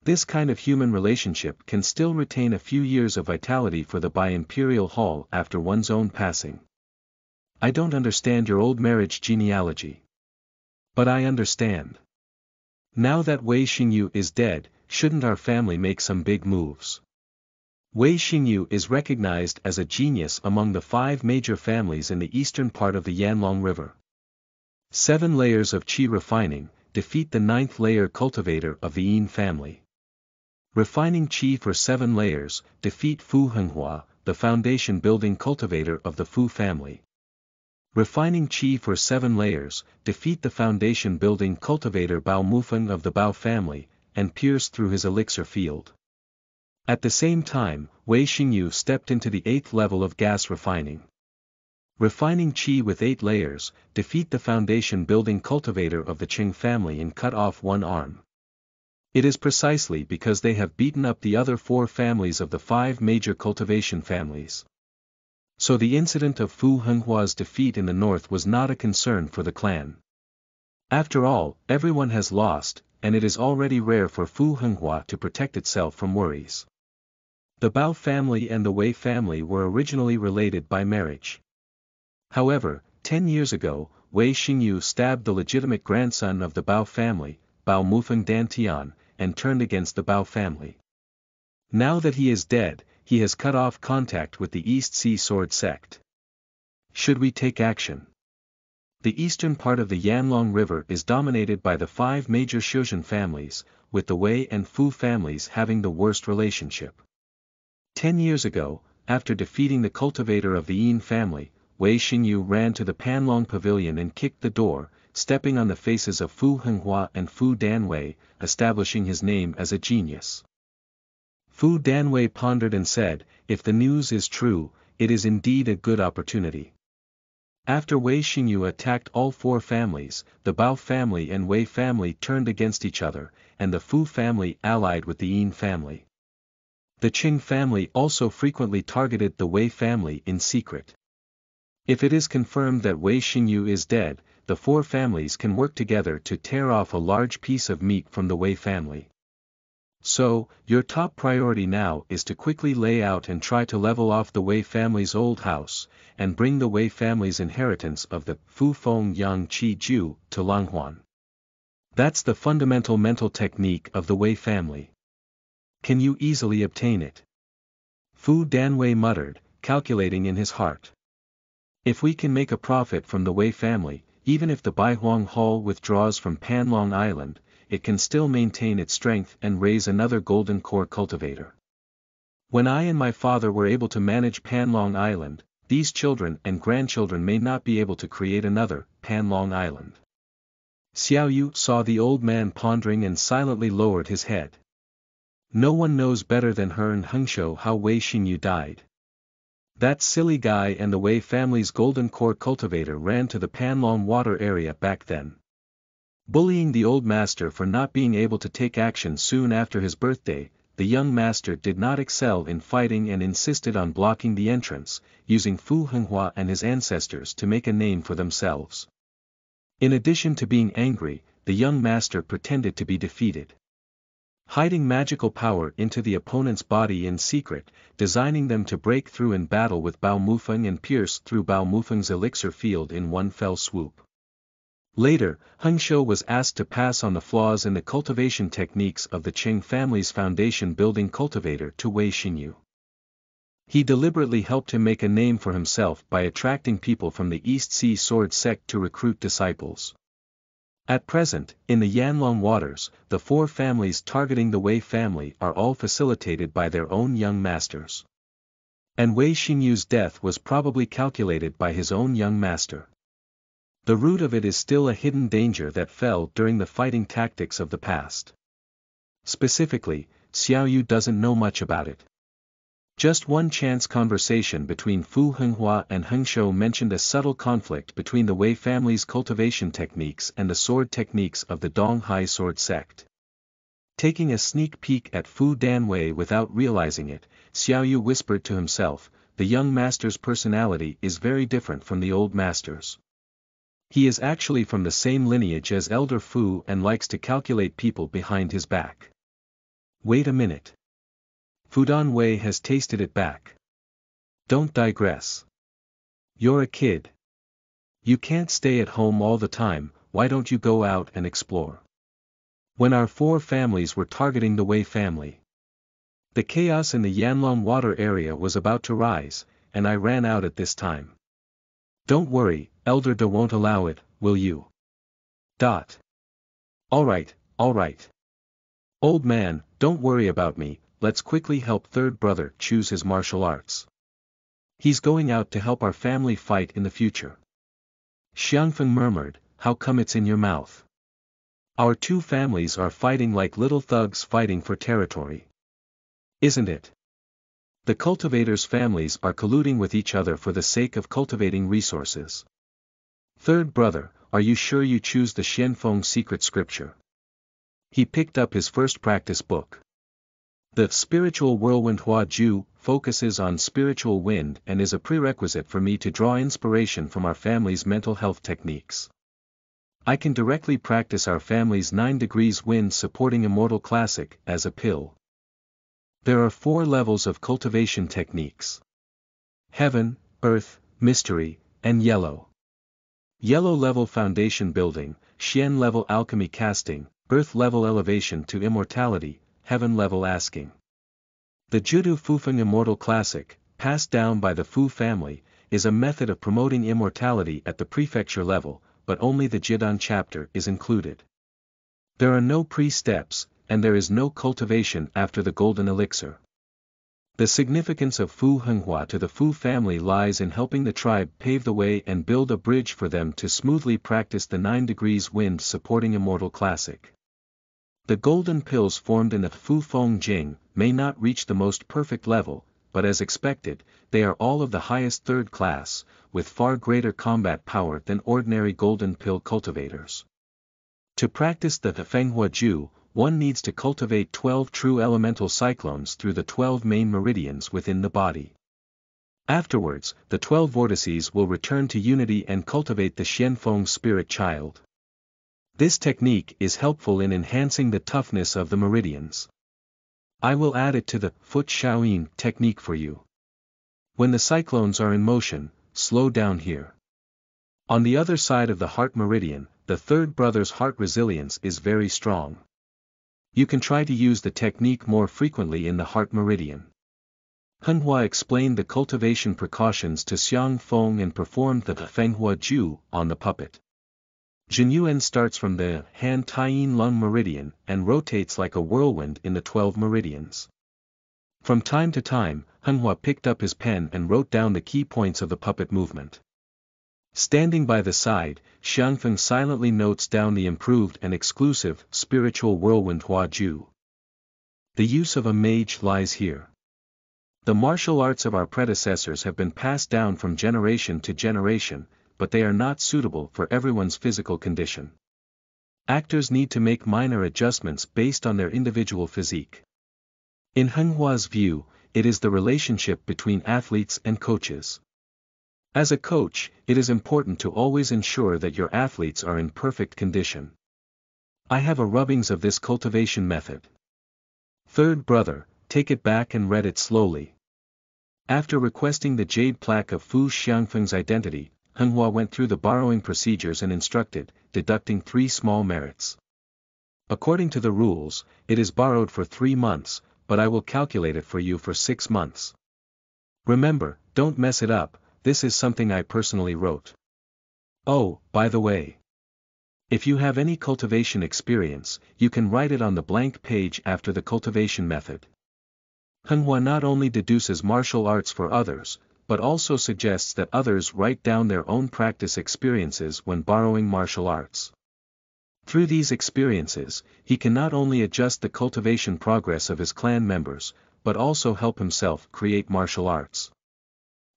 This kind of human relationship can still retain a few years of vitality for the Imperial Hall after one's own passing. "I don't understand your old marriage genealogy. But I understand. Now that Wei Xingyu is dead, shouldn't our family make some big moves?" Wei Xingyu is recognized as a genius among the 5 major families in the eastern part of the Yanlong River. 7 layers of qi refining, defeat the 9th layer cultivator of the Yin family. Refining qi for 7 layers, defeat Fu Henghua, the foundation building cultivator of the Fu family. Refining qi for 7 layers, defeat the foundation building cultivator Bao Mufeng of the Bao family, and pierce through his elixir field. At the same time, Wei Xingyu stepped into the 8th level of gas refining. Refining qi with 8 layers, defeat the foundation building cultivator of the Qing family and cut off one arm. It is precisely because they have beaten up the other 4 families of the 5 major cultivation families. So the incident of Fu Henghua's defeat in the north was not a concern for the clan. After all, everyone has lost, and it is already rare for Fu Henghua to protect itself from worries. The Bao family and the Wei family were originally related by marriage. However, 10 years ago, Wei Xingyu stabbed the legitimate grandson of the Bao family, Bao Mufeng Dantian, and turned against the Bao family. Now that he is dead, he has cut off contact with the East Sea Sword sect. Should we take action? The eastern part of the Yanlong River is dominated by the 5 major Shuzhen families, with the Wei and Fu families having the worst relationship. 10 years ago, after defeating the cultivator of the Yin family, Wei Xingyu ran to the Panlong pavilion and kicked the door, stepping on the faces of Fu Henghua and Fu Danwei, establishing his name as a genius. Fu Danwei pondered and said, "If the news is true, it is indeed a good opportunity." After Wei Xingyu attacked all four families, the Bao family and Wei family turned against each other, and the Fu family allied with the Yin family. The Qing family also frequently targeted the Wei family in secret. If it is confirmed that Wei Xingyu is dead, the four families can work together to tear off a large piece of meat from the Wei family. So, your top priority now is to quickly lay out and try to level off the Wei family's old house, and bring the Wei family's inheritance of the Fu Feng Yang Qi Ju to Langhuan. That's the fundamental mental technique of the Wei family. Can you easily obtain it? Fu Danwei muttered, calculating in his heart. If we can make a profit from the Wei family, even if the Baihuang Hall withdraws from Panlong Island, it can still maintain its strength and raise another golden core cultivator. When I and my father were able to manage Panlong Island, these children and grandchildren may not be able to create another Panlong Island. Xiao Yu saw the old man pondering and silently lowered his head. No one knows better than her and Hengshou how Wei Xingyu died. That silly guy and the Wei family's golden core cultivator ran to the Panlong water area back then. Bullying the old master for not being able to take action soon after his birthday, the young master did not excel in fighting and insisted on blocking the entrance, using Fu Henghua and his ancestors to make a name for themselves. In addition to being angry, the young master pretended to be defeated. Hiding magical power into the opponent's body in secret, designing them to break through in battle with Bao Mufeng and pierce through Bao Mufeng's elixir field in one fell swoop. Later, Hengshou was asked to pass on the flaws in the cultivation techniques of the Qing family's foundation-building cultivator to Wei Xingyu. He deliberately helped him make a name for himself by attracting people from the East Sea Sword sect to recruit disciples. At present, in the Yanlong waters, the four families targeting the Wei family are all facilitated by their own young masters. And Wei Xingyu's death was probably calculated by his own young master. The root of it is still a hidden danger that fell during the fighting tactics of the past. Specifically, Xiao Yu doesn't know much about it. Just one chance conversation between Fu Henghua and Hengshou mentioned a subtle conflict between the Wei family's cultivation techniques and the sword techniques of the Donghai sword sect. Taking a sneak peek at Fu Danwei without realizing it, Xiao Yu whispered to himself, "The young master's personality is very different from the old master's. He is actually from the same lineage as Elder Fu and likes to calculate people behind his back. Wait a minute. Fu Danwei has tasted it back. Don't digress. You're a kid. You can't stay at home all the time, why don't you go out and explore?" When our four families were targeting the Wei family, the chaos in the Yanlong water area was about to rise, and I ran out at this time. Don't worry, Elder De won't allow it, will you? Alright. Old man, don't worry about me, let's quickly help third brother choose his martial arts. He's going out to help our family fight in the future. Xiangfeng murmured, "How come it's in your mouth? Our two families are fighting like little thugs fighting for territory. Isn't it? The cultivators' families are colluding with each other for the sake of cultivating resources. Third brother, are you sure you choose the Xianfeng secret scripture?" He picked up his first practice book. The spiritual whirlwind Hua Ju focuses on spiritual wind and is a prerequisite for me to draw inspiration from our family's mental health techniques. I can directly practice our family's 9 degrees wind supporting Immortal Classic as a pill. There are 4 levels of cultivation techniques: Heaven, Earth, Mystery, and Yellow. Yellow level foundation building, Xian level alchemy casting, Earth level elevation to immortality, Heaven level asking. The Judo Fufeng Immortal Classic, passed down by the Fu family, is a method of promoting immortality at the prefecture level, but only the Jinnan chapter is included. There are no pre-steps, and there is no cultivation after the golden elixir. The significance of Fu Henghua to the Fu family lies in helping the tribe pave the way and build a bridge for them to smoothly practice the 9 degrees wind supporting Immortal Classic. The golden pills formed in the Fu Feng Jing may not reach the most perfect level, but as expected, they are all of the highest third class, with far greater combat power than ordinary golden pill cultivators. To practice the Fenghua Ju, one needs to cultivate 12 true elemental cyclones through the 12 main meridians within the body. Afterwards, the 12 vortices will return to unity and cultivate the Xianfeng spirit child. This technique is helpful in enhancing the toughness of the meridians. I will add it to the foot Shaoyin technique for you. When the cyclones are in motion, slow down here. On the other side of the heart meridian, the third brother's heart resilience is very strong. You can try to use the technique more frequently in the heart meridian. Henghua explained the cultivation precautions to Xiang Feng and performed the Fenghua Ju on the puppet. Yuan starts from the Han Taiyin Lung meridian and rotates like a whirlwind in the 12 meridians. From time to time, Henghua picked up his pen and wrote down the key points of the puppet movement. Standing by the side, Xiangfeng silently notes down the improved and exclusive spiritual whirlwind Hua Ju. The use of a mage lies here. The martial arts of our predecessors have been passed down from generation to generation, but they are not suitable for everyone's physical condition. Actors need to make minor adjustments based on their individual physique. In Henghua's view, it is the relationship between athletes and coaches. As a coach, it is important to always ensure that your athletes are in perfect condition. I have a rubbings of this cultivation method. Third brother, take it back and read it slowly. After requesting the jade plaque of Fu Xiangfeng's identity, Henghua went through the borrowing procedures and instructed, deducting 3 small merits. According to the rules, it is borrowed for 3 months, but I will calculate it for you for 6 months. Remember, don't mess it up. This is something I personally wrote. Oh, by the way. If you have any cultivation experience, you can write it on the blank page after the cultivation method. Henghua not only deduces martial arts for others, but also suggests that others write down their own practice experiences when borrowing martial arts. Through these experiences, he can not only adjust the cultivation progress of his clan members, but also help himself create martial arts.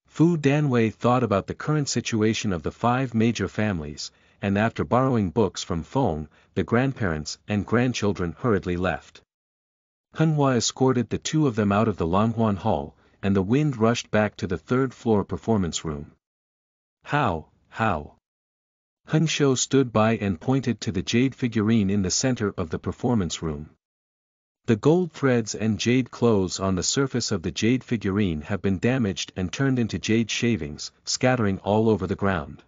Fu Danwei thought about the current situation of the 5 major families, and after borrowing books from Feng, the grandparents and grandchildren hurriedly left. Henghua escorted the 2 of them out of the Langhuan hall, and the wind rushed back to the 3rd floor performance room. How? Hengshou stood by and pointed to the jade figurine in the center of the performance room. The gold threads and jade clothes on the surface of the jade figurine have been damaged and turned into jade shavings, scattering all over the ground.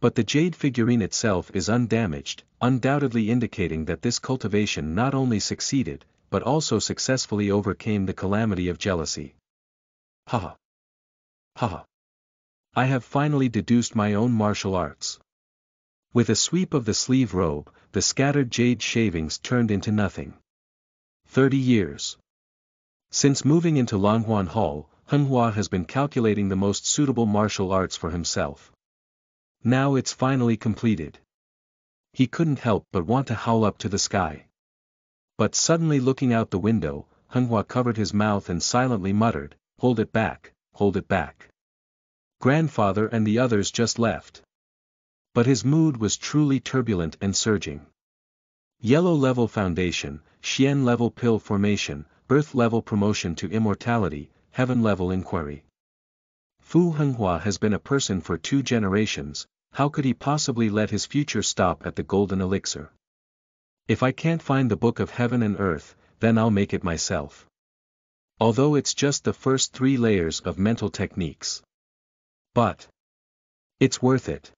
But the jade figurine itself is undamaged, undoubtedly indicating that this cultivation not only succeeded, but also successfully overcame the calamity of jealousy. Haha. I have finally deduced my own martial arts. With a sweep of the sleeve robe, the scattered jade shavings turned into nothing. 30 years. Since moving into Langhuan Hall, Henghua has been calculating the most suitable martial arts for himself. Now it's finally completed. He couldn't help but want to howl up to the sky. But suddenly looking out the window, Henghua covered his mouth and silently muttered, "Hold it back, hold it back. Grandfather and the others just left." But his mood was truly turbulent and surging. Yellow level foundation, Xian level pill formation, earth level promotion to immortality, heaven level inquiry. Fu Henghua has been a person for 2 generations, how could he possibly let his future stop at the golden elixir? If I can't find the book of heaven and earth, then I'll make it myself. Although it's just the first 3 layers of mental techniques. But it's worth it.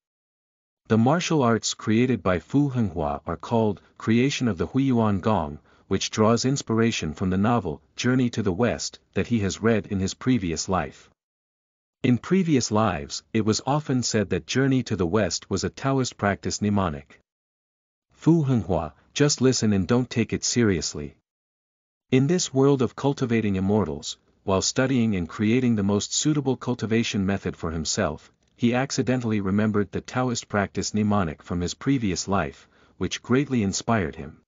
The martial arts created by Fu Henghua are called Creation of the Huiyuan Gong, which draws inspiration from the novel Journey to the West that he has read in his previous life. In previous lives, it was often said that Journey to the West was a Taoist practice mnemonic. Fu Henghua, just listen and don't take it seriously. In this world of cultivating immortals, while studying and creating the most suitable cultivation method for himself, he accidentally remembered the Taoist practice mnemonic from his previous life, which greatly inspired him.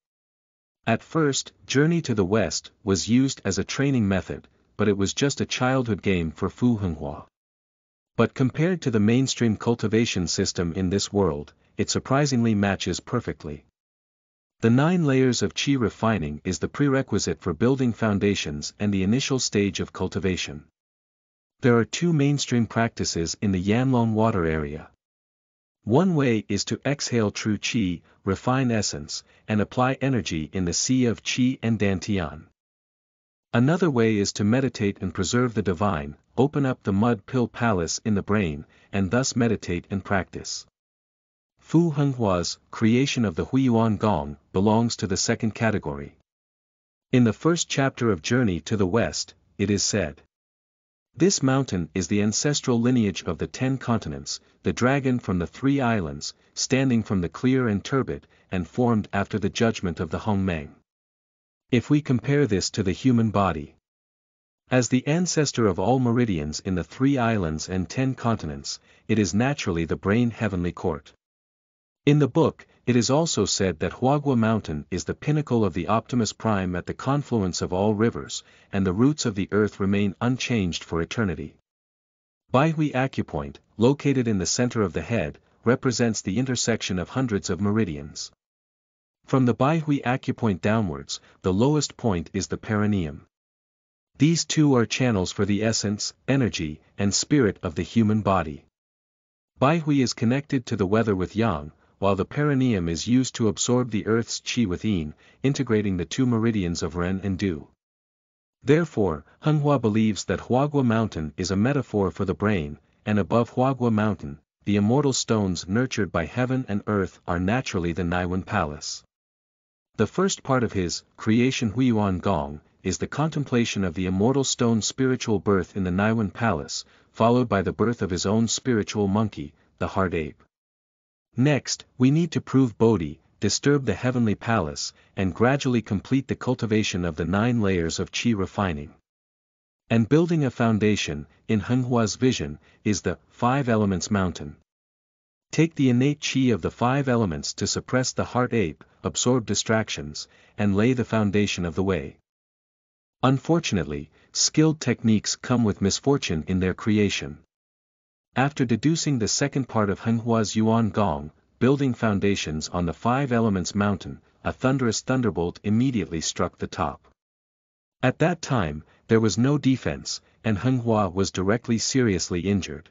At first, Journey to the West was used as a training method, but it was just a childhood game for Henghua. But compared to the mainstream cultivation system in this world, it surprisingly matches perfectly. The 9 layers of qi refining is the prerequisite for building foundations and the initial stage of cultivation. There are 2 mainstream practices in the Yanlong water area. One way is to exhale true qi, refine essence, and apply energy in the sea of qi and dantian. Another way is to meditate and preserve the divine, open up the mud pill palace in the brain, and thus meditate and practice. Henghua's creation of the Yuan Gong belongs to the second category. In the first chapter of Journey to the West, it is said, "This mountain is the ancestral lineage of the 10 continents, the dragon from the 3 islands, standing from the clear and turbid, and formed after the judgment of the Hongmeng." If we compare this to the human body, as the ancestor of all meridians in the 3 islands and 10 continents, it is naturally the brain heavenly court. In the book, it is also said that Huagua Mountain is the pinnacle of the Optimus Prime at the confluence of all rivers, and the roots of the earth remain unchanged for eternity. Baihui Acupoint, located in the center of the head, represents the intersection of hundreds of meridians. From the Baihui Acupoint downwards, the lowest point is the perineum. These 2 are channels for the essence, energy, and spirit of the human body. Baihui is connected to the weather with yang, while the perineum is used to absorb the earth's qi with yin, integrating the 2 meridians of ren and du. Therefore, Henghua believes that Huagua Mountain is a metaphor for the brain, and above Huagua Mountain, the immortal stones nurtured by heaven and earth are naturally the Naiwan Palace. The first part of his creation Yuan Gong is the contemplation of the immortal stone's spiritual birth in the Naiwan Palace, followed by the birth of his own spiritual monkey, the heart ape. Next, we need to prove Bodhi, disturb the heavenly palace, and gradually complete the cultivation of the 9 layers of qi refining. And building a foundation, in Henghua's vision, is the 5 elements mountain. Take the innate qi of the 5 elements to suppress the heart ape, absorb distractions, and lay the foundation of the way. Unfortunately, skilled techniques come with misfortune in their creation. After deducing the second part of Henghua's Yuan Gong, building foundations on the 5 elements mountain, a thunderous thunderbolt immediately struck the top. At that time, there was no defense, and Henghua was directly seriously injured.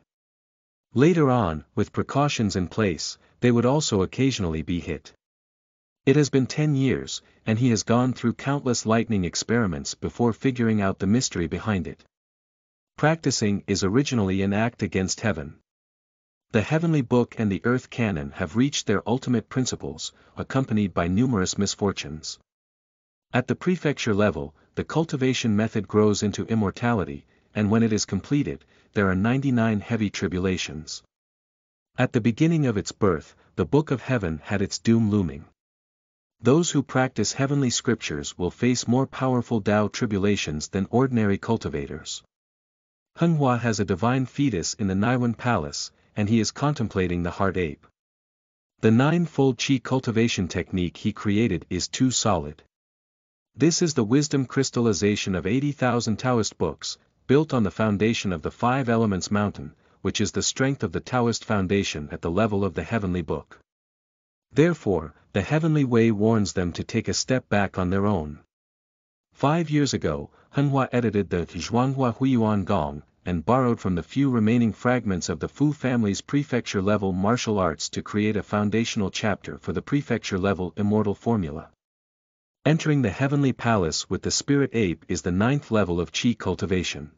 Later on, with precautions in place, they would also occasionally be hit. It has been 10 years, and he has gone through countless lightning experiments before figuring out the mystery behind it. Practicing is originally an act against heaven. The heavenly book and the earth canon have reached their ultimate principles, accompanied by numerous misfortunes. At the prefecture level, the cultivation method grows into immortality, and when it is completed, there are 99 heavy tribulations. At the beginning of its birth, the Book of Heaven had its doom looming. Those who practice heavenly scriptures will face more powerful Tao tribulations than ordinary cultivators. Henghua has a divine fetus in the Naiwan Palace, and he is contemplating the heart ape. The 9-fold qi cultivation technique he created is too solid. This is the wisdom crystallization of 80,000 Taoist books, built on the foundation of the 5 elements mountain, which is the strength of the Taoist foundation at the level of the heavenly book. Therefore, the heavenly way warns them to take a step back on their own. 5 years ago, Henghua edited the Zhuanghua Yuan Gong, and borrowed from the few remaining fragments of the Fu family's prefecture-level martial arts to create a foundational chapter for the prefecture-level immortal formula. Entering the heavenly palace with the spirit ape is the 9th level of qi cultivation.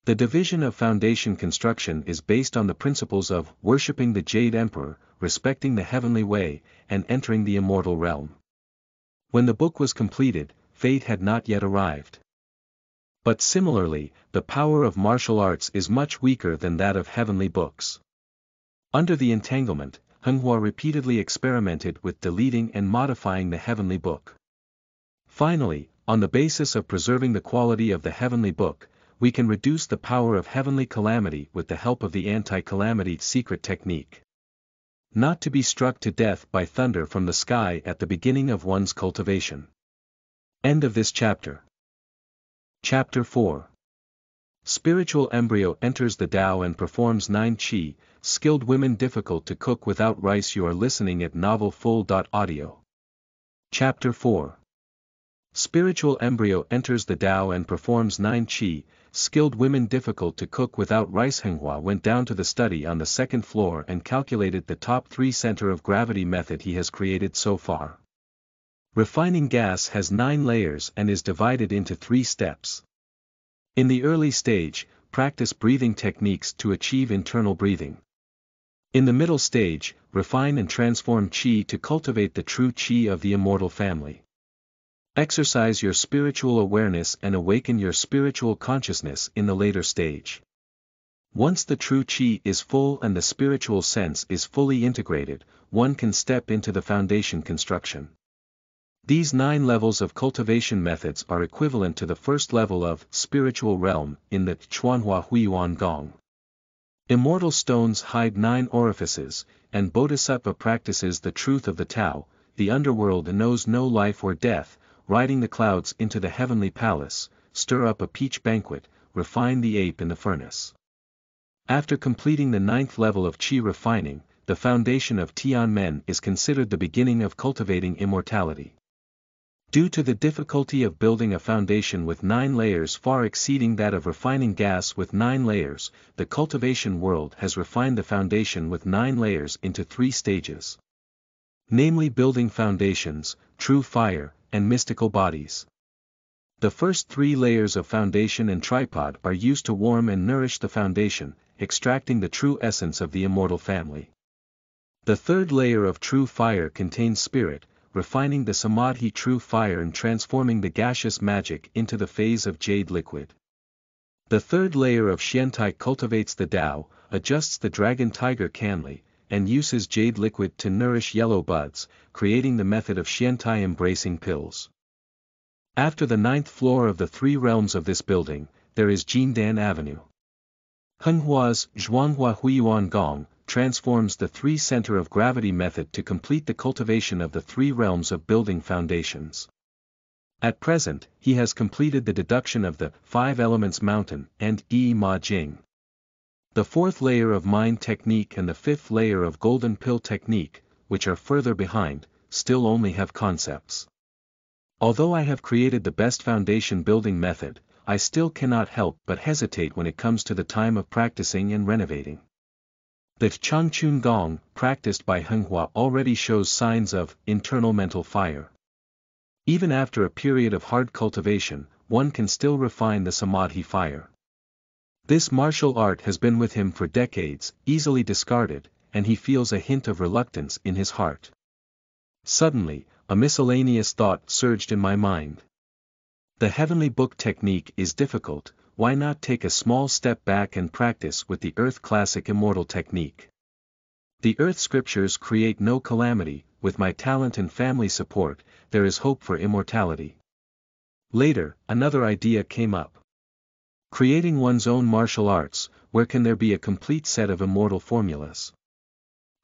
The division of foundation construction is based on the principles of worshipping the Jade Emperor, respecting the heavenly way, and entering the immortal realm. When the book was completed, fate had not yet arrived. But similarly, the power of martial arts is much weaker than that of heavenly books. Under the entanglement, Henghua repeatedly experimented with deleting and modifying the heavenly book. Finally, on the basis of preserving the quality of the heavenly book, we can reduce the power of heavenly calamity with the help of the anti-calamity secret technique. Not to be struck to death by thunder from the sky at the beginning of one's cultivation. End of this chapter. Chapter 4. Spiritual embryo enters the Tao and performs 9 qi, skilled women difficult to cook without rice. You are listening at Novel Full.audio. Chapter 4. Spiritual embryo enters the Tao and performs 9 qi, skilled women difficult to cook without rice. Henghua went down to the study on the 2nd floor and calculated the top 3 center of gravity method he has created so far. Refining gas has 9 layers and is divided into 3 steps. In the early stage, practice breathing techniques to achieve internal breathing. In the middle stage, refine and transform qi to cultivate the true qi of the immortal family. Exercise your spiritual awareness and awaken your spiritual consciousness in the later stage. Once the true qi is full and the spiritual sense is fully integrated, one can step into the foundation construction. These 9 levels of cultivation methods are equivalent to the first level of spiritual realm in the Chuanhua Huiyuan Gong. Immortal stones hide 9 orifices, and Bodhisattva practices the truth of the Tao. The underworld knows no life or death. Riding the clouds into the heavenly palace, stir up a peach banquet, refine the ape in the furnace. After completing the 9th level of qi refining, the foundation of Tianmen is considered the beginning of cultivating immortality. Due to the difficulty of building a foundation with 9 layers far exceeding that of refining gas with 9 layers, the cultivation world has refined the foundation with 9 layers into 3 stages. Namely building foundations, true fire, and mystical bodies. The first 3 layers of foundation and tripod are used to warm and nourish the foundation, extracting the true essence of the immortal family. The 3rd layer of true fire contains spirit, refining the samadhi true fire and transforming the gaseous magic into the phase of jade liquid. The 3rd layer of xiantai cultivates the Tao, adjusts the dragon tiger canli, and uses jade liquid to nourish yellow buds, creating the method of xiantai embracing pills. After the 9th floor of the 3 realms of this building, there is Jinnan Avenue. Henghua's Zhuanghua Huiyuan Gong transforms the 3 center of gravity method to complete the cultivation of the 3 realms of building foundations. At present, he has completed the deduction of the 5 elements mountain and Yi Ma Jing. The 4th layer of mind technique and the 5th layer of golden pill technique, which are further behind, still only have concepts. Although I have created the best foundation building method, I still cannot help but hesitate when it comes to the time of practicing and renovating. The Changchun Gong, practiced by Henghua, already shows signs of internal mental fire. Even after a period of hard cultivation, one can still refine the samadhi fire. This martial art has been with him for decades, easily discarded, and he feels a hint of reluctance in his heart. Suddenly, a miscellaneous thought surged in my mind. The heavenly book technique is difficult, why not take a small step back and practice with the Earth Classic Immortal technique? The Earth Scriptures create no calamity, with my talent and family support, there is hope for immortality. Later, another idea came up. Creating one's own martial arts, where can there be a complete set of immortal formulas?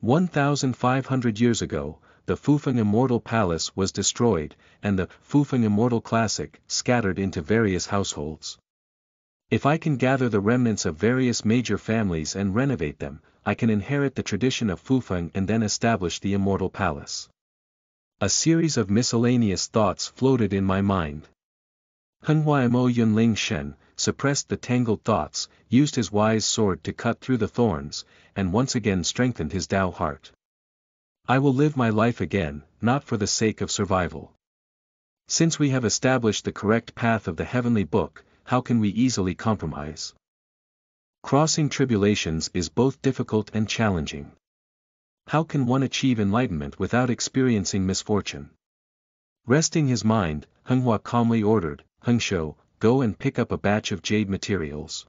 1,500 years ago, the Fufeng Immortal Palace was destroyed, and the Fufeng Immortal Classic scattered into various households. If I can gather the remnants of various major families and renovate them, I can inherit the tradition of Fufeng and then establish the Immortal Palace. A series of miscellaneous thoughts floated in my mind. Henghua Mo Yunling Shen suppressed the tangled thoughts, used his wise sword to cut through the thorns, and once again strengthened his Tao heart. I will live my life again, not for the sake of survival. Since we have established the correct path of the heavenly book, how can we easily compromise? Crossing tribulations is both difficult and challenging. How can one achieve enlightenment without experiencing misfortune? Resting his mind, Henghua calmly ordered, Hengsho, go and pick up a batch of jade materials.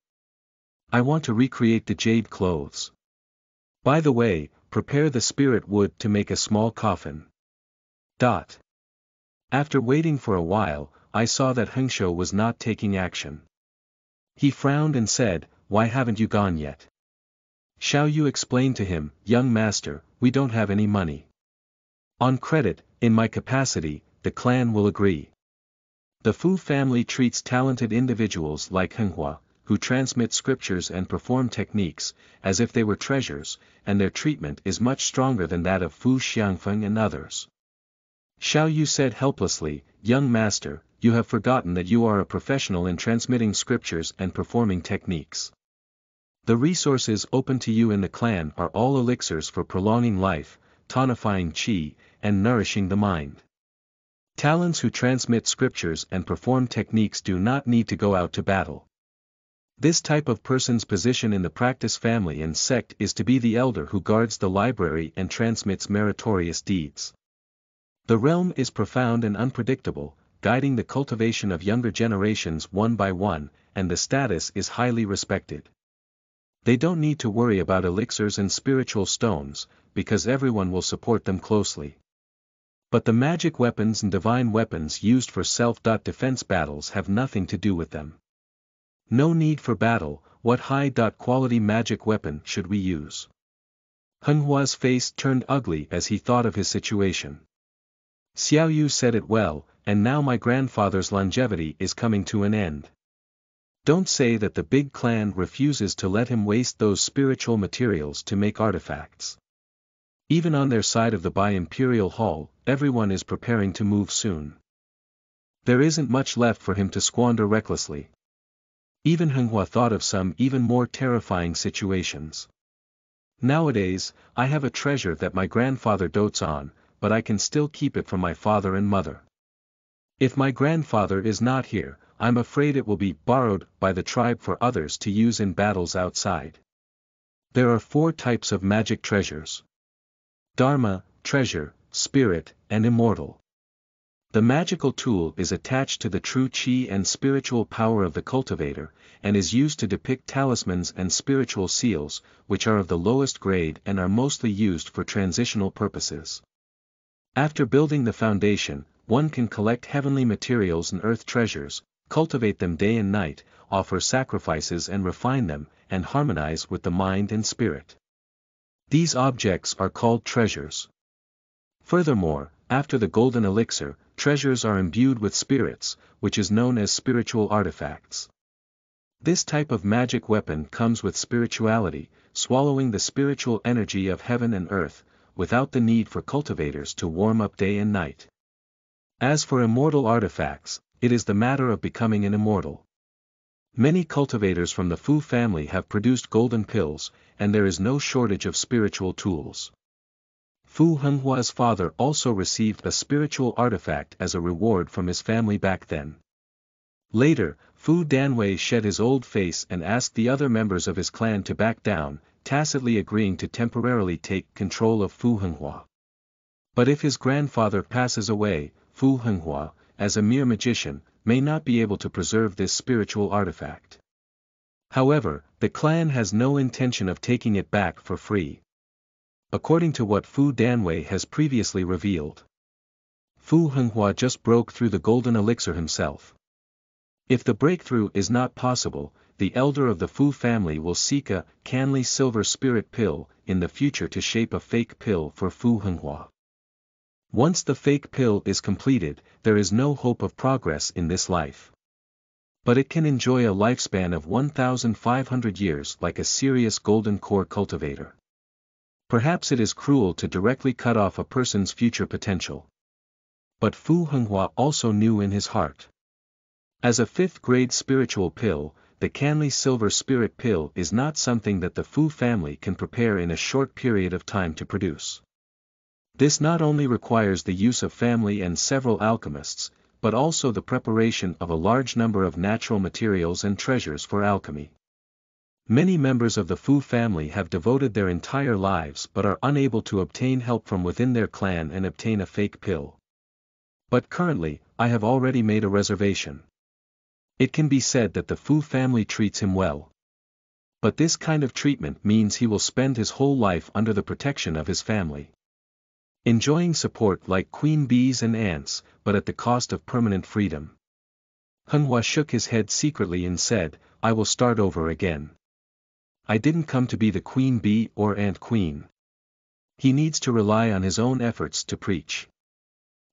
I want to recreate the jade clothes. By the way, prepare the spirit wood to make a small coffin. After waiting for a while, I saw that Hengsho was not taking action. He frowned and said, "Why haven't you gone yet?" Xiao Yu explained to him, "Young master, we don't have any money. On credit, in my capacity, the clan will agree." The Fu family treats talented individuals like Henghua, who transmit scriptures and perform techniques, as if they were treasures, and their treatment is much stronger than that of Fu Xiangfeng and others. Xiao Yu said helplessly, "Young master, you have forgotten that you are a professional in transmitting scriptures and performing techniques. The resources open to you in the clan are all elixirs for prolonging life, tonifying qi, and nourishing the mind. Talents who transmit scriptures and perform techniques do not need to go out to battle. This type of person's position in the practice family and sect is to be the elder who guards the library and transmits meritorious deeds. The realm is profound and unpredictable, guiding the cultivation of younger generations one by one, and the status is highly respected. They don't need to worry about elixirs and spiritual stones, because everyone will support them closely. But the magic weapons and divine weapons used for self-defense battles have nothing to do with them. No need for battle, what high-quality magic weapon should we use?" Henghua's face turned ugly as he thought of his situation. Xiao Yu said it well, and now my grandfather's longevity is coming to an end. Don't say that the big clan refuses to let him waste those spiritual materials to make artifacts. Even on their side of the Imperial Hall, everyone is preparing to move soon. There isn't much left for him to squander recklessly. Even Henghua thought of some even more terrifying situations. Nowadays, I have a treasure that my grandfather dotes on, but I can still keep it from my father and mother. If my grandfather is not here, I'm afraid it will be borrowed by the tribe for others to use in battles outside. There are 4 types of magic treasures: Dharma, treasure, spirit, and immortal. The magical tool is attached to the true qi and spiritual power of the cultivator, and is used to depict talismans and spiritual seals, which are of the lowest grade and are mostly used for transitional purposes. After building the foundation, one can collect heavenly materials and earth treasures, cultivate them day and night, offer sacrifices and refine them, and harmonize with the mind and spirit. These objects are called treasures. Furthermore, after the golden elixir, treasures are imbued with spirits, which is known as spiritual artifacts. This type of magic weapon comes with spirituality, swallowing the spiritual energy of heaven and earth, without the need for cultivators to warm up day and night. As for immortal artifacts, it is the matter of becoming an immortal. Many cultivators from the Fu family have produced golden pills, and there is no shortage of spiritual tools. Fu Henghua's father also received a spiritual artifact as a reward from his family back then. Later, Fu Danwei shed his old face and asked the other members of his clan to back down, tacitly agreeing to temporarily take control of Fu Henghua. But if his grandfather passes away, Fu Henghua, as a mere magician, may not be able to preserve this spiritual artifact. However, the clan has no intention of taking it back for free. According to what Fu Danwei has previously revealed, Fu Henghua just broke through the golden elixir himself. If the breakthrough is not possible, the elder of the Fu family will seek a Canly silver spirit pill in the future to shape a fake pill for Fu Henghua. Once the fake pill is completed, there is no hope of progress in this life. But it can enjoy a lifespan of 1,500 years like a serious golden core cultivator. Perhaps it is cruel to directly cut off a person's future potential. But Fu Henghua also knew in his heart. As a 5th grade spiritual pill, the Canly silver spirit pill is not something that the Fu family can prepare in a short period of time to produce. This not only requires the use of family and several alchemists, but also the preparation of a large number of natural materials and treasures for alchemy. Many members of the Fu family have devoted their entire lives but are unable to obtain help from within their clan and obtain a fake pill. But currently, I have already made a reservation. It can be said that the Fu family treats him well. But this kind of treatment means he will spend his whole life under the protection of his family, enjoying support like queen bees and ants, but at the cost of permanent freedom. Henghua shook his head secretly and said, I will start over again. I didn't come to be the queen bee or ant queen. He needs to rely on his own efforts to preach.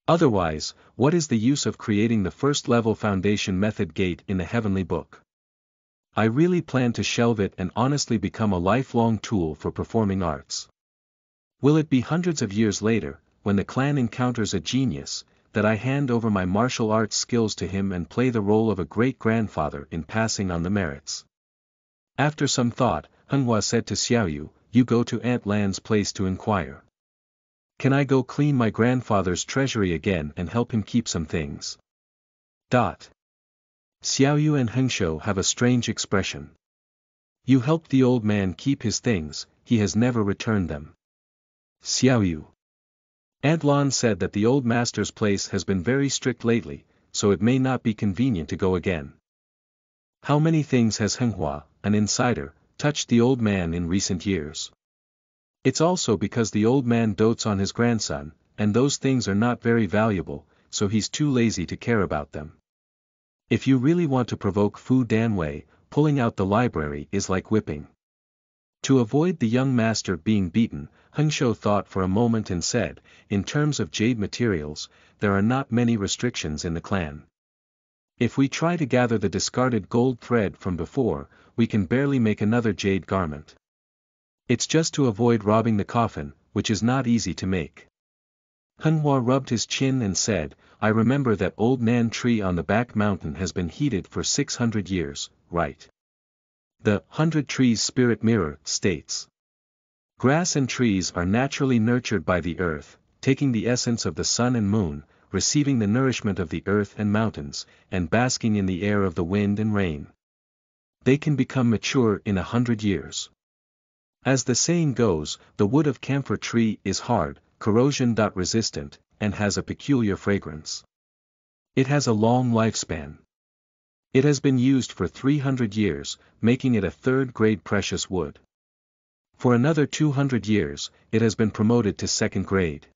Otherwise, what is the use of creating the first-level foundation method gate in the heavenly book? I really plan to shelve it and honestly become a lifelong tool for performing arts. Will it be hundreds of years later, when the clan encounters a genius, that I hand over my martial arts skills to him and play the role of a great-grandfather in passing on the merits? After some thought, Henghua said to Xiaoyu, you go to Aunt Lan's place to inquire. Can I go clean my grandfather's treasury again and help him keep some things? Xiaoyu and Hengshou have a strange expression. You helped the old man keep his things, he has never returned them. Xiaoyu. Aunt Lan said that the old master's place has been very strict lately, so it may not be convenient to go again. How many things has Henghua, an insider, touched the old man in recent years? It's also because the old man dotes on his grandson, and those things are not very valuable, so he's too lazy to care about them. If you really want to provoke Fu Danwei, pulling out the library is like whipping. To avoid the young master being beaten, Hengshou thought for a moment and said, in terms of jade materials, there are not many restrictions in the clan. If we try to gather the discarded gold thread from before, we can barely make another jade garment. It's just to avoid robbing the coffin, which is not easy to make. Henghua rubbed his chin and said, I remember that old Nan tree on the back mountain has been heated for 600 years, right? The 100 Trees Spirit Mirror states. Grass and trees are naturally nurtured by the earth, taking the essence of the sun and moon, receiving the nourishment of the earth and mountains, and basking in the air of the wind and rain. They can become mature in 100 years. As the saying goes, the wood of camphor tree is hard, corrosion-resistant, and has a peculiar fragrance. It has a long lifespan. It has been used for 300 years, making it a third-grade precious wood. For another 200 years, it has been promoted to second grade.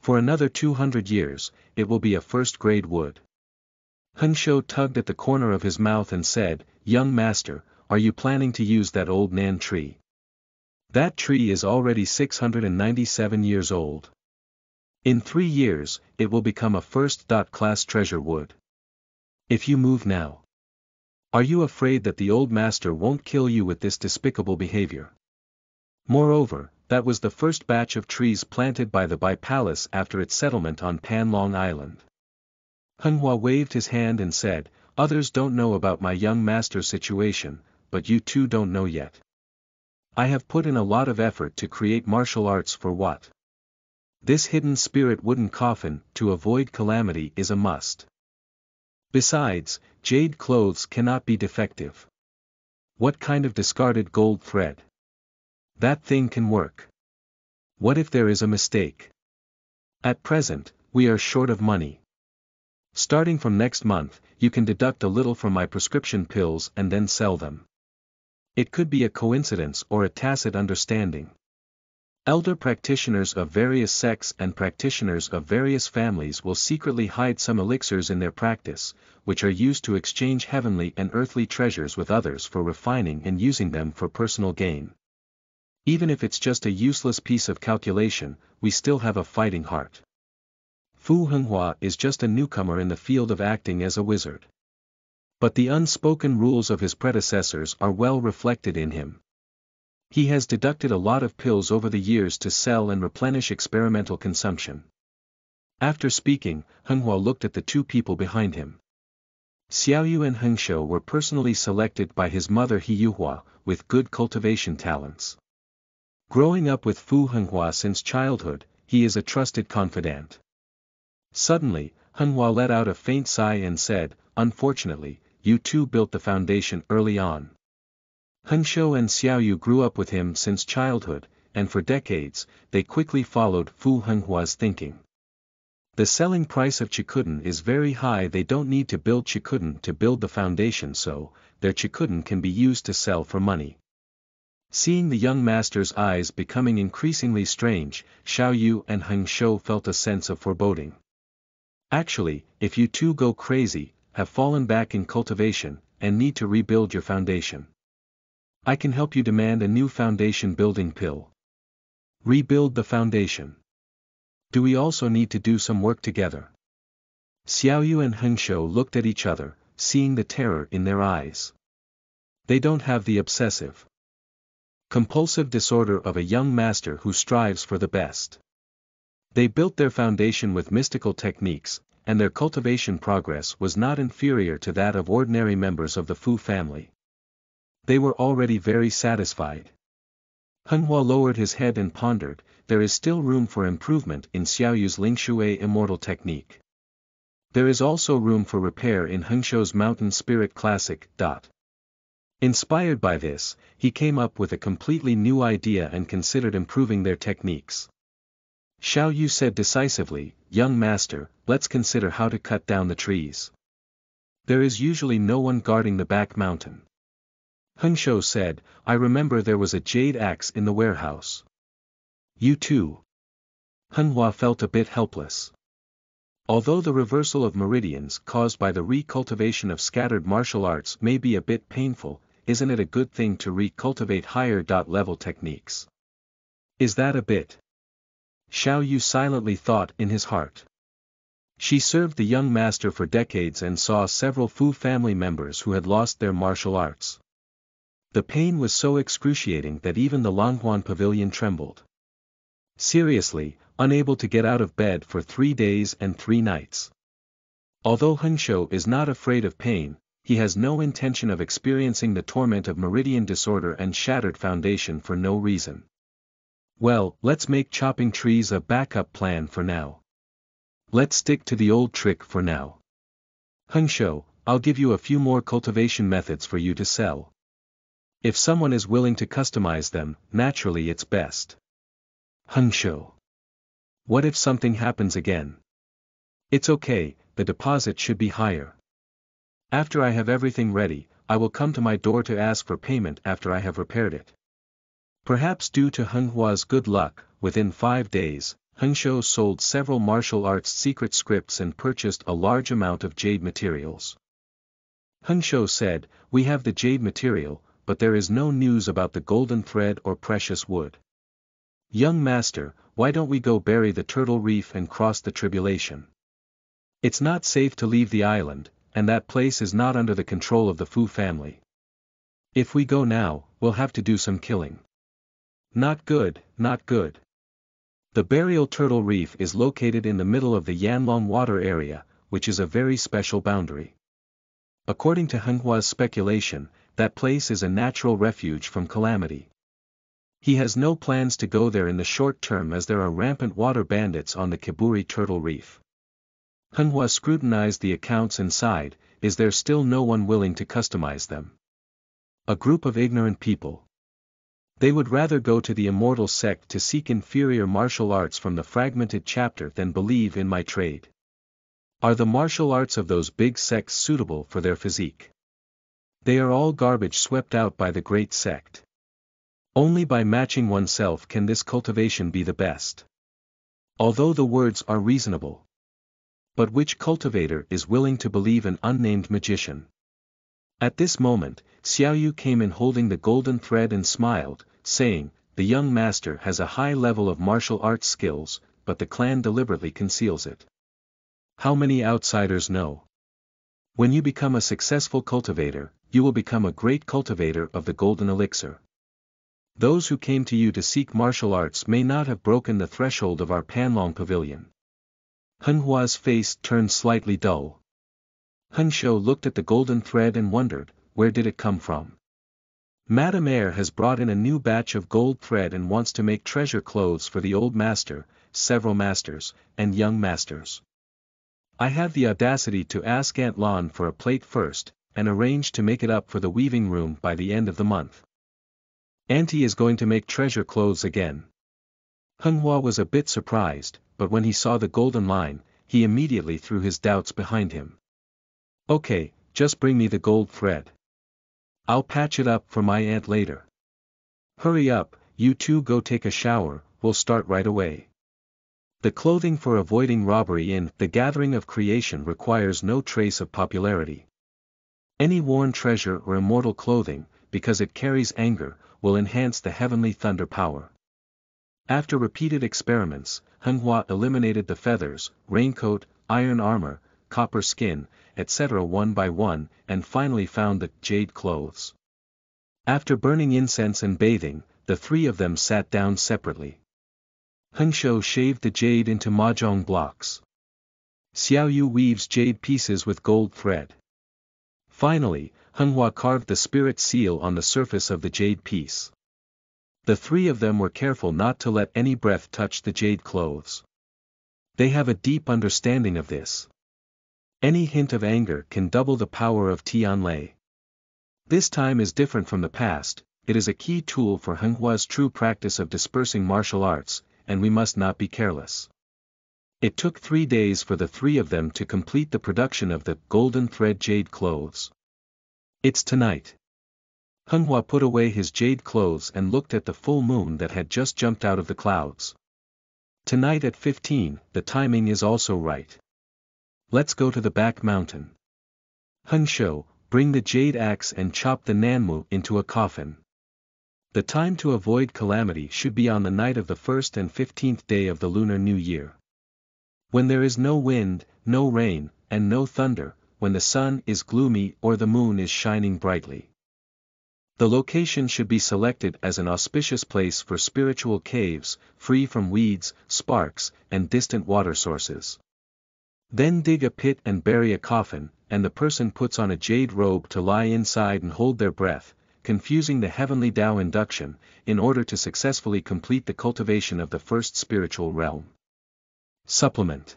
For another 200 years, it will be a first-grade wood. Hengshou tugged at the corner of his mouth and said, Young master, are you planning to use that old Nan tree? That tree is already 697 years old. In 3 years, it will become a first-class treasure wood. If you move now. Are you afraid that the old master won't kill you with this despicable behavior? Moreover, that was the first batch of trees planted by the Bai Palace after its settlement on Panlong Island. Henghua waved his hand and said, Others don't know about my young master's situation, but you too don't know yet. I have put in a lot of effort to create martial arts for what? This hidden spirit wooden coffin, to avoid calamity, is a must. Besides, jade clothes cannot be defective. What kind of discarded gold thread? That thing can work. What if there is a mistake? At present, we are short of money. Starting from next month, you can deduct a little from my prescription pills and then sell them. It could be a coincidence or a tacit understanding. Elder practitioners of various sects and practitioners of various families will secretly hide some elixirs in their practice, which are used to exchange heavenly and earthly treasures with others for refining and using them for personal gain. Even if it's just a useless piece of calculation, we still have a fighting heart. Fu Henghua is just a newcomer in the field of acting as a wizard. But the unspoken rules of his predecessors are well reflected in him. He has deducted a lot of pills over the years to sell and replenish experimental consumption. After speaking, Henghua looked at the two people behind him. Xiaoyu and Hengshou were personally selected by his mother Yuhua, with good cultivation talents. Growing up with Fu Henghua since childhood, he is a trusted confidant. Suddenly, Henghua let out a faint sigh and said, Unfortunately, you two built the foundation early on. Hengshou and Xiaoyu grew up with him since childhood, and for decades, they quickly followed Fu Henghua's thinking. The selling price of Chikuden is very high. They don't need to build Chikuden to build the foundation, so their Chikuden can be used to sell for money. Seeing the young master's eyes becoming increasingly strange, Xiaoyu and Hengshou felt a sense of foreboding. Actually, if you two go crazy, have fallen back in cultivation, and need to rebuild your foundation. I can help you demand a new foundation building pill. Rebuild the foundation. Do we also need to do some work together? Xiaoyu and Hengshou looked at each other, seeing the terror in their eyes. They don't have the obsessive, compulsive disorder of a young master who strives for the best. They built their foundation with mystical techniques, and their cultivation progress was not inferior to that of ordinary members of the Fu family. They were already very satisfied. Henghua lowered his head and pondered, there is still room for improvement in Xiaoyu's Lingshui Immortal technique. There is also room for repair in Hengshou's Mountain Spirit Classic. Inspired by this, he came up with a completely new idea and considered improving their techniques. Xiaoyu said decisively, young master, let's consider how to cut down the trees. There is usually no one guarding the back mountain. Hengshou said, I remember there was a jade axe in the warehouse. You too. Henghua felt a bit helpless. Although the reversal of meridians caused by the recultivation of scattered martial arts may be a bit painful, isn't it a good thing to recultivate higher level techniques? Is that a bit? Xiaoyu silently thought in his heart. She served the young master for decades and saw several Fu family members who had lost their martial arts. The pain was so excruciating that even the Langhuan pavilion trembled. Seriously, unable to get out of bed for 3 days and 3 nights. Although Hengshou is not afraid of pain, he has no intention of experiencing the torment of meridian disorder and shattered foundation for no reason. Well, let's make chopping trees a backup plan for now. Let's stick to the old trick for now. Hengshou, I'll give you a few more cultivation methods for you to sell. If someone is willing to customize them, naturally it's best. Hengshou. What if something happens again? It's okay, the deposit should be higher. After I have everything ready, I will come to my door to ask for payment after I have repaired it. Perhaps due to Henghua's good luck, within 5 days, Hengshou sold several martial arts secret scripts and purchased a large amount of jade materials. Hengshou said, we have the jade material, but there is no news about the golden thread or precious wood. Young master, why don't we go bury the turtle reef and cross the tribulation? It's not safe to leave the island, and that place is not under the control of the Fu family. If we go now, we'll have to do some killing. Not good, not good. The burial turtle reef is located in the middle of the Yanlong water area, which is a very special boundary. According to Henghua's speculation, that place is a natural refuge from calamity. He has no plans to go there in the short term as there are rampant water bandits on the Kiburi turtle reef. Henghua scrutinized the accounts and sighed, is there still no one willing to customize them? A group of ignorant people. They would rather go to the Immortal sect to seek inferior martial arts from the fragmented chapter than believe in my trade. Are the martial arts of those big sects suitable for their physique? They are all garbage swept out by the great sect. Only by matching oneself can this cultivation be the best. Although the words are reasonable. But which cultivator is willing to believe an unnamed magician? At this moment, Xiaoyu came in holding the golden thread and smiled, saying, the young master has a high level of martial arts skills, but the clan deliberately conceals it. How many outsiders know? When you become a successful cultivator, you will become a great cultivator of the golden elixir. Those who came to you to seek martial arts may not have broken the threshold of our Panlong pavilion. Henghua's face turned slightly dull. Hengshou looked at the golden thread and wondered, where did it come from? Madame Eyre has brought in a new batch of gold thread and wants to make treasure clothes for the old master, several masters, and young masters. I have the audacity to ask Aunt Lan for a plate first, and arrange to make it up for the weaving room by the end of the month. Auntie is going to make treasure clothes again. Henghua was a bit surprised, but when he saw the golden line, he immediately threw his doubts behind him. Okay, just bring me the gold thread. I'll patch it up for my aunt later. Hurry up, you two go take a shower, we'll start right away. The clothing for avoiding robbery in The Gathering of Creation requires no trace of popularity. Any worn treasure or immortal clothing, because it carries anger, will enhance the heavenly thunder power. After repeated experiments, Henghua eliminated the feathers, raincoat, iron armor, copper skin, etc. one by one, and finally found the jade clothes. After burning incense and bathing, the three of them sat down separately. Hengshou shaved the jade into mahjong blocks. Xiaoyu weaves jade pieces with gold thread. Finally, Henghua carved the spirit seal on the surface of the jade piece. The three of them were careful not to let any breath touch the jade clothes. They have a deep understanding of this. Any hint of anger can double the power of Tianlei. This time is different from the past, it is a key tool for Henghua's true practice of dispersing martial arts, and we must not be careless. It took 3 days for the three of them to complete the production of the golden thread jade clothes. It's tonight. Henghua put away his jade clothes and looked at the full moon that had just jumped out of the clouds. Tonight at 15, the timing is also right. Let's go to the back mountain. Hengshou, bring the jade axe and chop the Nanmu into a coffin. The time to avoid calamity should be on the night of the 1st and 15th day of the Lunar New Year. When there is no wind, no rain, and no thunder, when the sun is gloomy or the moon is shining brightly. The location should be selected as an auspicious place for spiritual caves, free from weeds, sparks, and distant water sources. Then dig a pit and bury a coffin, and the person puts on a jade robe to lie inside and hold their breath, confusing the heavenly Tao induction, in order to successfully complete the cultivation of the first spiritual realm. Supplement.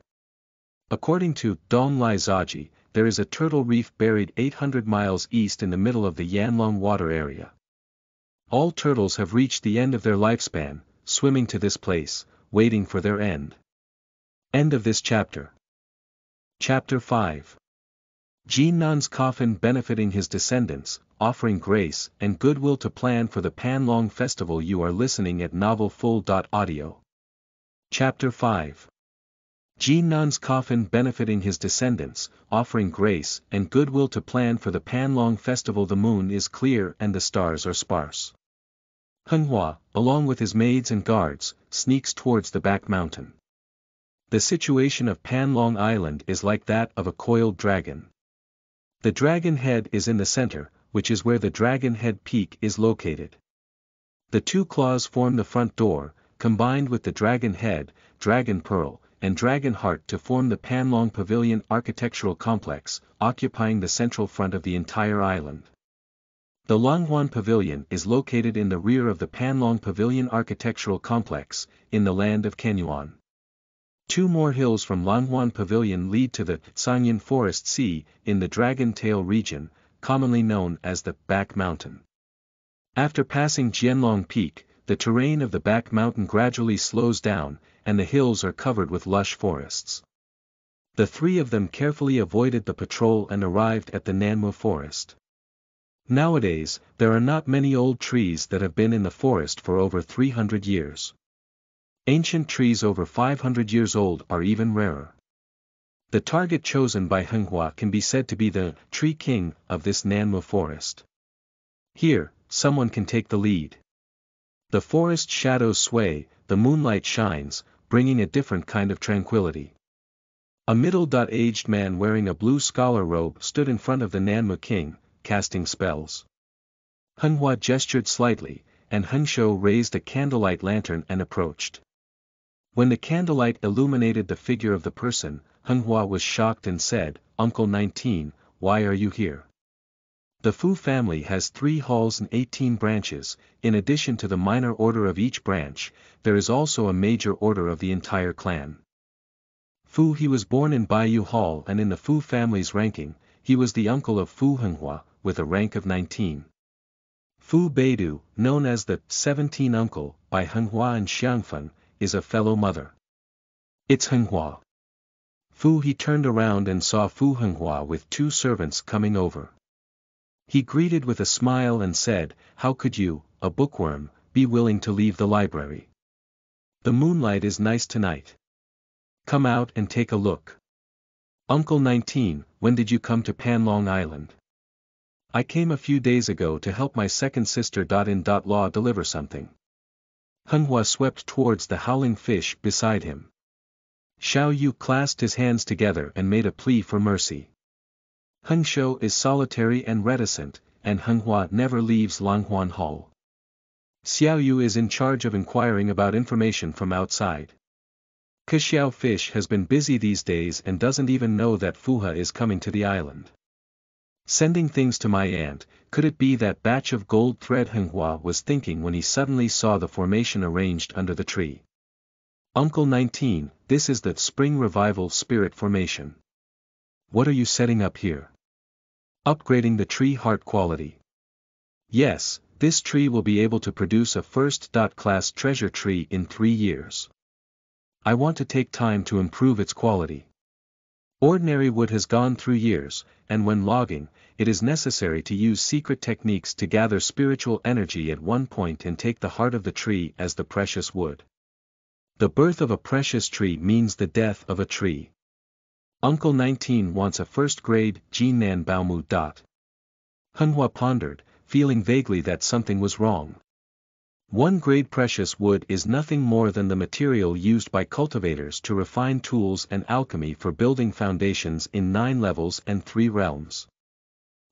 According to Dong Lai Zaji, there is a turtle reef buried 800 miles east in the middle of the Yanlong water area. All turtles have reached the end of their lifespan, swimming to this place, waiting for their end. End of this chapter. Chapter 5. Jinnan's coffin benefiting his descendants, offering grace and goodwill to plan for the Panlong festival. You are listening at novelfull.audio. Chapter 5. Jinnan's coffin benefiting his descendants, offering grace and goodwill to plan for the Panlong festival. The moon is clear and the stars are sparse. Henghua, along with his maids and guards, sneaks towards the back mountain. The situation of Panlong Island is like that of a coiled dragon. The dragon head is in the center, which is where the dragon head peak is located. The two claws form the front door, combined with the dragon head, dragon pearl, and dragon heart to form the Panlong Pavilion architectural complex, occupying the central front of the entire island. The Langhuan Pavilion is located in the rear of the Panlong Pavilion architectural complex, in the land of Yuan. 2 more hills from Langhuan Pavilion lead to the Sangyan Forest Sea, in the Dragon Tail region, commonly known as the Back Mountain. After passing Jianlong Peak, the terrain of the back mountain gradually slows down, and the hills are covered with lush forests. The three of them carefully avoided the patrol and arrived at the Nanmu forest. Nowadays, there are not many old trees that have been in the forest for over 300 years. Ancient trees over 500 years old are even rarer. The target chosen by Henghua can be said to be the tree king of this Nanmu forest. Here, someone can take the lead. The forest shadows sway, the moonlight shines, bringing a different kind of tranquility. A middle-aged man wearing a blue scholar robe stood in front of the Nanmu king, casting spells. Henghua gestured slightly, and Hengshou raised a candlelight lantern and approached. When the candlelight illuminated the figure of the person, Henghua was shocked and said, "Uncle 19, why are you here?" The Fu family has 3 halls and 18 branches. In addition to the minor order of each branch, there is also a major order of the entire clan. Fu he was born in Baiyu Hall, and in the Fu family's ranking, he was the uncle of Fu Henghua, with a rank of 19. Fu Beidu, known as the 17 uncle by Henghua and Xiangfen, is a fellow mother. It's Henghua. Fu he turned around and saw Fu Henghua with 2 servants coming over. He greeted with a smile and said, "How could you, a bookworm, be willing to leave the library? The moonlight is nice tonight." Come out and take a look. Uncle 19, when did you come to Panlong Island? I came a few days ago to help my second sister in-law deliver something. Henghua swept towards the howling fish beside him. Xiao Yu clasped his hands together and made a plea for mercy. Hengshou is solitary and reticent, and Henghua never leaves Langhuan Hall. Xiao Yu is in charge of inquiring about information from outside. Xiao Fish has been busy these days and doesn't even know that Fuha is coming to the island. Sending things to my aunt, could it be that batch of gold thread? Henghua was thinking when he suddenly saw the formation arranged under the tree. Uncle 19, this is the Spring Revival Spirit Formation. What are you setting up here? Upgrading the tree heart quality. Yes, this tree will be able to produce a first-class treasure tree in 3 years. I want to take time to improve its quality. Ordinary wood has gone through years, and when logging, it is necessary to use secret techniques to gather spiritual energy at one point and take the heart of the tree as the precious wood. The birth of a precious tree means the death of a tree. Uncle 19 wants a first-grade Jinnan Baomu. Henghua pondered, feeling vaguely that something was wrong. 1-grade precious wood is nothing more than the material used by cultivators to refine tools and alchemy for building foundations in 9 levels and 3 realms.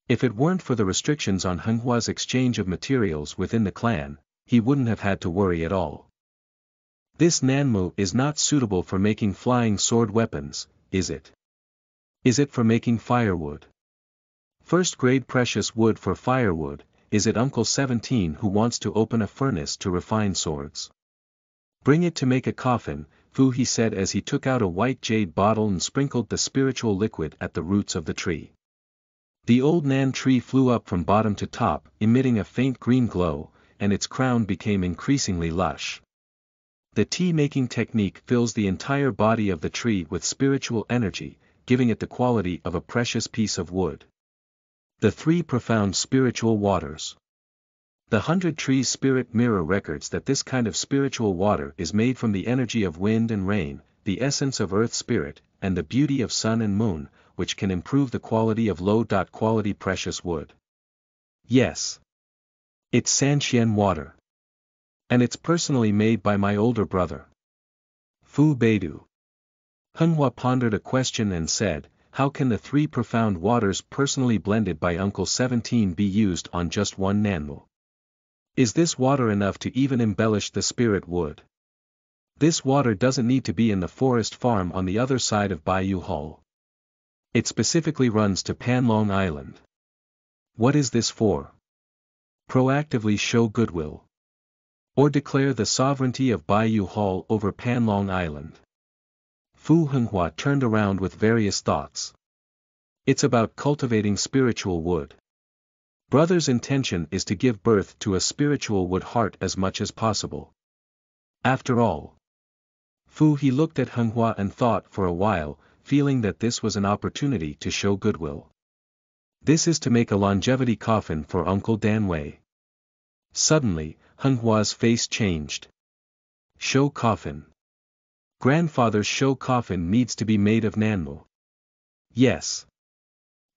If it weren't for the restrictions on Henghua's exchange of materials within the clan, he wouldn't have had to worry at all. This Nanmu is not suitable for making flying sword weapons, is it? Is it for making firewood? First-grade precious wood for firewood. Is it Uncle 17 who wants to open a furnace to refine swords? Bring it to make a coffin, Fu, he said as he took out a white jade bottle and sprinkled the spiritual liquid at the roots of the tree. The old Nan tree flew up from bottom to top, emitting a faint green glow, and its crown became increasingly lush. The tea-making technique fills the entire body of the tree with spiritual energy, giving it the quality of a precious piece of wood. The 3 profound spiritual waters. The 100 Trees Spirit Mirror records that this kind of spiritual water is made from the energy of wind and rain, the essence of earth spirit, and the beauty of sun and moon, which can improve the quality of low-quality precious wood. Yes. It's Sanxian water. And it's personally made by my older brother. Fu Beidou. Henghua pondered a question and said, how can the 3 profound waters personally blended by Uncle 17 be used on just 1 Nanmu? Is this water enough to even embellish the spirit wood? This water doesn't need to be in the forest farm on the other side of Bayou Hall. It specifically runs to Panlong Island. What is this for? Proactively show goodwill. Or declare the sovereignty of Bayou Hall over Panlong Island. Fu Henghua turned around with various thoughts. It's about cultivating spiritual wood. Brother's intention is to give birth to a spiritual wood heart as much as possible. After all. Fu he looked at Henghua and thought for a while, feeling that this was an opportunity to show goodwill. This is to make a longevity coffin for Uncle Danwei. Suddenly, Henghua's face changed. Show coffin. Grandfather's show coffin needs to be made of Nanmu. Yes.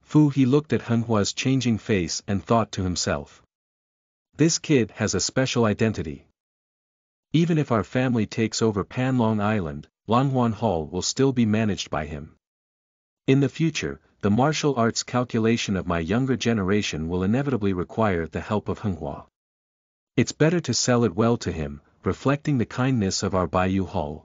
Fu he looked at Henghua's changing face and thought to himself. This kid has a special identity. Even if our family takes over Panlong Island, Langhuan Hall will still be managed by him. In the future, the martial arts calculation of my younger generation will inevitably require the help of Henghua. It's better to sell it well to him, reflecting the kindness of our Bayou Hall.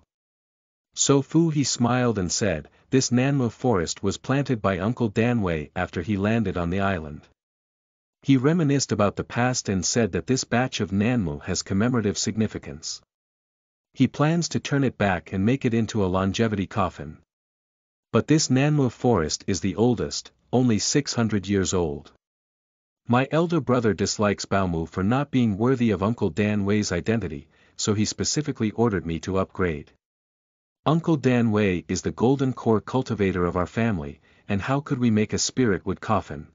So Fu he smiled and said, this Nanmu forest was planted by Uncle Danwei after he landed on the island. He reminisced about the past and said that this batch of Nanmu has commemorative significance. He plans to turn it back and make it into a longevity coffin. But this Nanmu forest is the oldest, only 600 years old. My elder brother dislikes Baomu for not being worthy of Uncle Danwei's identity, so he specifically ordered me to upgrade. Uncle Danwei is the golden core cultivator of our family, and how could we make a spirit wood coffin?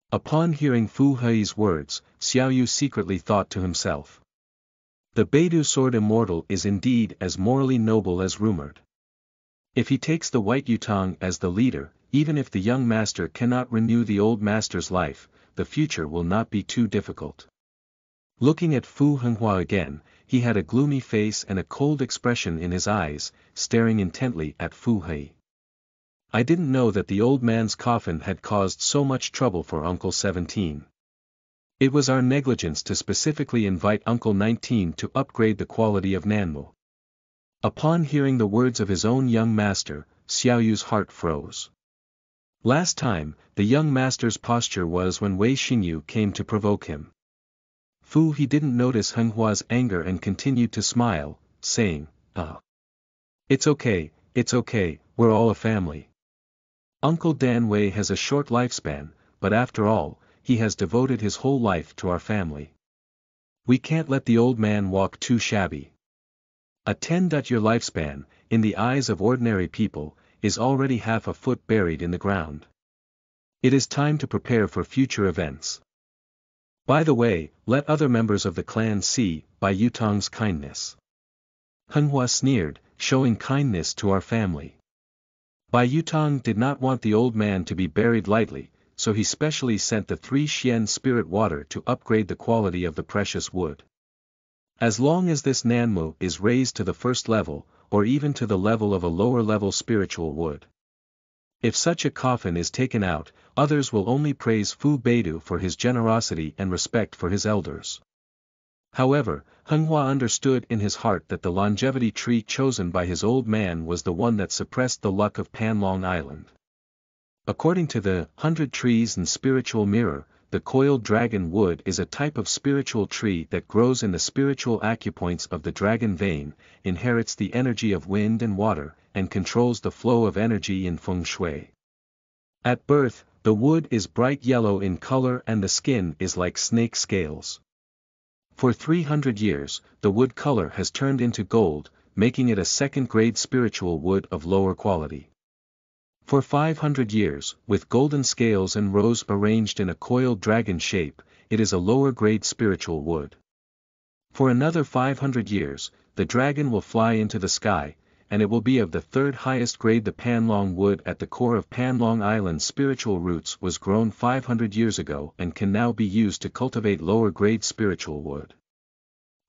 Upon hearing Fu Hei's words, Xiao Yu secretly thought to himself. The Beidou sword Immortal is indeed as morally noble as rumored. If he takes the white Yutang as the leader, even if the young master cannot renew the old master's life, the future will not be too difficult. Looking at Fu Henghua again, he had a gloomy face and a cold expression in his eyes, staring intently at Fu He. I didn't know that the old man's coffin had caused so much trouble for Uncle 17. It was our negligence to specifically invite Uncle 19 to upgrade the quality of Nanmu. Upon hearing the words of his own young master, Xiaoyu's heart froze. Last time, the young master's posture was when Wei Xingyu came to provoke him. Fu He didn't notice Henghua's anger and continued to smile, saying, It's okay, we're all a family. Uncle Dan Wei has a short lifespan, but after all, he has devoted his whole life to our family. We can't let the old man walk too shabby. A 10-year lifespan, in the eyes of ordinary people, is already half a foot buried in the ground. It is time to prepare for future events. By the way, let other members of the clan see, by Yutang's kindness. Henghua sneered, showing kindness to our family. Bai Yutang did not want the old man to be buried lightly, so he specially sent the 3 Xian spirit water to upgrade the quality of the precious wood. As long as this Nanmu is raised to the first level, or even to the level of a lower-level spiritual wood. If such a coffin is taken out, others will only praise Fu Beidu for his generosity and respect for his elders. However, Henghua understood in his heart that the longevity tree chosen by his old man was the one that suppressed the luck of Panlong Island. According to the 100 Trees and Spiritual Mirror, the coiled dragon wood is a type of spiritual tree that grows in the spiritual acupoints of the dragon vein, inherits the energy of wind and water, and controls the flow of energy in feng shui. At birth, the wood is bright yellow in color and the skin is like snake scales. For 300 years, the wood color has turned into gold, making it a second-grade spiritual wood of lower quality. For 500 years, with golden scales and rows arranged in a coiled dragon shape, it is a lower-grade spiritual wood. For another 500 years, the dragon will fly into the sky, and it will be of the third highest grade. The Panlong wood at the core of Panlong Island's spiritual roots was grown 500 years ago and can now be used to cultivate lower-grade spiritual wood.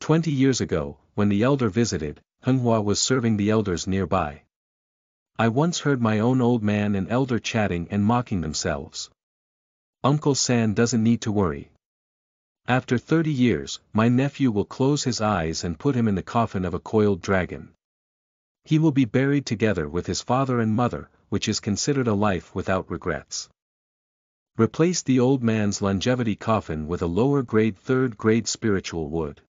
20 years ago, when the elder visited, Henghua was serving the elders nearby. I once heard my own old man and elder chatting and mocking themselves. Uncle San doesn't need to worry. After 30 years, my nephew will close his eyes and put him in the coffin of a coiled dragon. He will be buried together with his father and mother, which is considered a life without regrets. Replace the old man's longevity coffin with a lower-grade third-grade spiritual wood.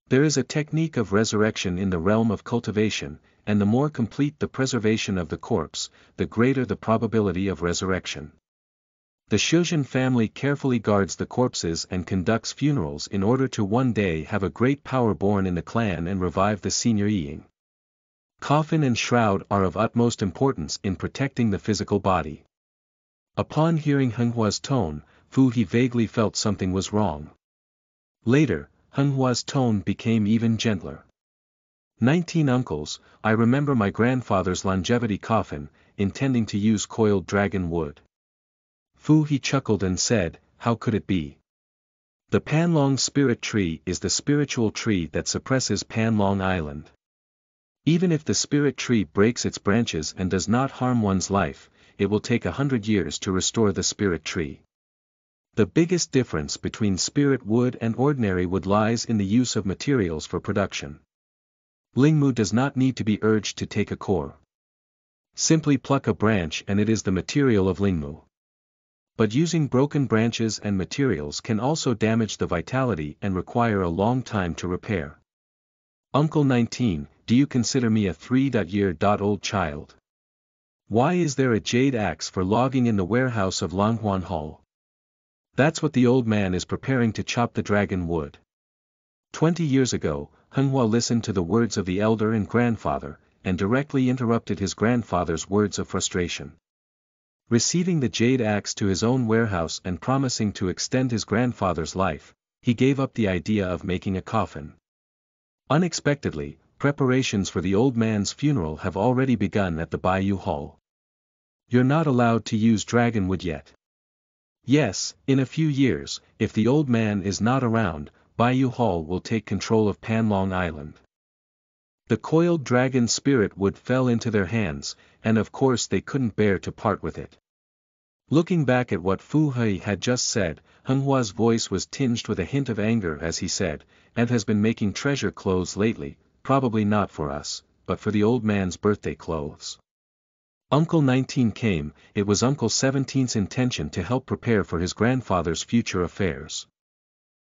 There is a technique of resurrection in the realm of cultivation, and the more complete the preservation of the corpse, the greater the probability of resurrection. The Shuzhen family carefully guards the corpses and conducts funerals in order to one day have a great power born in the clan and revive the senior Ying. Coffin and shroud are of utmost importance in protecting the physical body. Upon hearing Henghua's tone, Fu He vaguely felt something was wrong. Later, Henghua's tone became even gentler. 19 uncles, I remember my grandfather's longevity coffin, intending to use coiled dragon wood. Fu He chuckled and said, how could it be? The Panlong spirit tree is the spiritual tree that suppresses Panlong Island. Even if the spirit tree breaks its branches and does not harm one's life, it will take 100 years to restore the spirit tree. The biggest difference between spirit wood and ordinary wood lies in the use of materials for production. Lingmu does not need to be urged to take a core. Simply pluck a branch and it is the material of Lingmu. But using broken branches and materials can also damage the vitality and require a long time to repair. Uncle 19, do you consider me a 3-year-old child? Why is there a jade axe for logging in the warehouse of Langhuan Hall? That's what the old man is preparing to chop the dragon wood. 20 years ago, Henghua listened to the words of the elder and grandfather, and directly interrupted his grandfather's words of frustration. Receiving the jade axe to his own warehouse and promising to extend his grandfather's life, he gave up the idea of making a coffin. Unexpectedly, preparations for the old man's funeral have already begun at the Bayou Hall. You're not allowed to use dragonwood yet. Yes, in a few years, if the old man is not around, Bayou Hall will take control of Panlong Island. The coiled dragon spirit wood fell into their hands, and of course they couldn't bear to part with it. Looking back at what Fu Hui had just said, Henghua's voice was tinged with a hint of anger as he said, "And has been making treasure clothes lately, probably not for us, but for the old man's birthday clothes." Uncle 19 came. It was Uncle 17's intention to help prepare for his grandfather's future affairs.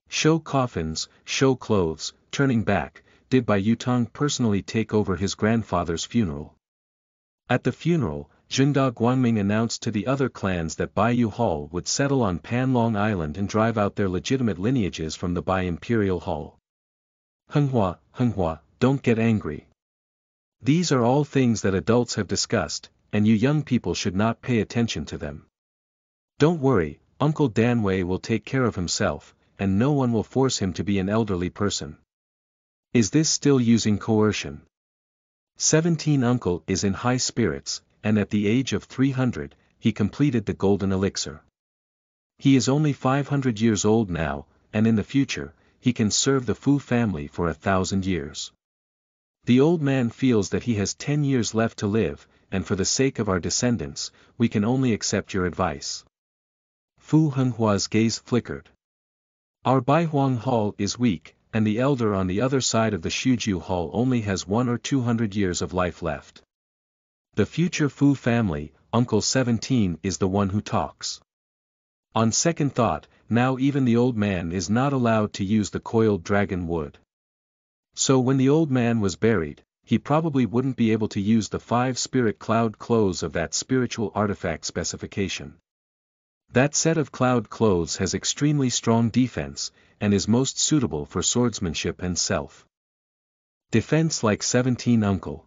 Show coffins, show clothes, turning back, did Bai Yutong personally take over his grandfather's funeral. At the funeral, Zhengda Guanming announced to the other clans that Bayou Hall would settle on Panlong Island and drive out their legitimate lineages from the Bai Imperial Hall. Henghua, don't get angry. These are all things that adults have discussed, and you young people should not pay attention to them. Don't worry, Uncle Danwei will take care of himself, and no one will force him to be an elderly person. Is this still using coercion? 17 Uncle is in high spirits, and at the age of 300, he completed the golden elixir. He is only 500 years old now, and in the future, he can serve the Fu family for 1,000 years. The old man feels that he has 10 years left to live, and for the sake of our descendants, we can only accept your advice. Fu Henghua's gaze flickered. Our Baihuang Hall is weak, and the elder on the other side of the Shuju Hall only has 100 or 200 years of life left. The future Fu family, Uncle 17 is the one who talks. On second thought, now even the old man is not allowed to use the coiled dragon wood. So when the old man was buried, he probably wouldn't be able to use the 5 spirit cloud clothes of that spiritual artifact specification. That set of cloud clothes has extremely strong defense, and is most suitable for swordsmanship and self-defense like 17 Uncle.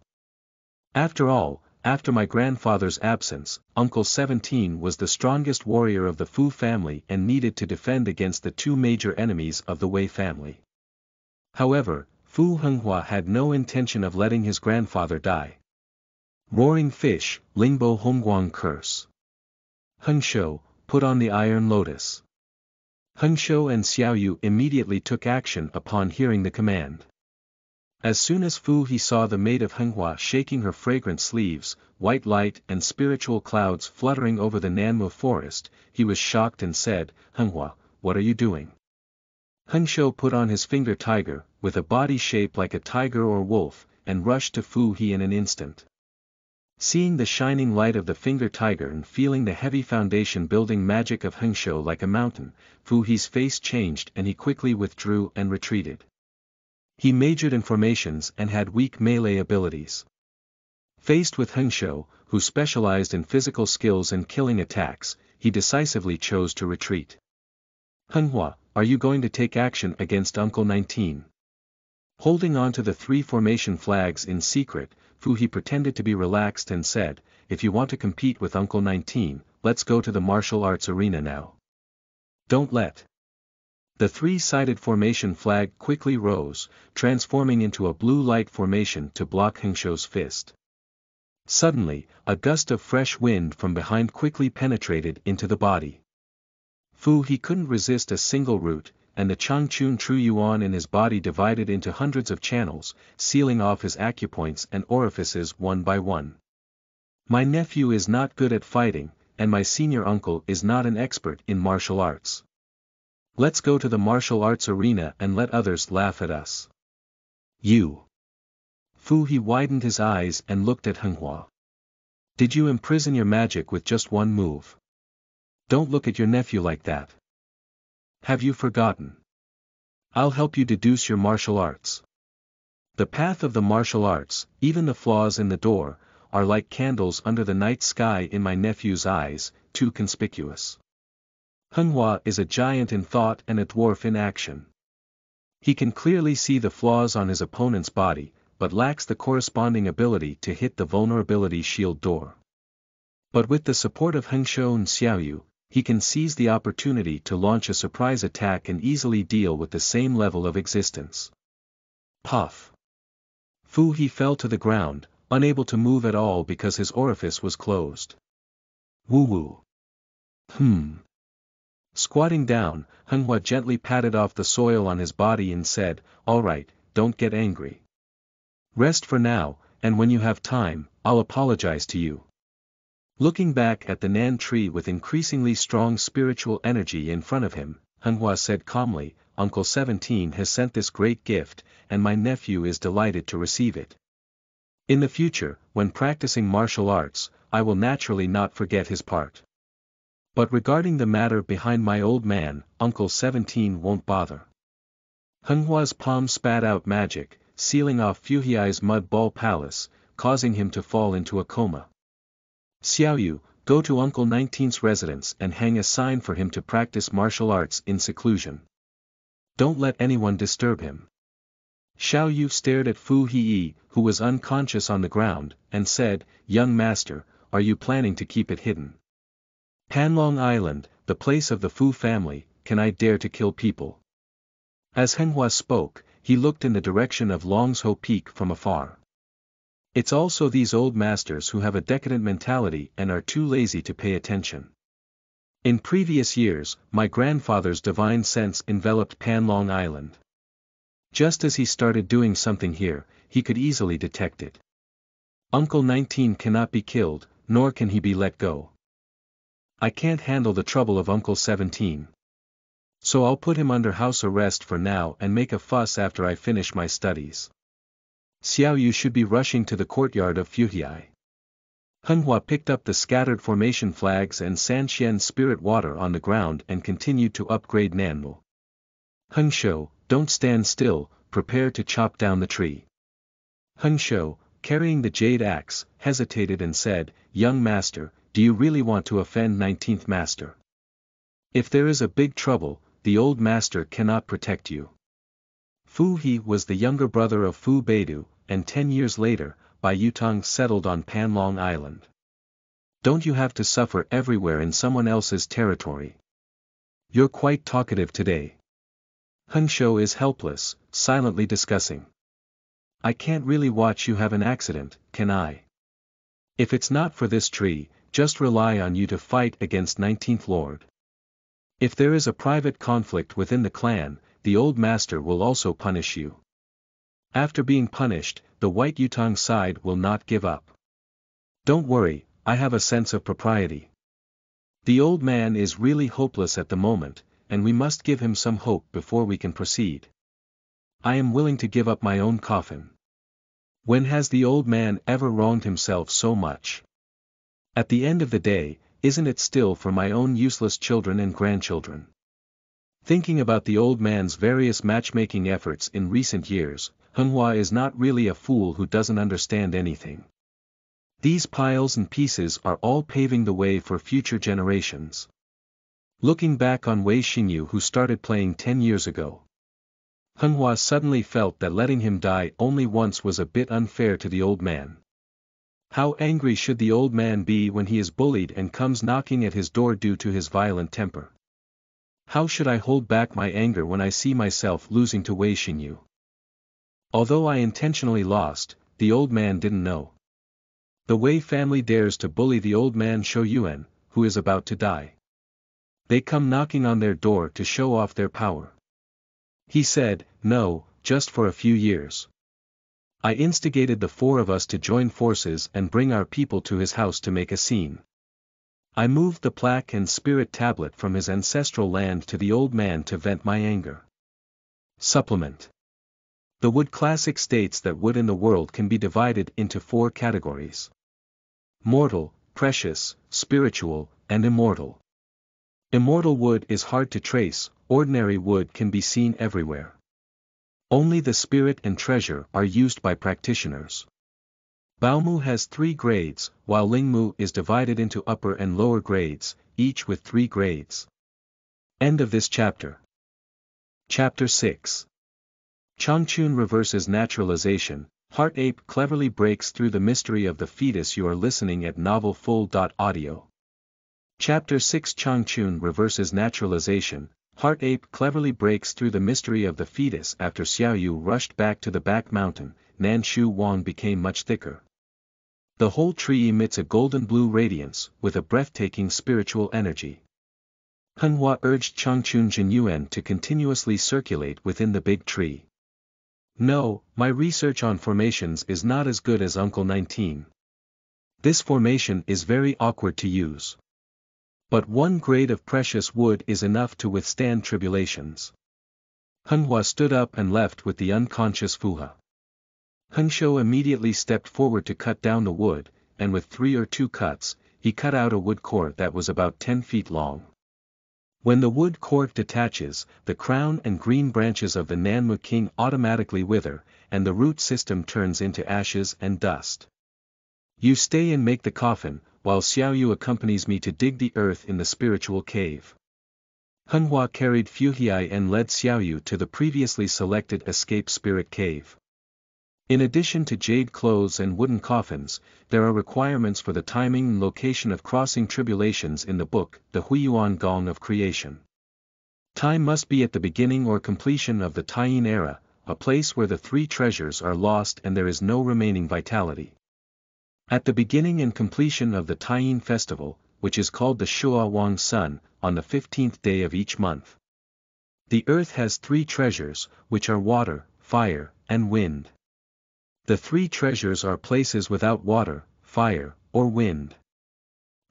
After all, after my grandfather's absence, Uncle 17 was the strongest warrior of the Fu family and needed to defend against the 2 major enemies of the Wei family. However, Fu Henghua had no intention of letting his grandfather die. Roaring fish, Lingbo Hongguang curse. Hengshou, put on the iron lotus. Hengshou and Xiaoyu immediately took action upon hearing the command. As soon as Fu He saw the maid of Henghua shaking her fragrant sleeves, white light and spiritual clouds fluttering over the Nanmu forest, he was shocked and said, "Henghua, what are you doing?" Hengshou put on his finger tiger, with a body shaped like a tiger or wolf, and rushed to Fu He in an instant. Seeing the shining light of the finger tiger and feeling the heavy foundation building magic of Hengshou like a mountain, Fu He's face changed and he quickly withdrew and retreated. He majored in formations and had weak melee abilities. Faced with Hengshou, who specialized in physical skills and killing attacks, he decisively chose to retreat. "Henghua, are you going to take action against Uncle 19? Holding on to the 3 formation flags in secret, Fu He pretended to be relaxed and said, "If you want to compete with Uncle 19, let's go to the martial arts arena now. Don't let." The 3-sided formation flag quickly rose, transforming into a blue light formation to block Hengshou's fist. Suddenly, a gust of fresh wind from behind quickly penetrated into the body. Fu He couldn't resist a single root, and the Changchun true Yuan in his body divided into hundreds of channels, sealing off his acupoints and orifices one by one. My nephew is not good at fighting, and my senior uncle is not an expert in martial arts. Let's go to the martial arts arena and let others laugh at us. You. Fu He widened his eyes and looked at Henghua. Did you imprison your magic with just one move? Don't look at your nephew like that. Have you forgotten? I'll help you deduce your martial arts. The path of the martial arts, even the flaws in the door, are like candles under the night sky in my nephew's eyes, too conspicuous. Henghua is a giant in thought and a dwarf in action. He can clearly see the flaws on his opponent's body, but lacks the corresponding ability to hit the vulnerability shield door. But with the support of Hengshou and Xiaoyu, he can seize the opportunity to launch a surprise attack and easily deal with the same level of existence. Puff. Fu He fell to the ground, unable to move at all because his orifice was closed. Woo woo. Squatting down, Henghua gently patted off the soil on his body and said, "All right, don't get angry. Rest for now, and when you have time, I'll apologize to you." Looking back at the Nan tree with increasingly strong spiritual energy in front of him, Henghua said calmly, "Uncle 17 has sent this great gift, and my nephew is delighted to receive it. In the future, when practicing martial arts, I will naturally not forget his part. But regarding the matter behind my old man, Uncle 17 won't bother." Henghua's palm spat out magic, sealing off Fuhiai's mud ball palace, causing him to fall into a coma. "Xiaoyu, go to Uncle 19's residence and hang a sign for him to practice martial arts in seclusion. Don't let anyone disturb him." Xiaoyu stared at Fu Hii, who was unconscious on the ground, and said, "Young master, are you planning to keep it hidden? Panlong Island, the place of the Fu family, can I dare to kill people?" As Henghua spoke, he looked in the direction of Longsho Peak from afar. "It's also these old masters who have a decadent mentality and are too lazy to pay attention. In previous years, my grandfather's divine sense enveloped Panlong Island. Just as he started doing something here, he could easily detect it. Uncle 19 cannot be killed, nor can he be let go. I can't handle the trouble of Uncle 17. So I'll put him under house arrest for now and make a fuss after I finish my studies. Xiaoyu should be rushing to the courtyard of Fuhiai." Henghua picked up the scattered formation flags and Sanxian spirit water on the ground and continued to upgrade Nanmu. "Hengsho, don't stand still, prepare to chop down the tree." Hengsho, carrying the jade axe, hesitated and said, "Young master, do you really want to offend 19th master? If there is a big trouble, the old master cannot protect you." Fu He was the younger brother of Fu Beidu, and 10 years later, Bai Yutong settled on Panlong Island. "Don't you have to suffer everywhere in someone else's territory? You're quite talkative today." Hengsho is helpless, silently discussing. "I can't really watch you have an accident, can I? If it's not for this tree, just rely on you to fight against 19th Lord. If there is a private conflict within the clan, the old master will also punish you. After being punished, the White Yutong side will not give up. Don't worry, I have a sense of propriety. The old man is really hopeless at the moment, and we must give him some hope before we can proceed. I am willing to give up my own coffin. When has the old man ever wronged himself so much? At the end of the day, isn't it still for my own useless children and grandchildren?" Thinking about the old man's various matchmaking efforts in recent years, Henghua is not really a fool who doesn't understand anything. These piles and pieces are all paving the way for future generations. Looking back on Wei Xingyu, who started playing 10 years ago, Henghua suddenly felt that letting him die only once was a bit unfair to the old man. How angry should the old man be when he is bullied and comes knocking at his door due to his violent temper? How should I hold back my anger when I see myself losing to Wei Xingyu? Although I intentionally lost, the old man didn't know. The Wei family dares to bully the old man Yuan, who is about to die. They come knocking on their door to show off their power. He said, "No, just for a few years." I instigated the 4 of us to join forces and bring our people to his house to make a scene. I moved the plaque and spirit tablet from his ancestral land to the old man to vent my anger. Supplement. The wood classic states that wood in the world can be divided into 4 categories: mortal, precious, spiritual, and immortal. Immortal wood is hard to trace, ordinary wood can be seen everywhere. Only the spirit and treasure are used by practitioners. Baomu has 3 grades, while Lingmu is divided into upper and lower grades, each with 3 grades. End of this chapter. Chapter 6. Changchun reverses naturalization. Heart Ape cleverly breaks through the mystery of the fetus. You are listening at novelfull.audio. Chapter 6. Changchun reverses naturalization. Heart Ape cleverly breaks through the mystery of the fetus after Xiaoyu rushed back to the back mountain, Nanshu Wang became much thicker. The whole tree emits a golden blue radiance, with a breathtaking spiritual energy. Henghua urged Changchun Yuan to continuously circulate within the big tree. No, my research on formations is not as good as Uncle 19. This formation is very awkward to use. But 1 grade of precious wood is enough to withstand tribulations. Henghua stood up and left with the unconscious Fuha. Hengshou immediately stepped forward to cut down the wood, and with 3 or 2 cuts, he cut out a wood core that was about 10 feet long. When the wood core detaches, the crown and green branches of the Nanmu king automatically wither, and the root system turns into ashes and dust. You stay and make the coffin, while Xiaoyu accompanies me to dig the earth in the spiritual cave. Henghua carried Fuhiai and led Xiaoyu to the previously selected escape spirit cave. In addition to jade clothes and wooden coffins, there are requirements for the timing and location of crossing tribulations in the book, the Huiyuan Gong of Creation. Time must be at the beginning or completion of the Taiyin era, a place where the 3 treasures are lost and there is no remaining vitality. At the beginning and completion of the Taiyin festival, which is called the Shua Wang Sun, on the 15th day of each month. The earth has 3 treasures, which are water, fire, and wind. The 3 treasures are places without water, fire, or wind.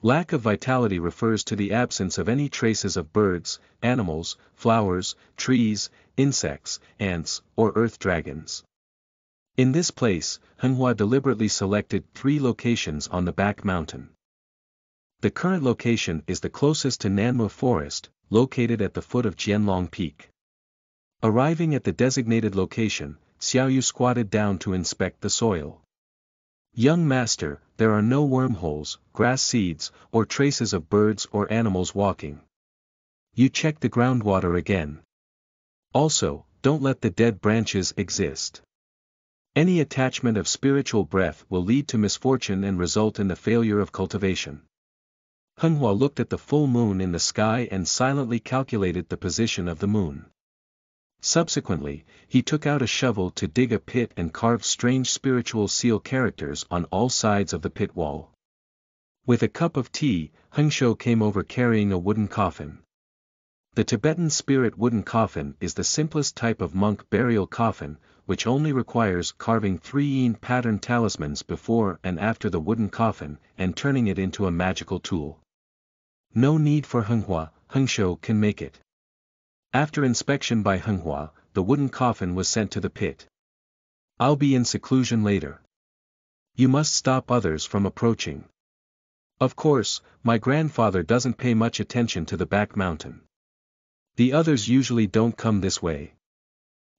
Lack of vitality refers to the absence of any traces of birds, animals, flowers, trees, insects, ants, or earth dragons. In this place, Henghua deliberately selected 3 locations on the back mountain. The current location is the closest to Nanmu Forest, located at the foot of Jianlong Peak. Arriving at the designated location, Xiaoyu squatted down to inspect the soil. Young master, there are no wormholes, grass seeds, or traces of birds or animals walking. You check the groundwater again. Also, don't let the dead branches exist. Any attachment of spiritual breath will lead to misfortune and result in the failure of cultivation. Henghua looked at the full moon in the sky and silently calculated the position of the moon. Subsequently, he took out a shovel to dig a pit and carved strange spiritual seal characters on all sides of the pit wall. With a cup of tea, Hengshou came over carrying a wooden coffin. The Tibetan spirit wooden coffin is the simplest type of monk burial coffin, which only requires carving 3 yin pattern talismans before and after the wooden coffin, and turning it into a magical tool. No need for Henghua, Hengshou can make it. After inspection by Henghua, the wooden coffin was sent to the pit. I'll be in seclusion later. You must stop others from approaching. Of course, my grandfather doesn't pay much attention to the back mountain. The others usually don't come this way.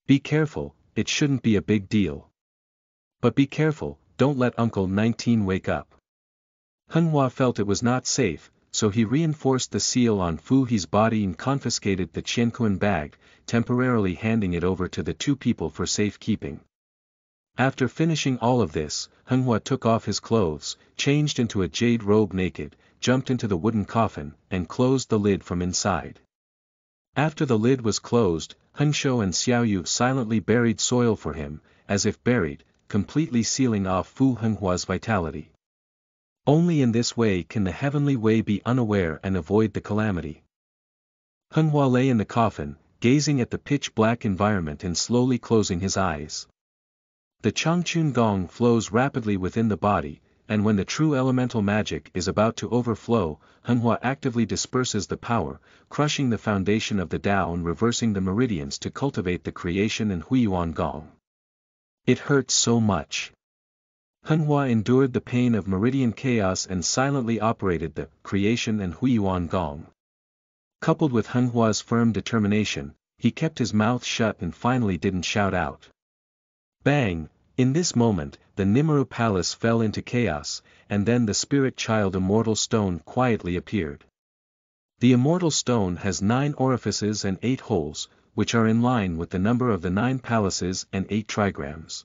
Be careful, it shouldn't be a big deal. But be careful, don't let Uncle 19 wake up. Henghua felt it was not safe, so he reinforced the seal on Fu He's body and confiscated the Qianquan bag, temporarily handing it over to the 2 people for safekeeping. After finishing all of this, Henghua took off his clothes, changed into a jade robe naked, jumped into the wooden coffin, and closed the lid from inside. After the lid was closed, Hengshou and Xiaoyu silently buried soil for him, as if buried, completely sealing off Fu Henghua's vitality. Only in this way can the heavenly way be unaware and avoid the calamity. Henghua lay in the coffin, gazing at the pitch-black environment and slowly closing his eyes. The Changchun gong flows rapidly within the body, and when the true elemental magic is about to overflow, Henghua actively disperses the power, crushing the foundation of the Tao and reversing the meridians to cultivate the creation and Huiyuan gong. It hurts so much. Henghua endured the pain of meridian chaos and silently operated the creation and Huiyuan gong. Coupled with Henghua's firm determination, he kept his mouth shut and finally didn't shout out. Bang! In this moment, the Nimuru palace fell into chaos, and then the spirit child Immortal stone quietly appeared. The Immortal stone has 9 orifices and 8 holes, which are in line with the number of the 9 palaces and 8 trigrams.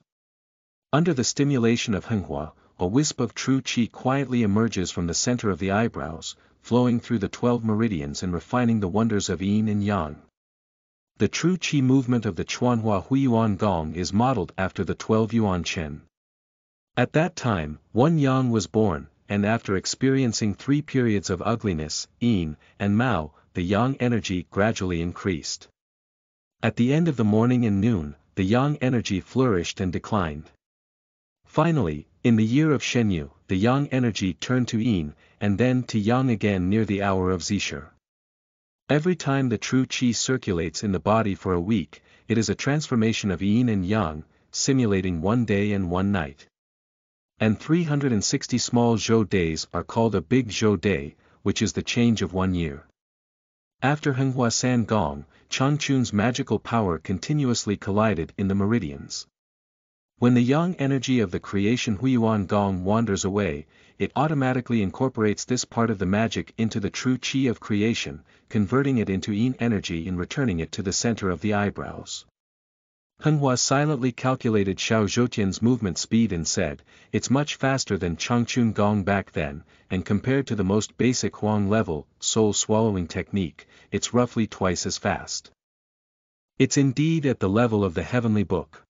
Under the stimulation of Henghua, a wisp of true qi quietly emerges from the center of the eyebrows, flowing through the 12 meridians and refining the wonders of yin and yang. The true qi movement of the Chuanhua Huiyuan Gong is modeled after the 12 Yuan Chen. At that time, one Yang was born, and after experiencing 3 periods of ugliness, Yin, and Mao, the Yang energy gradually increased. At the end of the morning and noon, the Yang energy flourished and declined. Finally, in the year of Shenyu, the Yang energy turned to Yin, and then to Yang again near the hour of Zishur. Every time the true qi circulates in the body for a week, it is a transformation of Yin and Yang, simulating 1 day and 1 night. And 360 small Zhou days are called a big Zhou day, which is the change of 1 year. After Henghua San Gong, Changchun's magical power continuously collided in the meridians. When the Yang energy of the creation Huiyuan Gong wanders away, it automatically incorporates this part of the magic into the true qi of creation, converting it into Yin energy and returning it to the center of the eyebrows. Henghua silently calculated Xiao Zhoutian's movement speed and said, "It's much faster than Changchun Gong back then, and compared to the most basic Huang level, soul-swallowing technique, it's roughly twice as fast. It's indeed at the level of the heavenly book."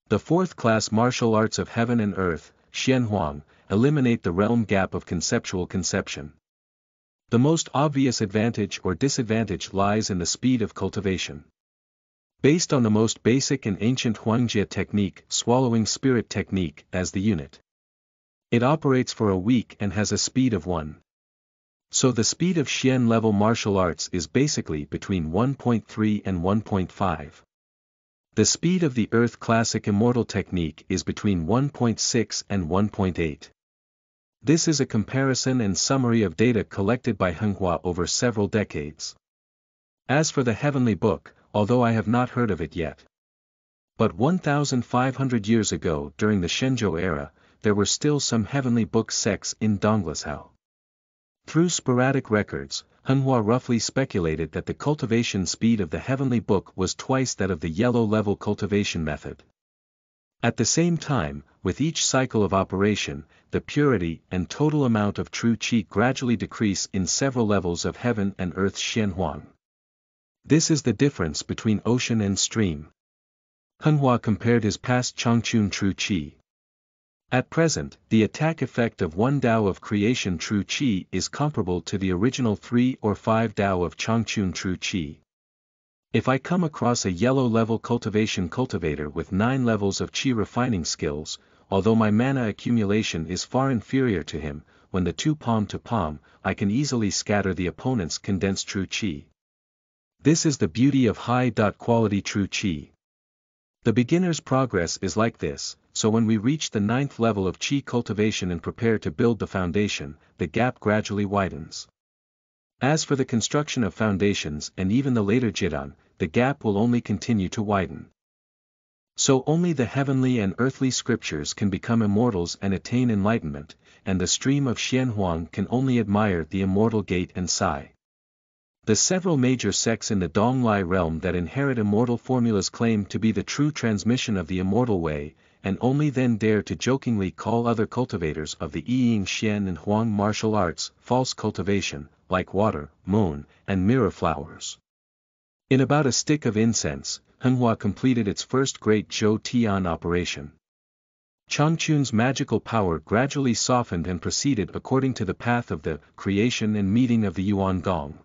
The 4th-class martial arts of heaven and earth, Xianhuang, eliminate the realm gap of conceptual conception. The most obvious advantage or disadvantage lies in the speed of cultivation. Based on the most basic and ancient Huangjie technique, swallowing spirit technique, as the unit. It operates for a week and has a speed of 1. So the speed of Xian level martial arts is basically between 1.3 and 1.5. The speed of the Earth Classic Immortal technique is between 1.6 and 1.8. This is a comparison and summary of data collected by Henghua over several decades. As for the Heavenly Book, although I have not heard of it yet. But 1,500 years ago during the Shenzhou era, there were still some Heavenly Book sects in Donglaishao. Through sporadic records, Henghua roughly speculated that the cultivation speed of the Heavenly Book was twice that of the yellow-level cultivation method. At the same time, with each cycle of operation, the purity and total amount of true qi gradually decrease in several levels of heaven and earth's Xianhuang. This is the difference between ocean and stream. Henghua compared his past Changchun true qi. At present, the attack effect of 1 Dao of creation true qi is comparable to the original 3 or 5 Dao of Changchun true qi. If I come across a yellow-level cultivation cultivator with 9 levels of qi refining skills, although my mana accumulation is far inferior to him, when the 2 palm to palm, I can easily scatter the opponent's condensed true qi. This is the beauty of high-quality true qi. The beginner's progress is like this, so when we reach the 9th level of qi cultivation and prepare to build the foundation, the gap gradually widens. As for the construction of foundations and even the later Jinnan, the gap will only continue to widen. So only the heavenly and earthly scriptures can become immortals and attain enlightenment, and the stream of Xianhuang can only admire the immortal gate and sigh. The several major sects in the Donglai realm that inherit immortal formulas claim to be the true transmission of the immortal way, and only then dare to jokingly call other cultivators of the Yiying Xian and Huang martial arts false cultivation, like water, moon, and mirror flowers. In about a stick of incense, Henghua completed its first great Zhou Tian operation. Changchun's magical power gradually softened and proceeded according to the path of the creation and meeting of the Yuan Gong.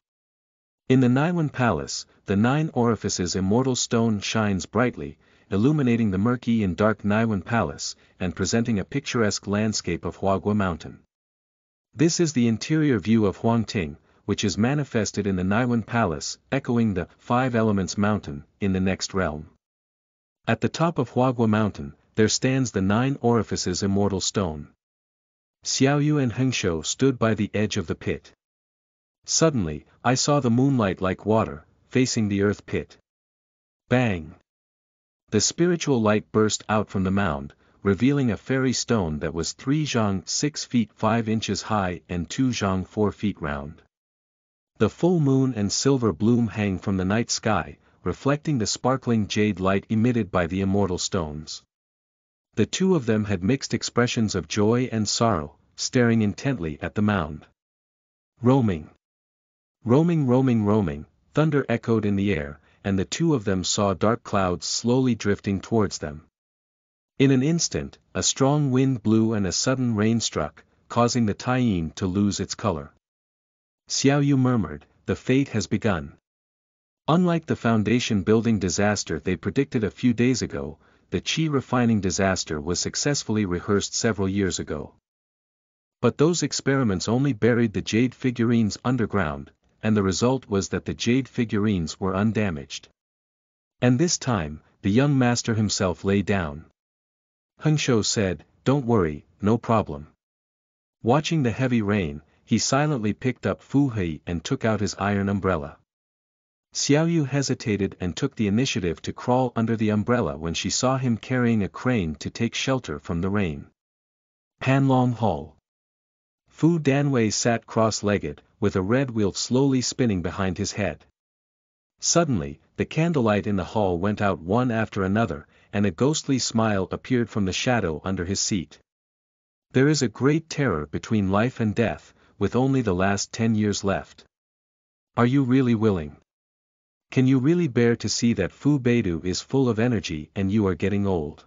In the Naiwan Palace, the 9 orifices immortal stone shines brightly, illuminating the murky and dark Naiwan Palace, and presenting a picturesque landscape of Huagua Mountain. This is the interior view of Huangting, which is manifested in the Naiwan Palace, echoing the 5 Elements Mountain, in the next realm. At the top of Huagua Mountain, there stands the 9 orifices immortal stone. Xiaoyu and Hengshou stood by the edge of the pit. Suddenly, I saw the moonlight like water, facing the earth pit. Bang! The spiritual light burst out from the mound, revealing a fairy stone that was 3 zhang 6 feet 5 inches high and 2 zhang 4 feet round. The full moon and silver bloom hang from the night sky, reflecting the sparkling jade light emitted by the immortal stones. The 2 of them had mixed expressions of joy and sorrow, staring intently at the mound. Roaming. Roaming, roaming, roaming, thunder echoed in the air, and the two of them saw dark clouds slowly drifting towards them. In an instant, a strong wind blew and a sudden rain struck, causing the Taiyin to lose its color. Xiaoyu murmured, "The fate has begun." Unlike the foundation building disaster they predicted a few days ago, the qi refining disaster was successfully rehearsed several years ago. But those experiments only buried the jade figurines underground, and the result was that the jade figurines were undamaged. And this time, the young master himself lay down. Hengshou said, "Don't worry, no problem." Watching the heavy rain, he silently picked up Fu He and took out his iron umbrella. Xiaoyu hesitated and took the initiative to crawl under the umbrella when she saw him carrying a crane to take shelter from the rain. Panlong Hall. Fu Danwei sat cross-legged, with a red wheel slowly spinning behind his head. Suddenly, the candlelight in the hall went out one after another, and a ghostly smile appeared from the shadow under his seat. There is a great terror between life and death, with only the last 10 years left. Are you really willing? Can you really bear to see that Fu Beidu is full of energy and you are getting old?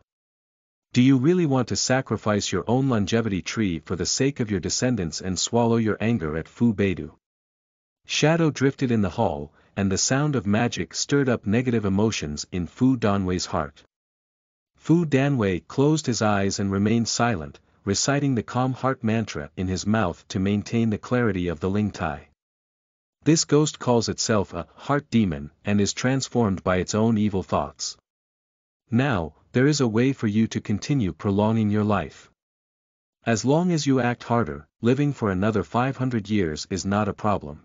Do you really want to sacrifice your own longevity tree for the sake of your descendants and swallow your anger at Fu Beidu? Shadow drifted in the hall, and the sound of magic stirred up negative emotions in Fu Danwei's heart. Fu Danwei closed his eyes and remained silent, reciting the calm heart mantra in his mouth to maintain the clarity of the Ling Tai. This ghost calls itself a heart demon and is transformed by its own evil thoughts. Now, there is a way for you to continue prolonging your life. As long as you act harder, living for another 500 years is not a problem.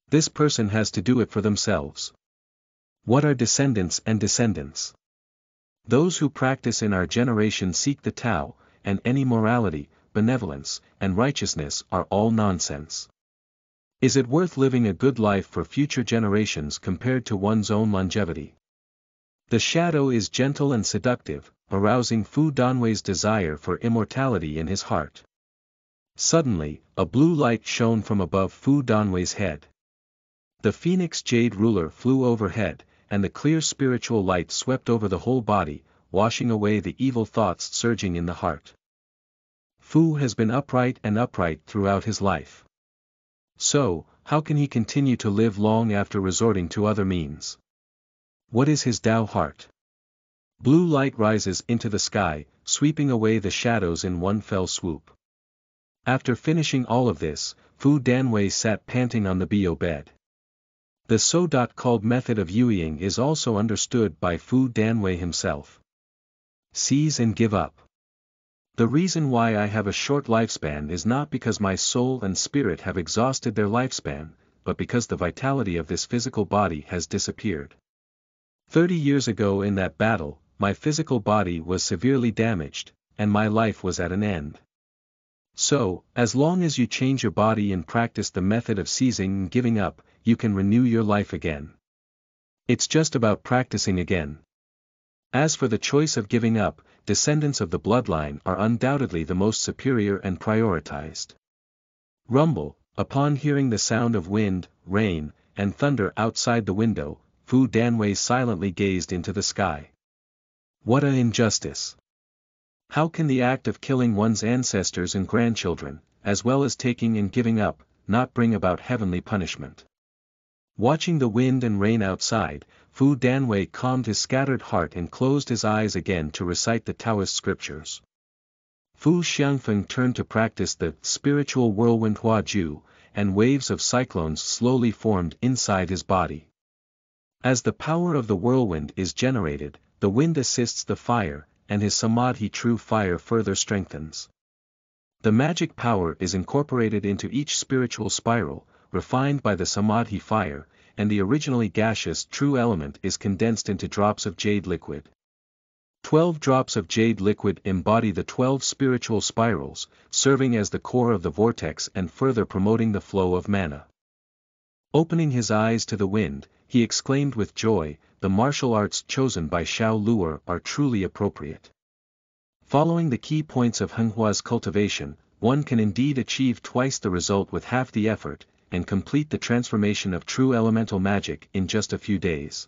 This person has to do it for themselves. What are descendants and descendants? Those who practice in our generation seek the Tao, and any morality, benevolence, and righteousness are all nonsense. Is it worth living a good life for future generations compared to one's own longevity? The shadow is gentle and seductive, arousing Fu Danwei's desire for immortality in his heart. Suddenly, a blue light shone from above Fu Danwei's head. The phoenix jade ruler flew overhead, and the clear spiritual light swept over the whole body, washing away the evil thoughts surging in the heart. Fu has been upright throughout his life. So, how can he continue to live long after resorting to other means? What is his Tao heart? Blue light rises into the sky, sweeping away the shadows in one fell swoop. After finishing all of this, Fu Danwei sat panting on the bio bed. The so-called method of Yueying is also understood by Fu Danwei himself. Seize and give up. The reason why I have a short lifespan is not because my soul and spirit have exhausted their lifespan, but because the vitality of this physical body has disappeared. 30 years ago in that battle, my physical body was severely damaged, and my life was at an end. So, as long as you change your body and practice the method of seizing and giving up, you can renew your life again. It's just about practicing again. As for the choice of giving up, descendants of the bloodline are undoubtedly the most superior and prioritized. Rumble, upon hearing the sound of wind, rain, and thunder outside the window, Fu Danwei silently gazed into the sky. What an injustice! How can the act of killing one's ancestors and grandchildren, as well as taking and giving up, not bring about heavenly punishment? Watching the wind and rain outside, Fu Danwei calmed his scattered heart and closed his eyes again to recite the Taoist scriptures. Fu Xiangfeng turned to practice the spiritual whirlwind Hua Ju, and waves of cyclones slowly formed inside his body. As the power of the whirlwind is generated, the wind assists the fire, and his samadhi true fire further strengthens. The magic power is incorporated into each spiritual spiral, refined by the samadhi fire, and the originally gaseous true element is condensed into drops of jade liquid. 12 drops of jade liquid embody the 12 spiritual spirals, serving as the core of the vortex and further promoting the flow of mana. Opening his eyes to the wind, he exclaimed with joy, "The martial arts chosen by Xiao Luer are truly appropriate." Following the key points of Henghua's cultivation, one can indeed achieve twice the result with half the effort, and complete the transformation of true elemental magic in just a few days.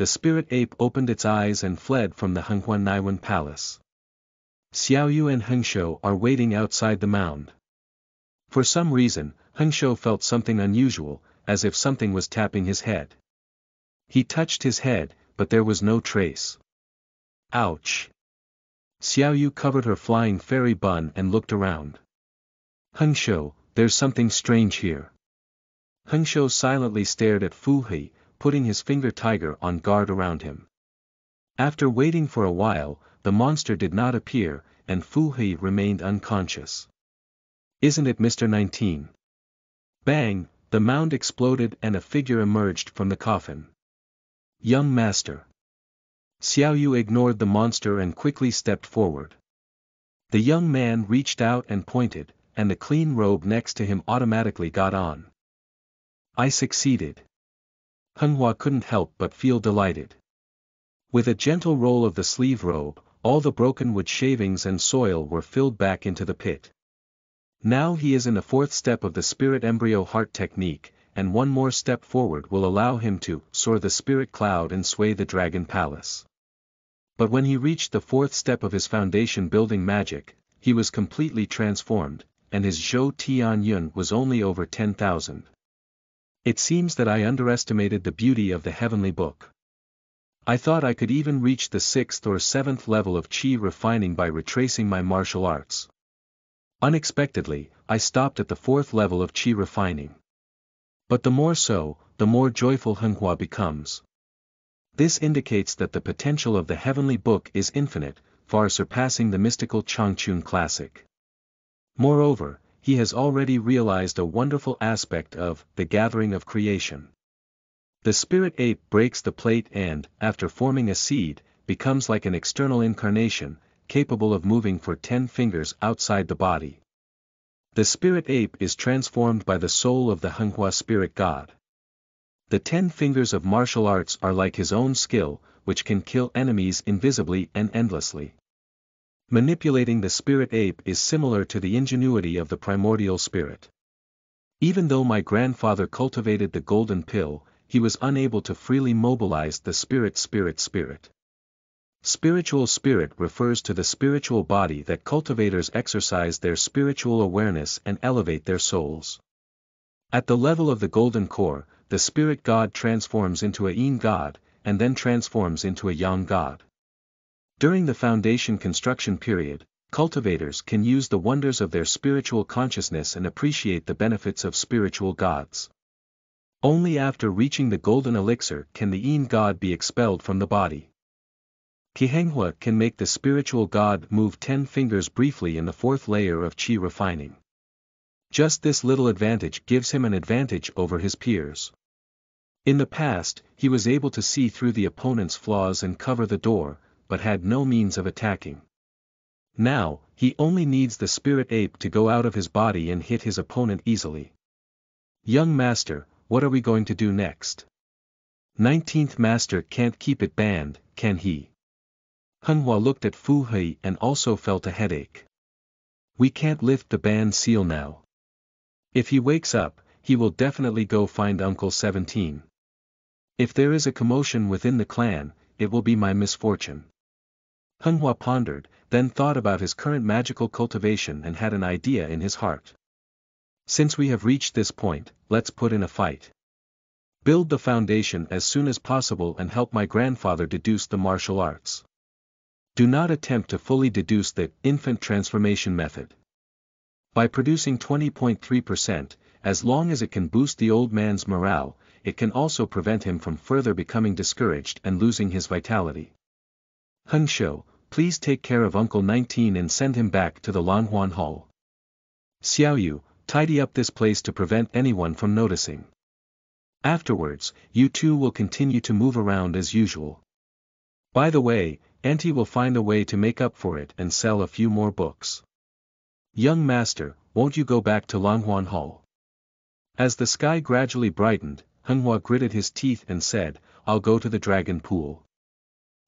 the spirit ape opened its eyes and fled from the Henghua palace. Xiaoyu and Hengshou are waiting outside the mound. For some reason, Hengshou felt something unusual, as if something was tapping his head. He touched his head, but there was no trace. Ouch! Xiaoyu covered her flying fairy bun and looked around. Hengshou, there's something strange here. Hengshou silently stared at Fu He, putting his finger tiger on guard around him. After waiting for a while, the monster did not appear, and Fu He remained unconscious. Isn't it Mr. 19? Bang, the mound exploded and a figure emerged from the coffin. Young master. Xiaoyu ignored the monster and quickly stepped forward. The young man reached out and pointed, and the clean robe next to him automatically got on. I succeeded. Henghua couldn't help but feel delighted. With a gentle roll of the sleeve robe, all the broken wood shavings and soil were filled back into the pit. Now he is in the fourth step of the spirit embryo heart technique, and one more step forward will allow him to soar the spirit cloud and sway the dragon palace. But when he reached the fourth step of his foundation building magic, he was completely transformed, and his Zhou Tian Yun was only over 10,000. It seems that I underestimated the beauty of the heavenly book. I thought I could even reach the 6th or 7th level of qi refining by retracing my martial arts. Unexpectedly, I stopped at the 4th level of qi refining. But the more so, the more joyful Henghua becomes. This indicates that the potential of the heavenly book is infinite, far surpassing the mystical Changchun classic. Moreover, he has already realized a wonderful aspect of the gathering of creation. The spirit ape breaks the plate and, after forming a seed, becomes like an external incarnation, capable of moving for 10 fingers outside the body. The spirit ape is transformed by the soul of the Henghua spirit god. The 10 fingers of martial arts are like his own skill, which can kill enemies invisibly and endlessly. Manipulating the spirit ape is similar to the ingenuity of the primordial spirit. Even though my grandfather cultivated the golden pill, he was unable to freely mobilize the spirit. Spiritual spirit refers to the spiritual body that cultivators exercise their spiritual awareness and elevate their souls. At the level of the golden core, the spirit god transforms into a yin god, and then transforms into a yang god. During the foundation construction period, cultivators can use the wonders of their spiritual consciousness and appreciate the benefits of spiritual gods. Only after reaching the golden elixir can the yin god be expelled from the body. Henghua can make the spiritual god move 10 fingers briefly in the 4th layer of qi refining. Just this little advantage gives him an advantage over his peers. In the past, he was able to see through the opponent's flaws and cover the door, but had no means of attacking. Now, he only needs the spirit ape to go out of his body and hit his opponent easily. Young master, what are we going to do next? 19th master can't keep it banned, can he? Henghua looked at Fu He and also felt a headache. We can't lift the ban seal now. If he wakes up, he will definitely go find Uncle 17. If there is a commotion within the clan, it will be my misfortune. Henghua pondered, then thought about his current magical cultivation and had an idea in his heart. Since we have reached this point, let's put in a fight. Build the foundation as soon as possible and help my grandfather deduce the martial arts. Do not attempt to fully deduce the infant transformation method. By producing 20.3%, as long as it can boost the old man's morale, it can also prevent him from further becoming discouraged and losing his vitality. Hengshou, please take care of Uncle 19 and send him back to the Langhuan Hall. Xiaoyu, tidy up this place to prevent anyone from noticing. Afterwards, you two will continue to move around as usual. By the way, Auntie will find a way to make up for it and sell a few more books. Young master, won't you go back to Langhuan Hall? As the sky gradually brightened, Henghua gritted his teeth and said, I'll go to the dragon pool.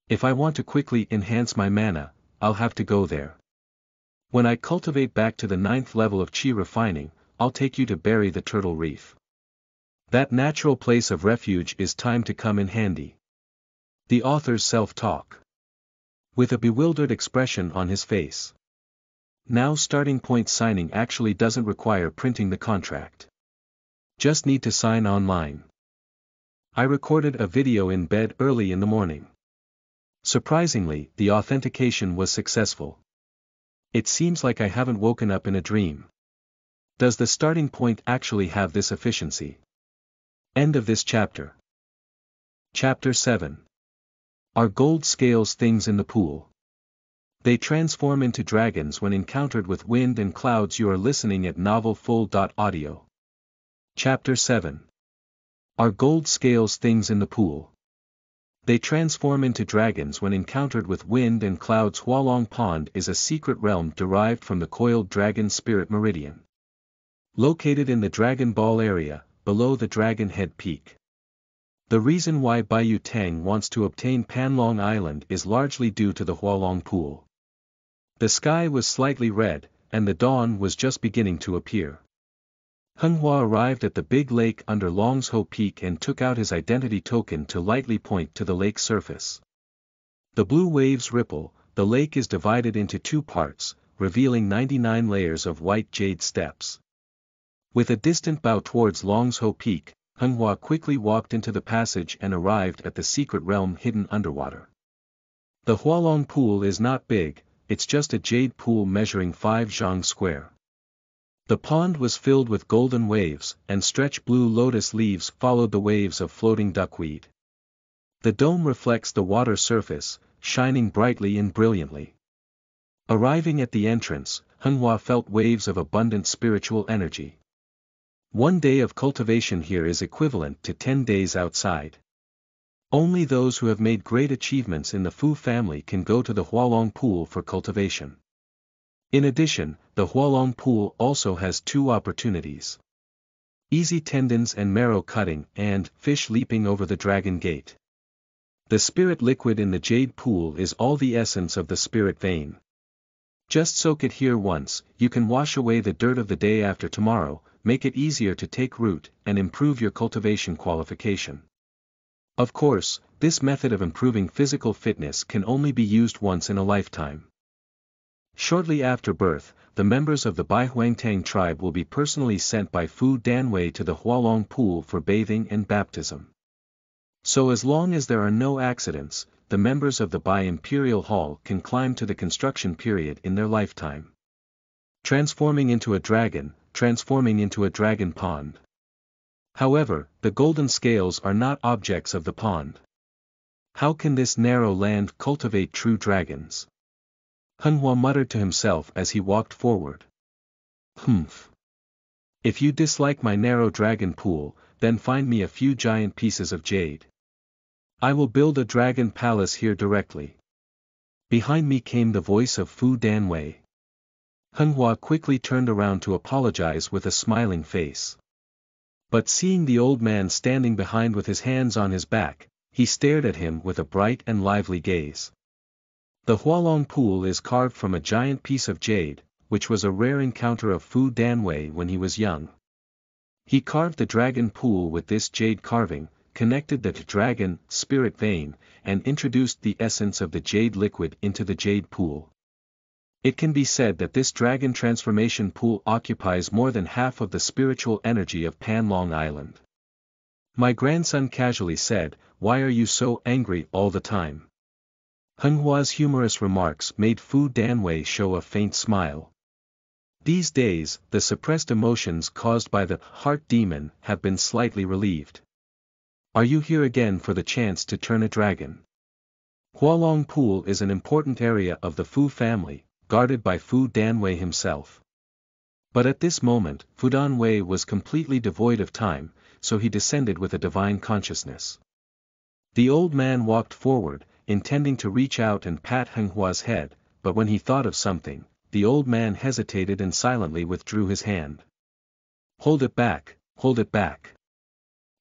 If I want to quickly enhance my mana, I'll have to go there. When I cultivate back to the 9th level of qi refining, I'll take you to bury the turtle reef. That natural place of refuge is time to come in handy. The author's self-talk. With a bewildered expression on his face. Now starting point signing actually doesn't require printing the contract. Just need to sign online. I recorded a video in bed early in the morning. Surprisingly, the authentication was successful. It seems like I haven't woken up in a dream. Does the starting point actually have this efficiency? End of this chapter. Chapter 7. Are gold scales things in the pool? They transform into dragons when encountered with wind and clouds. You are listening at novelfull.audio. Chapter 7. Are gold scales things in the pool? They transform into dragons when encountered with wind and clouds. Hualong Pond is a secret realm derived from the coiled dragon spirit meridian. Located in the Dragon Ball area, below the Dragon Head Peak. The reason why Bai Tang wants to obtain Panlong Island is largely due to the Hualong Pool. The sky was slightly red, and the dawn was just beginning to appear. Henghua arrived at the big lake under Longsho Peak and took out his identity token to lightly point to the lake surface. The blue waves ripple. The lake is divided into two parts, revealing 99 layers of white jade steps. With a distant bow towards Longsho Peak, Henghua quickly walked into the passage and arrived at the secret realm hidden underwater. The Hualong Pool is not big, it's just a jade pool measuring 5 zhang square. The pond was filled with golden waves, and stretched blue lotus leaves followed the waves of floating duckweed. The dome reflects the water surface, shining brightly and brilliantly. Arriving at the entrance, Henghua felt waves of abundant spiritual energy. 1 day of cultivation here is equivalent to 10 days outside. Only those who have made great achievements in the Fu family can go to the Hualong Pool for cultivation. In addition, the Hualong Pool also has 2 opportunities. Easy tendons and marrow cutting and fish leaping over the dragon gate. The spirit liquid in the jade pool is all the essence of the spirit vein. Just soak it here once. You can wash away the dirt of the day after tomorrow, make it easier to take root, and improve your cultivation qualification. Of course, this method of improving physical fitness can only be used once in a lifetime. Shortly after birth, the members of the Bai Huangtang tribe will be personally sent by Fu Danwei to the Hualong Pool for bathing and baptism. So as long as there are no accidents, the members of the Bai Imperial Hall can climb to the construction period in their lifetime. Transforming into a dragon pond. However, the golden scales are not objects of the pond. How can this narrow land cultivate true dragons? Henghua muttered to himself as he walked forward. Humph. If you dislike my narrow dragon pool, then find me a few giant pieces of jade. I will build a dragon palace here directly. Behind me came the voice of Fu Danwei. Henghua quickly turned around to apologize with a smiling face. But seeing the old man standing behind with his hands on his back, he stared at him with a bright and lively gaze. The Hualong Pool is carved from a giant piece of jade, which was a rare encounter of Fu Danwei when he was young. He carved the dragon pool with this jade carving, connected the dragon spirit vein, and introduced the essence of the jade liquid into the jade pool. It can be said that this dragon transformation pool occupies more than half of the spiritual energy of Panlong Island. My grandson casually said, "Why are you so angry all the time?" Henghua's humorous remarks made Fu Danwei show a faint smile. These days, the suppressed emotions caused by the heart demon have been slightly relieved. Are you here again for the chance to turn a dragon? Hualong Pool is an important area of the Fu family, guarded by Fu Danwei himself. But at this moment, Fu Danwei was completely devoid of time, so he descended with a divine consciousness. The old man walked forward, intending to reach out and pat Henghua's head, but when he thought of something, the old man hesitated and silently withdrew his hand. Hold it back, hold it back.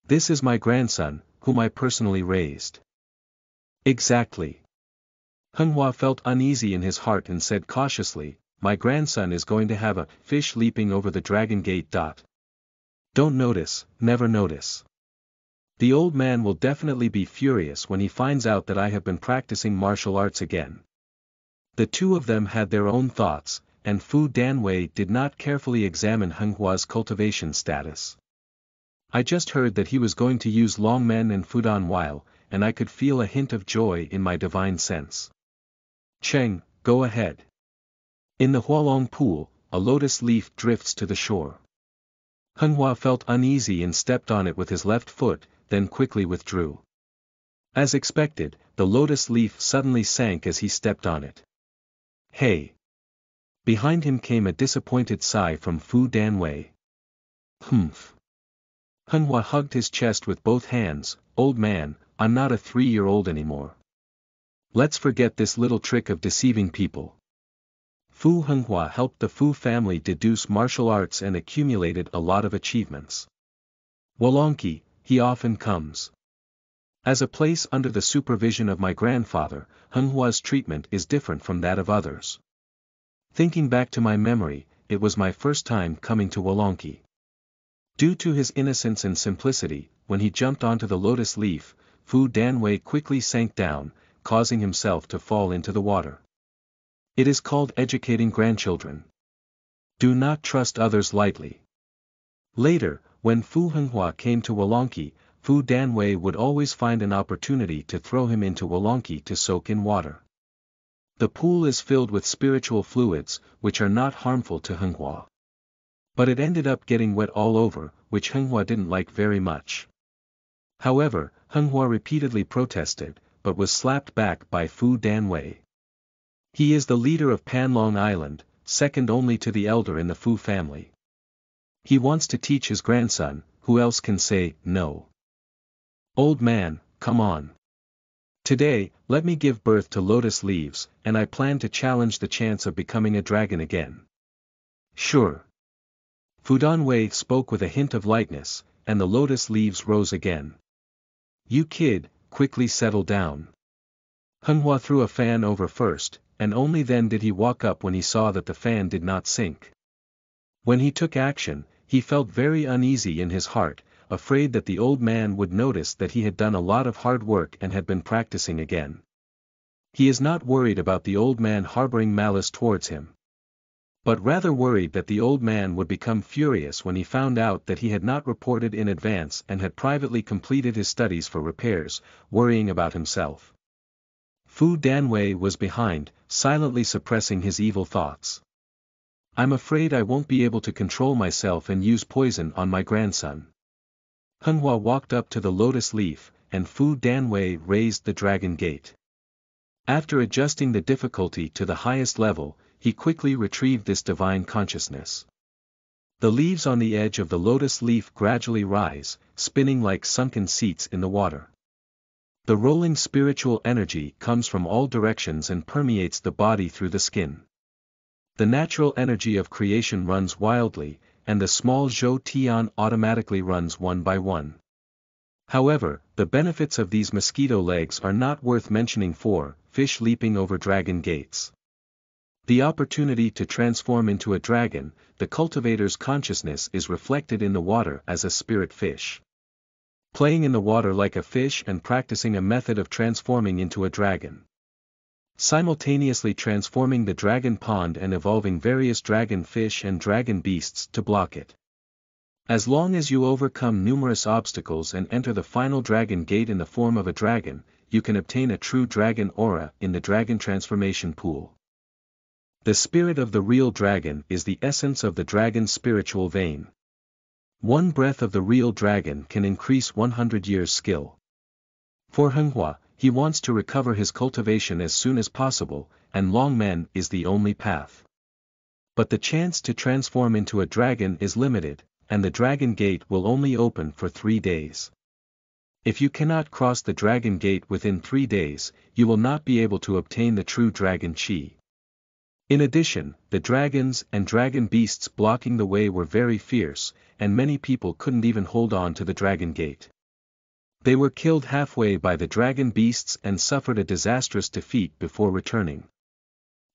This is my grandson, whom I personally raised. Exactly. Henghua felt uneasy in his heart and said cautiously, my grandson is going to have a fish leaping over the dragon gate. Don't notice, never notice. The old man will definitely be furious when he finds out that I have been practicing martial arts again. The two of them had their own thoughts, and Fu Danwei did not carefully examine Henghua's cultivation status. I just heard that he was going to use Longmen and Fudan while, and I could feel a hint of joy in my divine sense. Cheng, go ahead. In the Hualong pool, a lotus leaf drifts to the shore. Henghua felt uneasy and stepped on it with his left foot, then quickly withdrew. As expected, the lotus leaf suddenly sank as he stepped on it. Hey! Behind him came a disappointed sigh from Fu Danwei. Humph! Henghua hugged his chest with both hands. Old man, I'm not a 3-year-old anymore. Let's forget this little trick of deceiving people. Fu Henghua helped the Fu family deduce martial arts and accumulated a lot of achievements. Wolonki, he often comes. As a place under the supervision of my grandfather, Henghua's treatment is different from that of others. Thinking back to my memory, it was my first time coming to Wolonki. Due to his innocence and simplicity, when he jumped onto the lotus leaf, Fu Danwei quickly sank down, causing himself to fall into the water. It is called educating grandchildren. Do not trust others lightly. Later, when Fu Henghua came to Wolonki, Fu Danwei would always find an opportunity to throw him into Wolonki to soak in water. The pool is filled with spiritual fluids, which are not harmful to Henghua. But it ended up getting wet all over, which Henghua didn't like very much. However, Henghua repeatedly protested, but was slapped back by Fu Danwei. He is the leader of Panlong Island, second only to the elder in the Fu family. He wants to teach his grandson, who else can say no? Old man, come on. Today, let me give birth to lotus leaves, and I plan to challenge the chance of becoming a dragon again. Sure. Fu Danwei spoke with a hint of lightness, and the lotus leaves rose again. You kid, quickly settle down. Henghua threw a fan over first, and only then did he walk up when he saw that the fan did not sink. When he took action, he felt very uneasy in his heart, afraid that the old man would notice that he had done a lot of hard work and had been practicing again. He is not worried about the old man harboring malice towards him, but rather worried that the old man would become furious when he found out that he had not reported in advance and had privately completed his studies for repairs, worrying about himself. Fu Danwei was behind, silently suppressing his evil thoughts. I'm afraid I won't be able to control myself and use poison on my grandson. Henghua walked up to the lotus leaf, and Fu Danwei raised the dragon gate. After adjusting the difficulty to the highest level, he quickly retrieved this divine consciousness. The leaves on the edge of the lotus leaf gradually rise, spinning like sunken seats in the water. The rolling spiritual energy comes from all directions and permeates the body through the skin. The natural energy of creation runs wildly, and the small Zhou Tian automatically runs one by one. However, the benefits of these mosquito legs are not worth mentioning for fish leaping over dragon gates. The opportunity to transform into a dragon, the cultivator's consciousness is reflected in the water as a spirit fish. Playing in the water like a fish and practicing a method of transforming into a dragon. Simultaneously transforming the dragon pond and evolving various dragon fish and dragon beasts to block it. As long as you overcome numerous obstacles and enter the final dragon gate in the form of a dragon, you can obtain a true dragon aura in the dragon transformation pool. The spirit of the real dragon is the essence of the dragon's spiritual vein. One breath of the real dragon can increase 100 years' skill. For Henghua, he wants to recover his cultivation as soon as possible, and Longmen is the only path. But the chance to transform into a dragon is limited, and the dragon gate will only open for 3 days. If you cannot cross the dragon gate within 3 days, you will not be able to obtain the true dragon chi. In addition, the dragons and dragon beasts blocking the way were very fierce, and many people couldn't even hold on to the dragon gate. They were killed halfway by the dragon beasts and suffered a disastrous defeat before returning.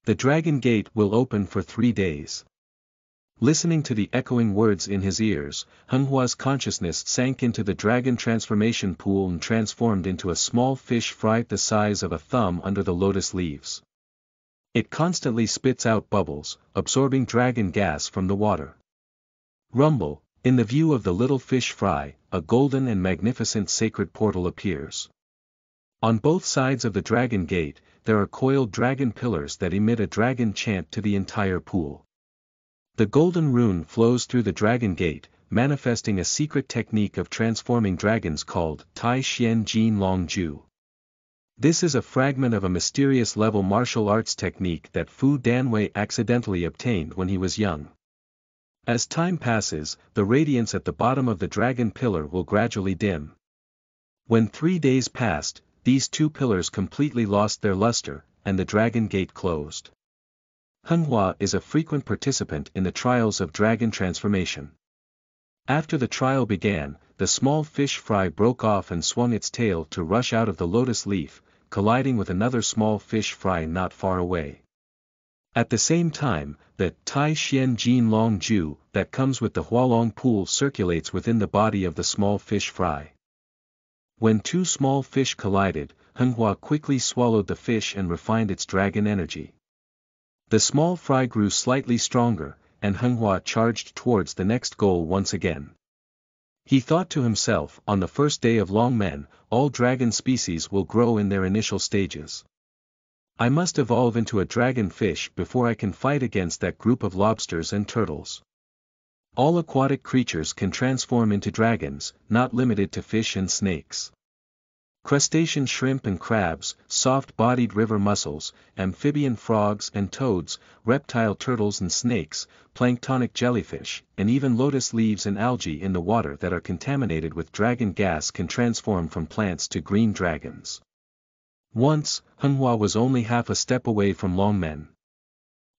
The dragon gate will open for 3 days. Listening to the echoing words in his ears, Henghua's consciousness sank into the dragon transformation pool and transformed into a small fish fry the size of a thumb under the lotus leaves. It constantly spits out bubbles, absorbing dragon gas from the water. Rumble, in the view of the little fish fry, a golden and magnificent sacred portal appears. On both sides of the dragon gate, there are coiled dragon pillars that emit a dragon chant to the entire pool. The golden rune flows through the dragon gate, manifesting a secret technique of transforming dragons called Tai Xian Jin Long Ju. This is a fragment of a mysterious level martial arts technique that Fu Danwei accidentally obtained when he was young. As time passes, the radiance at the bottom of the dragon pillar will gradually dim. When 3 days passed, these two pillars completely lost their luster, and the dragon gate closed. Henghua is a frequent participant in the trials of dragon transformation. After the trial began, the small fish fry broke off and swung its tail to rush out of the lotus leaf, colliding with another small fish fry not far away. At the same time, the Tai Xian Jin Long Ju that comes with the Hualong pool circulates within the body of the small fish fry. When two small fish collided, Henghua quickly swallowed the fish and refined its dragon energy. The small fry grew slightly stronger, and Henghua charged towards the next goal once again. He thought to himself, on the first day of Long Men, all dragon species will grow in their initial stages. I must evolve into a dragon fish before I can fight against that group of lobsters and turtles. All aquatic creatures can transform into dragons, not limited to fish and snakes. Crustacean shrimp and crabs, soft-bodied river mussels, amphibian frogs and toads, reptile turtles and snakes, planktonic jellyfish, and even lotus leaves and algae in the water that are contaminated with dragon gas can transform from plants to green dragons. Once, Henghua was only half a step away from Long Men.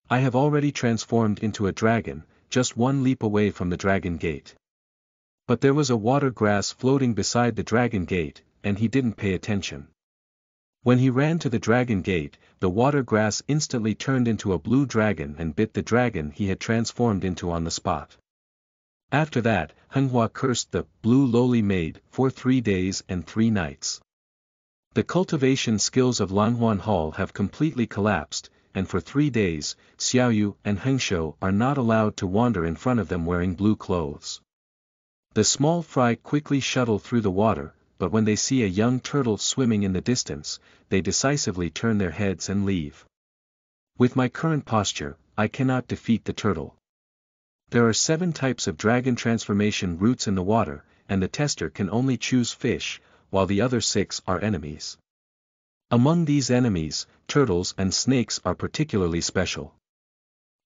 I have already transformed into a dragon, just one leap away from the dragon gate. But there was a water grass floating beside the dragon gate, and he didn't pay attention. When he ran to the dragon gate, the water grass instantly turned into a blue dragon and bit the dragon he had transformed into on the spot. After that, Henghua cursed the blue lowly maid for 3 days and 3 nights. The cultivation skills of Langhuan Hall have completely collapsed, and for 3 days, Xiaoyu and Hengshou are not allowed to wander in front of them wearing blue clothes. The small fry quickly shuttle through the water, but when they see a young turtle swimming in the distance, they decisively turn their heads and leave. With my current posture, I cannot defeat the turtle. There are 7 types of dragon transformation routes in the water, and the tester can only choose fish, while the other 6 are enemies. Among these enemies, turtles and snakes are particularly special.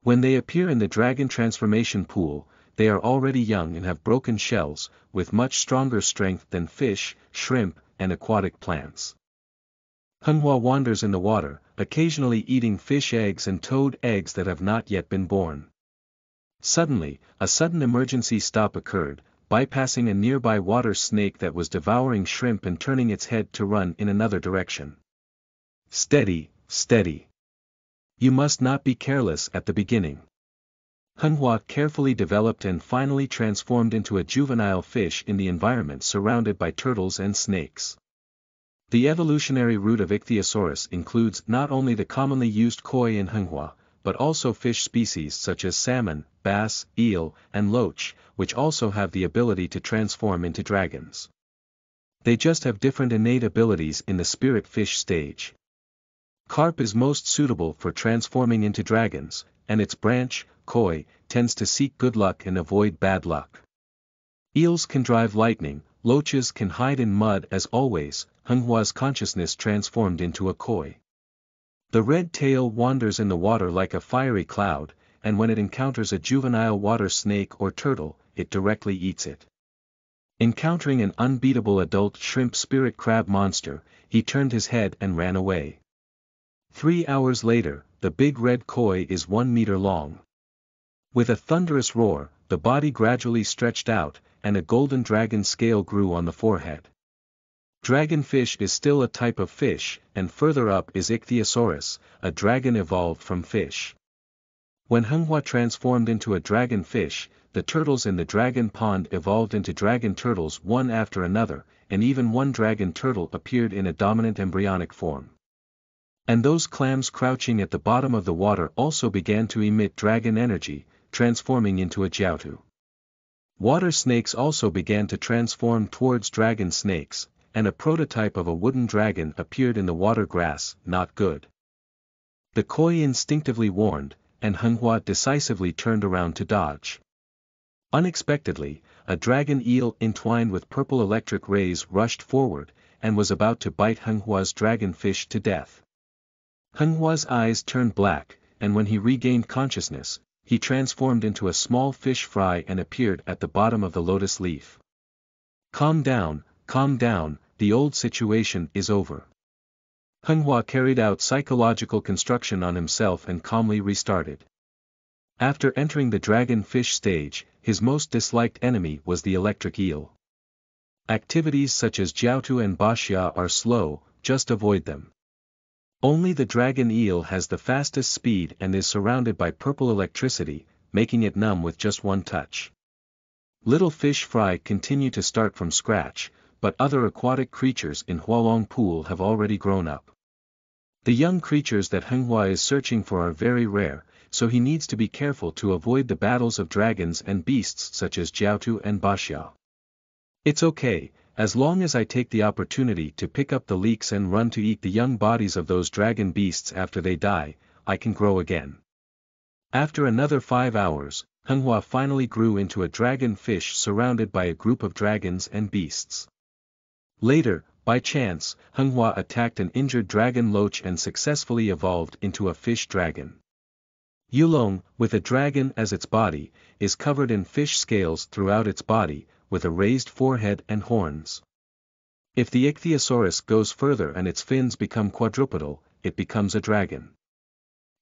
When they appear in the dragon transformation pool, they are already young and have broken shells, with much stronger strength than fish, shrimp, and aquatic plants. Henghua wanders in the water, occasionally eating fish eggs and toad eggs that have not yet been born. Suddenly, a sudden emergency stop occurred, bypassing a nearby water snake that was devouring shrimp and turning its head to run in another direction. Steady, steady. You must not be careless at the beginning. Henghua carefully developed and finally transformed into a juvenile fish in the environment surrounded by turtles and snakes. The evolutionary route of Ichthyosaurus includes not only the commonly used koi in Henghua, but also fish species such as salmon, bass, eel, and loach, which also have the ability to transform into dragons. They just have different innate abilities in the spirit fish stage. Carp is most suitable for transforming into dragons, and its branch, koi, tends to seek good luck and avoid bad luck. Eels can drive lightning, loaches can hide in mud. As always, Henghua's consciousness transformed into a koi. The red tail wanders in the water like a fiery cloud, and when it encounters a juvenile water snake or turtle, it directly eats it. Encountering an unbeatable adult shrimp spirit crab monster, he turned his head and ran away. 3 hours later, the big red koi is 1 meter long. With a thunderous roar, the body gradually stretched out, and a golden dragon scale grew on the forehead. Dragonfish is still a type of fish, and further up is Ichthyosaurus, a dragon evolved from fish. When Henghua transformed into a dragon fish, the turtles in the dragon pond evolved into dragon turtles one after another, and even one dragon turtle appeared in a dominant embryonic form. And those clams crouching at the bottom of the water also began to emit dragon energy, transforming into a jiaotu. Water snakes also began to transform towards dragon snakes, and a prototype of a wooden dragon appeared in the water grass. Not good. The koi instinctively warned, and Henghua decisively turned around to dodge. Unexpectedly, a dragon eel entwined with purple electric rays rushed forward, and was about to bite Henghua's dragonfish to death. Henghua's eyes turned black, and when he regained consciousness, he transformed into a small fish fry and appeared at the bottom of the lotus leaf. Calm down, the old situation is over. Henghua carried out psychological construction on himself and calmly restarted. After entering the dragon fish stage, his most disliked enemy was the electric eel. Activities such as jiaotu and baxia are slow, just avoid them. Only the dragon eel has the fastest speed and is surrounded by purple electricity, making it numb with just one touch. Little fish fry continue to start from scratch, but other aquatic creatures in Hualong Pool have already grown up. The young creatures that Henghua is searching for are very rare, so he needs to be careful to avoid the battles of dragons and beasts such as jiaotu and baxia. It's okay, as long as I take the opportunity to pick up the leeks and run to eat the young bodies of those dragon beasts after they die, I can grow again. After another 5 hours, Henghua finally grew into a dragon fish surrounded by a group of dragons and beasts. Later, by chance, Henghua attacked an injured dragon loach and successfully evolved into a fish dragon. Yulong, with a dragon as its body, is covered in fish scales throughout its body, with a raised forehead and horns. If the ichthyosaurus goes further and its fins become quadrupedal, it becomes a dragon.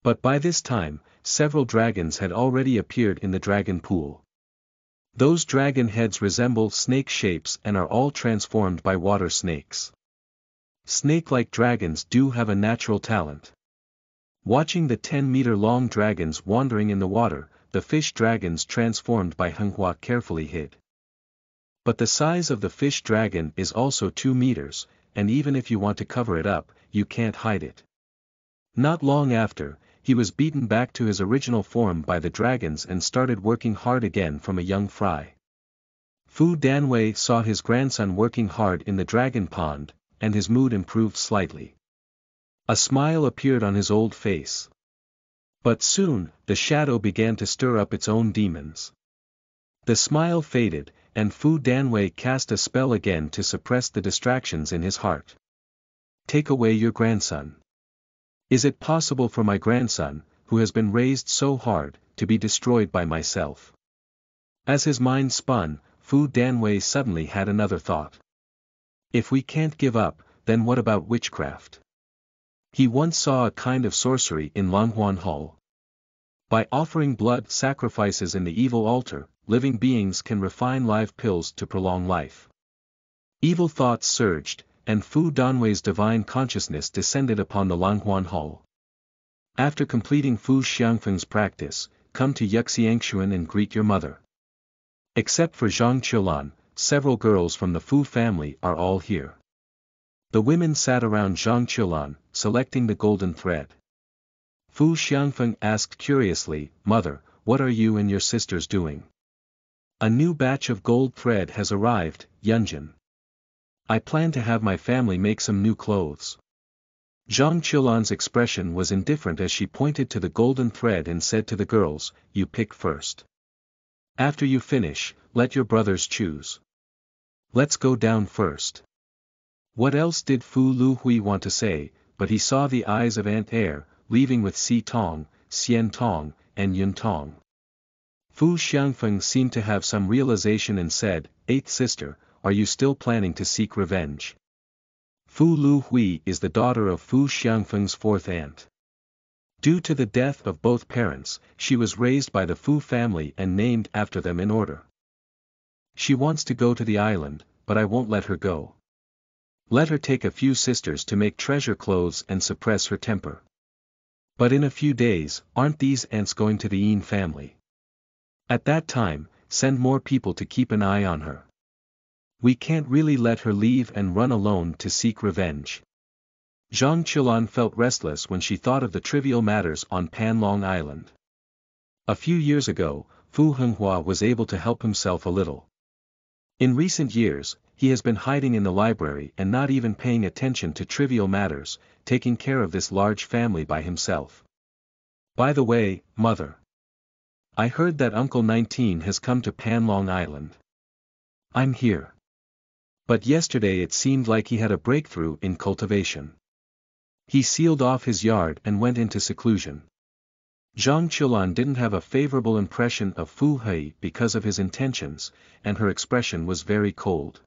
But by this time, several dragons had already appeared in the dragon pool. Those dragon heads resemble snake shapes and are all transformed by water snakes. Snake-like dragons do have a natural talent. Watching the 10-meter-long dragons wandering in the water, the fish dragons transformed by Henghua carefully hid. But the size of the fish dragon is also 2 meters, and even if you want to cover it up, you can't hide it. Not long after, he was beaten back to his original form by the dragons and started working hard again from a young fry. Fu Danwei saw his grandson working hard in the dragon pond, and his mood improved slightly. A smile appeared on his old face. But soon, the shadow began to stir up its own demons. The smile faded, and Fu Danwei cast a spell again to suppress the distractions in his heart. Take away your grandson. Is it possible for my grandson, who has been raised so hard, to be destroyed by myself? As his mind spun, Fu Danwei suddenly had another thought. If we can't give up, then what about witchcraft? He once saw a kind of sorcery in Langhuan Hall. By offering blood sacrifices in the evil altar, living beings can refine live pills to prolong life. Evil thoughts surged, and Fu Danwei's divine consciousness descended upon the Langhuan Hall. After completing Fu Xiangfeng's practice, come to Yuxiangshuan and greet your mother. Except for Zhang Qilan, several girls from the Fu family are all here. The women sat around Zhang Qilan, selecting the golden thread. Fu Xiangfeng asked curiously, "Mother, what are you and your sisters doing?" "A new batch of gold thread has arrived, Yunjin. I plan to have my family make some new clothes." Zhang Qilan's expression was indifferent as she pointed to the golden thread and said to the girls, "You pick first. After you finish, let your brothers choose. Let's go down first." What else did Fu Luhui want to say, but he saw the eyes of Aunt Air, leaving with Si Tong, Xian Tong, and Yun Tong. Fu Xiangfeng seemed to have some realization and said, "Eighth sister, are you still planning to seek revenge?" Fu Luhui is the daughter of Fu Xiangfeng's fourth aunt. Due to the death of both parents, she was raised by the Fu family and named after them in order. She wants to go to the island, but I won't let her go. Let her take a few sisters to make treasure clothes and suppress her temper. But in a few days, aren't these ants going to the Yin family? At that time, send more people to keep an eye on her. We can't really let her leave and run alone to seek revenge. Zhang Qilan felt restless when she thought of the trivial matters on Panlong Island. A few years ago, Fu Henghua was able to help himself a little. In recent years, he has been hiding in the library and not even paying attention to trivial matters, taking care of this large family by himself. By the way, mother. I heard that Uncle 19 has come to Panlong Island. I'm here. But yesterday it seemed like he had a breakthrough in cultivation. He sealed off his yard and went into seclusion. Zhang Qilan didn't have a favorable impression of Fu Hui because of his intentions, and her expression was very cold.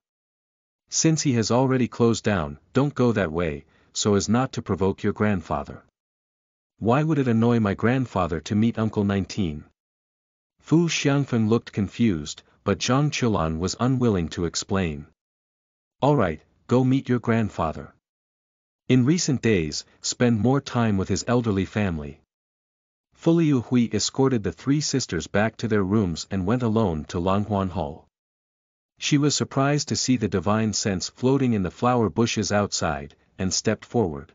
Since he has already closed down, don't go that way, so as not to provoke your grandfather. Why would it annoy my grandfather to meet Uncle 19? Fu Xiangfeng looked confused, but Zhang Qilan was unwilling to explain. Alright, go meet your grandfather. In recent days, spend more time with his elderly family. Fu Liuhui escorted the three sisters back to their rooms and went alone to Langhuan Hall. She was surprised to see the divine scents floating in the flower bushes outside, and stepped forward.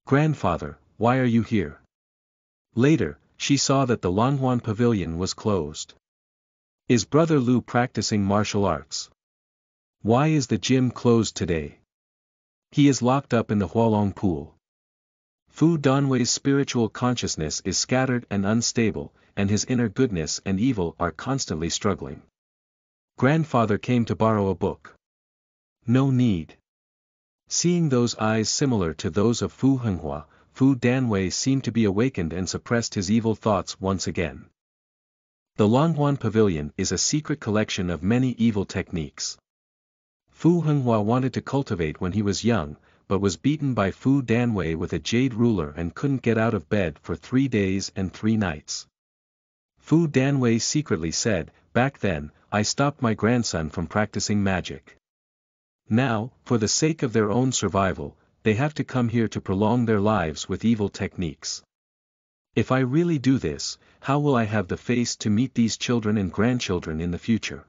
Grandfather, why are you here? Later, she saw that the Langhuan pavilion was closed. Is Brother Lu practicing martial arts? Why is the gym closed today? He is locked up in the Hualong pool. Fu Danwei's spiritual consciousness is scattered and unstable, and his inner goodness and evil are constantly struggling. Grandfather came to borrow a book. No need. Seeing those eyes similar to those of Fu Henghua, Fu Danwei seemed to be awakened and suppressed his evil thoughts once again. The Langhuan Pavilion is a secret collection of many evil techniques. Fu Henghua wanted to cultivate when he was young, but was beaten by Fu Danwei with a jade ruler and couldn't get out of bed for 3 days and 3 nights. Fu Danwei secretly said, back then, I stopped my grandson from practicing magic. Now, for the sake of their own survival, they have to come here to prolong their lives with evil techniques. If I really do this, how will I have the face to meet these children and grandchildren in the future?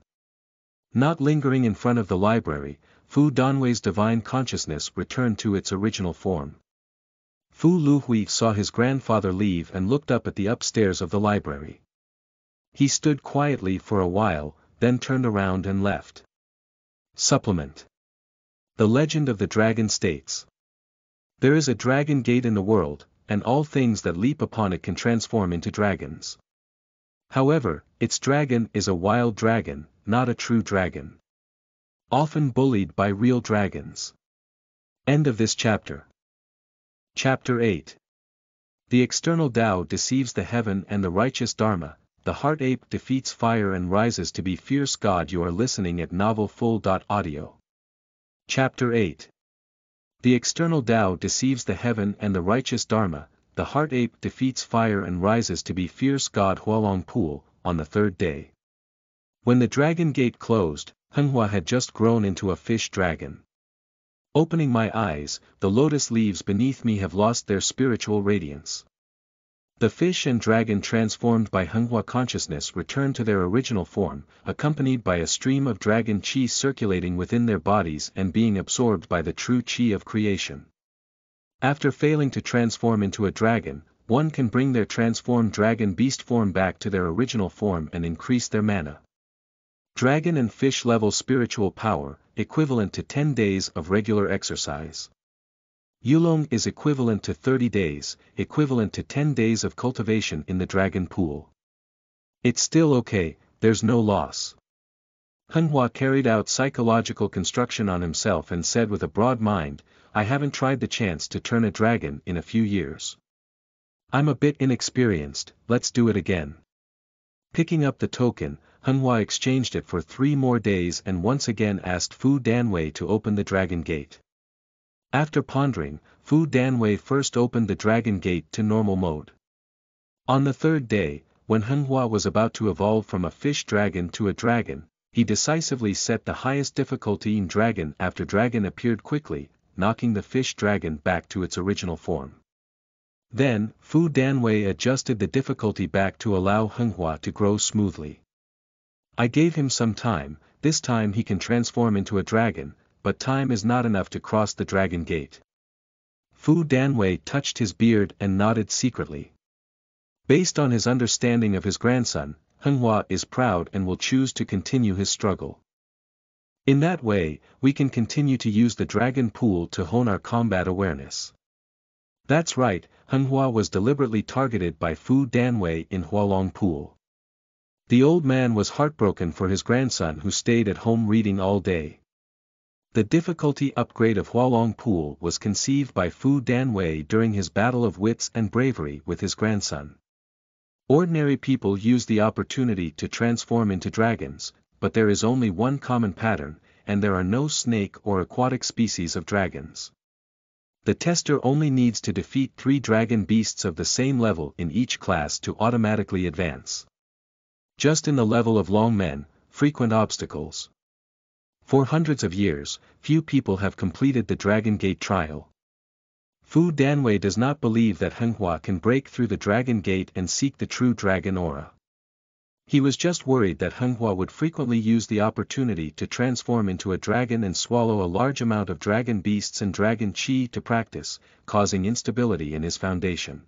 Not lingering in front of the library, Fu Danwei's divine consciousness returned to its original form. Fu Luhui saw his grandfather leave and looked up at the upstairs of the library. He stood quietly for a while, then turned around and left. Supplement. The Legend of the Dragon states. There is a dragon gate in the world, and all things that leap upon it can transform into dragons. However, its dragon is a wild dragon, not a true dragon. Often bullied by real dragons. End of this chapter. Chapter 8. The external Tao deceives the heaven and the righteous Dharma, the heart ape defeats fire and rises to be fierce God. You are listening at novelfull.audio. Chapter 8. The external Tao deceives the heaven and the righteous Dharma, the heart ape defeats fire and rises to be fierce God. Hualong Pool, on the 3rd day. When the dragon gate closed, Henghua had just grown into a fish dragon. Opening my eyes, the lotus leaves beneath me have lost their spiritual radiance. The fish and dragon transformed by Henghua consciousness return to their original form, accompanied by a stream of dragon qi circulating within their bodies and being absorbed by the true qi of creation. After failing to transform into a dragon, one can bring their transformed dragon beast form back to their original form and increase their mana. Dragon and fish level spiritual power, equivalent to 10 days of regular exercise. Yulong is equivalent to 30 days, equivalent to 10 days of cultivation in the dragon pool. It's still okay, there's no loss. Henghua carried out psychological construction on himself and said with a broad mind, I haven't tried the chance to turn a dragon in a few years. I'm a bit inexperienced, let's do it again. Picking up the token, Henghua exchanged it for 3 more days and once again asked Fu Danwei to open the dragon gate. After pondering, Fu Danwei first opened the dragon gate to normal mode. On the 3rd day, when Henghua was about to evolve from a fish dragon to a dragon, he decisively set the highest difficulty in dragon after dragon appeared quickly, knocking the fish dragon back to its original form. Then, Fu Danwei adjusted the difficulty back to allow Henghua to grow smoothly. I gave him some time, this time he can transform into a dragon, but time is not enough to cross the dragon gate. Fu Danwei touched his beard and nodded secretly. Based on his understanding of his grandson, Henghua is proud and will choose to continue his struggle. In that way, we can continue to use the dragon pool to hone our combat awareness. That's right, Henghua was deliberately targeted by Fu Danwei in Hualong Pool. The old man was heartbroken for his grandson who stayed at home reading all day. The difficulty upgrade of Hualong Pool was conceived by Fu Danwei during his battle of wits and bravery with his grandson. Ordinary people use the opportunity to transform into dragons, but there is only one common pattern, and there are no snake or aquatic species of dragons. The tester only needs to defeat 3 dragon beasts of the same level in each class to automatically advance. Just in the level of long men, frequent obstacles. For hundreds of years, few people have completed the Dragon Gate trial. Fu Danwei does not believe that Henghua can break through the Dragon Gate and seek the true dragon aura. He was just worried that Henghua would frequently use the opportunity to transform into a dragon and swallow a large amount of dragon beasts and dragon chi to practice, causing instability in his foundation.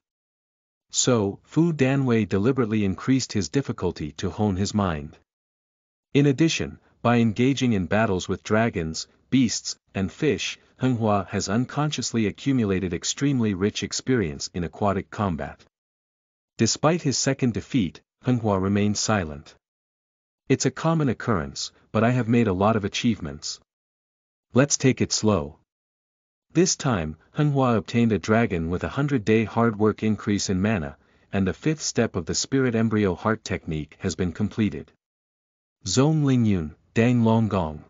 So, Fu Danwei deliberately increased his difficulty to hone his mind. In addition, by engaging in battles with dragons, beasts, and fish, Henghua has unconsciously accumulated extremely rich experience in aquatic combat. Despite his second defeat, Henghua remained silent. It's a common occurrence, but I have made a lot of achievements. Let's take it slow. This time, Henghua obtained a dragon with a 100-day hard work increase in mana, and the 5th step of the Spirit Embryo Heart technique has been completed. Zong Lingyun, Dang Long Gong.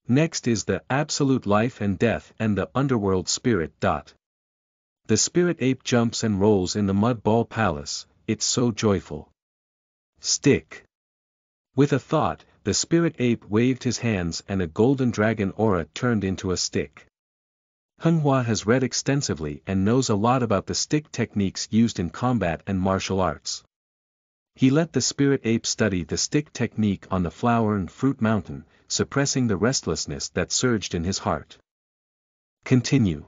Next is the Absolute Life and Death and the Underworld Spirit. The spirit ape jumps and rolls in the mud ball palace, it's so joyful. Stick. With a thought, the spirit ape waved his hands and a golden dragon aura turned into a stick. Henghua has read extensively and knows a lot about the stick techniques used in combat and martial arts. He let the spirit ape study the stick technique on the flower and fruit mountain, suppressing the restlessness that surged in his heart. Continue.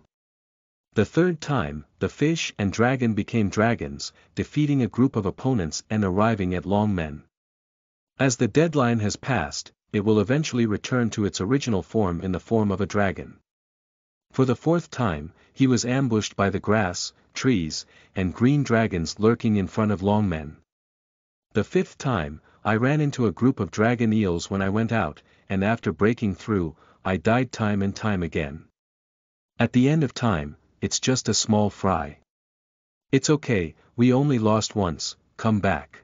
The 3rd time, the fish and dragon became dragons, defeating a group of opponents and arriving at Long Men. As the deadline has passed, it will eventually return to its original form in the form of a dragon. For the 4th time, he was ambushed by the grass, trees, and green dragons lurking in front of Long Men. The 5th time, I ran into a group of dragon eels when I went out, and after breaking through, I died time and time again. At the end of time, it's just a small fry. It's okay, we only lost once, come back.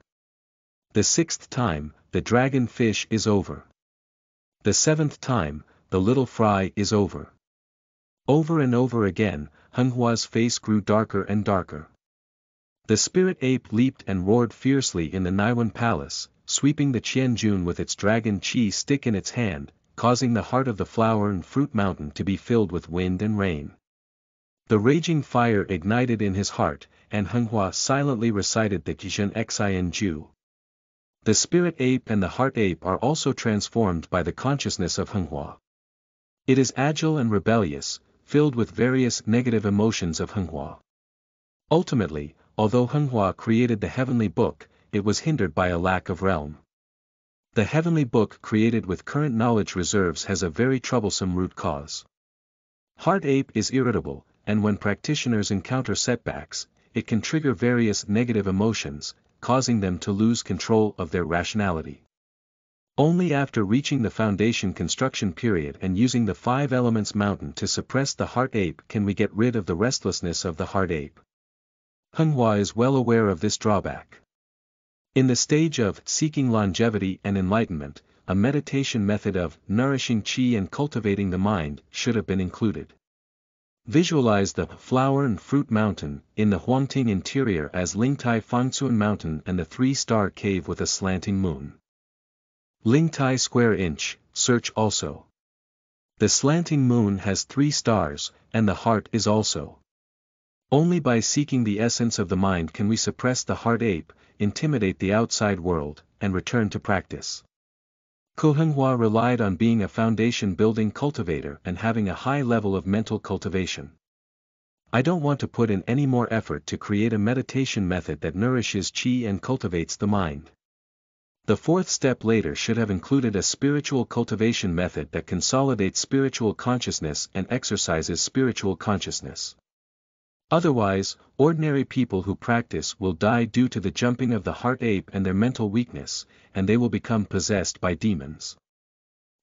The 6th time, the dragon fish is over. The 7th time, the little fry is over. Over and over again, Henghua's face grew darker and darker. The spirit ape leaped and roared fiercely in the Naiwan palace, sweeping the Changchun with its dragon chi stick in its hand, causing the heart of the flower and fruit mountain to be filled with wind and rain. The raging fire ignited in his heart, and Henghua silently recited the Jinnan Xin Ju. The spirit ape and the heart ape are also transformed by the consciousness of Henghua. It is agile and rebellious, filled with various negative emotions of Henghua. Ultimately, although Henghua created the heavenly book, it was hindered by a lack of realm. The heavenly book created with current knowledge reserves has a very troublesome root cause. Heart ape is irritable, and when practitioners encounter setbacks, it can trigger various negative emotions, causing them to lose control of their rationality. Only after reaching the foundation construction period and using the 5 elements mountain to suppress the heart ape can we get rid of the restlessness of the heart ape. Henghua is well aware of this drawback. In the stage of seeking longevity and enlightenment, a meditation method of nourishing qi and cultivating the mind should have been included. Visualize the flower and fruit mountain in the Huangting interior as Lingtai Fangcuan mountain and the 3-star cave with a slanting moon. Lingtai square inch, search also. The slanting moon has 3 stars, and the heart is also. Only by seeking the essence of the mind can we suppress the heart ape, intimidate the outside world, and return to practice. Henghua relied on being a foundation-building cultivator and having a high level of mental cultivation. I don't want to put in any more effort to create a meditation method that nourishes qi and cultivates the mind. The fourth step later should have included a spiritual cultivation method that consolidates spiritual consciousness and exercises spiritual consciousness. Otherwise, ordinary people who practice will die due to the jumping of the heart ape and their mental weakness, and they will become possessed by demons.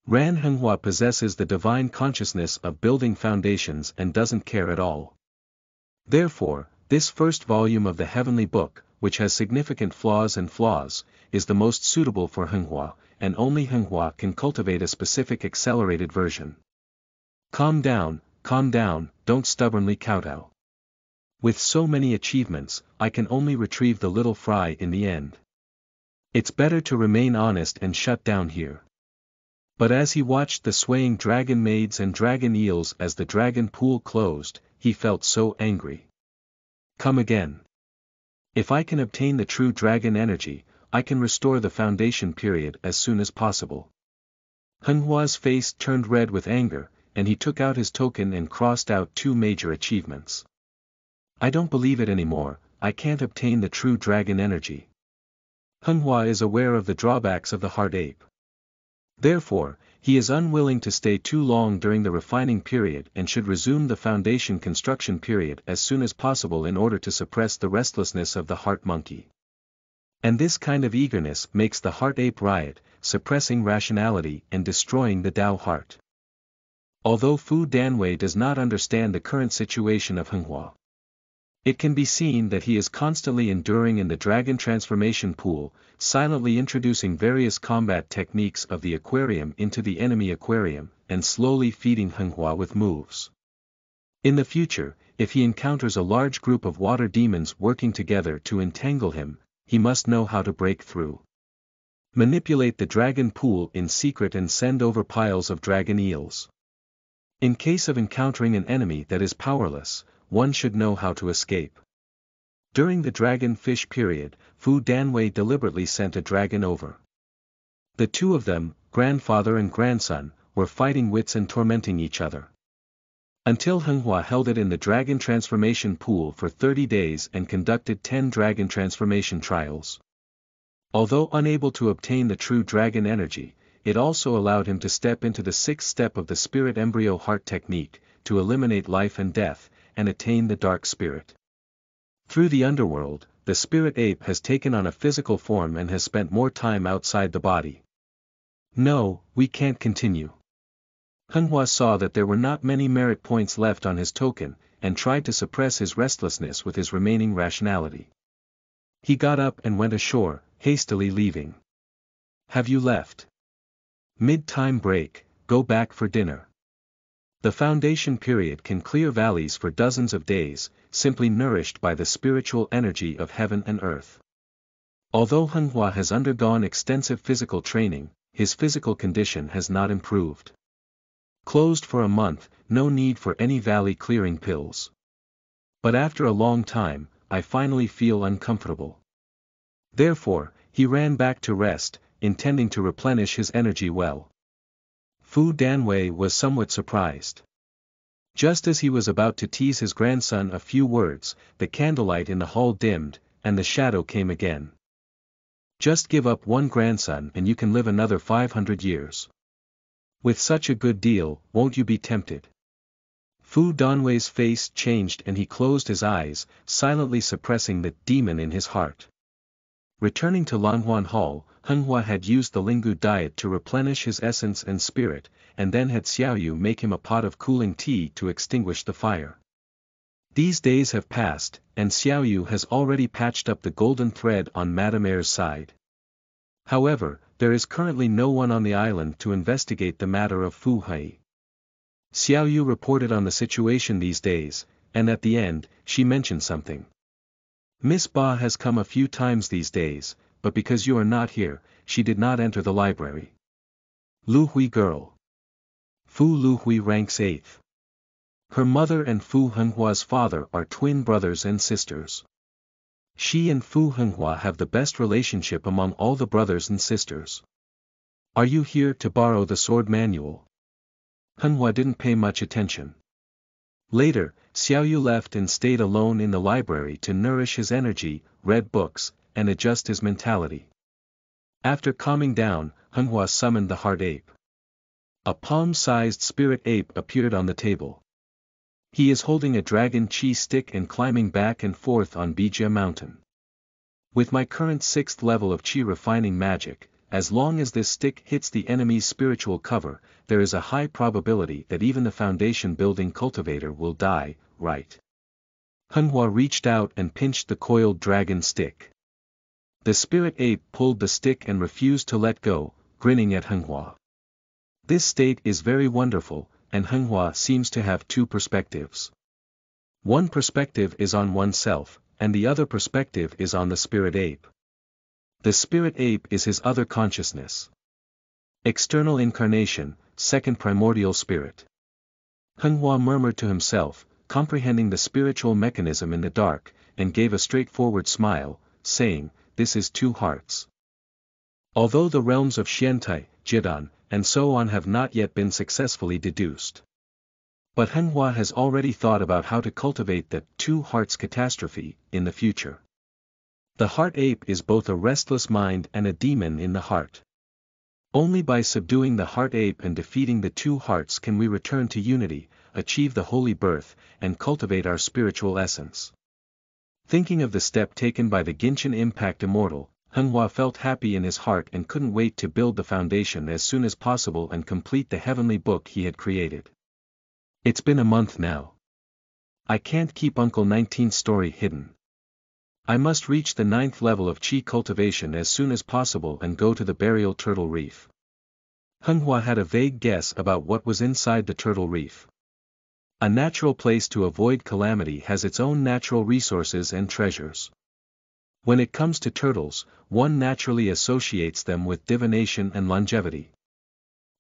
Henghua possesses the divine consciousness of building foundations and doesn't care at all. Therefore, this first volume of the Heavenly Book, which has significant flaws, is the most suitable for Henghua, and only Henghua can cultivate a specific accelerated version. Calm down, don't stubbornly kowtow. With so many achievements, I can only retrieve the little fry in the end. It's better to remain honest and shut down here. But as he watched the swaying dragon maids and dragon eels as the dragon pool closed, he felt so angry. Come again. If I can obtain the true dragon energy, I can restore the foundation period as soon as possible. Henghua's face turned red with anger, and he took out his token and crossed out 2 major achievements. I don't believe it anymore, I can't obtain the true dragon energy. Henghua is aware of the drawbacks of the heart ape. Therefore, he is unwilling to stay too long during the refining period and should resume the foundation construction period as soon as possible in order to suppress the restlessness of the heart monkey. And this kind of eagerness makes the heart ape riot, suppressing rationality and destroying the Tao heart. Although Fu Danwei does not understand the current situation of Henghua, it can be seen that he is constantly enduring in the dragon transformation pool, silently introducing various combat techniques of the aquarium into the enemy aquarium, and slowly feeding Henghua with moves. In the future, if he encounters a large group of water demons working together to entangle him, he must know how to break through. Manipulate the dragon pool in secret and send over piles of dragon eels. In case of encountering an enemy that is powerless, one should know how to escape. During the dragon fish period, Fu Danwei deliberately sent a dragon over. The 2 of them, grandfather and grandson, were fighting wits and tormenting each other. Until Henghua held it in the dragon transformation pool for 30 days and conducted 10 dragon transformation trials. Although unable to obtain the true dragon energy, it also allowed him to step into the 6th step of the spirit embryo heart technique, to eliminate life and death, and attain the dark spirit. Through the underworld, the spirit ape has taken on a physical form and has spent more time outside the body. No, we can't continue. Henghua saw that there were not many merit points left on his token, and tried to suppress his restlessness with his remaining rationality. He got up and went ashore, hastily leaving. Have you left? Mid-time break, go back for dinner. The foundation period can clear valleys for dozens of days, simply nourished by the spiritual energy of heaven and earth. Although Henghua has undergone extensive physical training, his physical condition has not improved. Closed for a month, no need for any valley clearing pills. But after a long time, I finally feel uncomfortable. Therefore, he ran back to rest, intending to replenish his energy well. Fu Danwei was somewhat surprised. Just as he was about to tease his grandson a few words, the candlelight in the hall dimmed, and the shadow came again. Just give up 1 grandson and you can live another 500 years. With such a good deal, won't you be tempted? Fu Danwei's face changed and he closed his eyes, silently suppressing the demon in his heart. Returning to Langhuan Hall, Henghua had used the Lingu diet to replenish his essence and spirit, and then had Xiaoyu make him a pot of cooling tea to extinguish the fire. These days have passed, and Xiaoyu has already patched up the golden thread on Madame Er's side. However, there is currently no one on the island to investigate the matter of Fu Hei. Xiaoyu reported on the situation these days, and at the end, she mentioned something. Miss Ba has come a few times these days, but because you are not here, she did not enter the library. Lu Hui girl. Fu Lu Hui ranks 8th. Her mother and Fu Henghua's father are twin brothers and sisters. She and Fu Henghua have the best relationship among all the brothers and sisters. Are you here to borrow the sword manual? Henghua didn't pay much attention. Later, Xiaoyu left and stayed alone in the library to nourish his energy, read books, and adjust his mentality. After calming down, Henghua summoned the heart ape. A palm-sized spirit ape appeared on the table. He is holding a dragon chi stick and climbing back and forth on Bijia Mountain. With my current 6th level of chi refining magic, as long as this stick hits the enemy's spiritual cover, there is a high probability that even the foundation building cultivator will die, right? Henghua reached out and pinched the coiled dragon stick. The spirit ape pulled the stick and refused to let go, grinning at Henghua. This state is very wonderful, and Henghua seems to have two perspectives. One perspective is on oneself, and the other perspective is on the spirit ape. The spirit ape is his other consciousness. External incarnation, second primordial spirit. Henghua murmured to himself, comprehending the spiritual mechanism in the dark, and gave a straightforward smile, saying, "This is two hearts." Although the realms of Xiantai, Jinnan, and so on have not yet been successfully deduced. But Henghua has already thought about how to cultivate the two hearts catastrophe in the future. The heart ape is both a restless mind and a demon in the heart. Only by subduing the heart ape and defeating the two hearts can we return to unity, achieve the holy birth, and cultivate our spiritual essence. Thinking of the step taken by the Genshin Impact Immortal, Henghua felt happy in his heart and couldn't wait to build the foundation as soon as possible and complete the heavenly book he had created. It's been a month now. I can't keep Uncle 19's story hidden. I must reach the 9th level of Qi cultivation as soon as possible and go to the burial turtle reef. Henghua had a vague guess about what was inside the turtle reef. A natural place to avoid calamity has its own natural resources and treasures. When it comes to turtles, one naturally associates them with divination and longevity.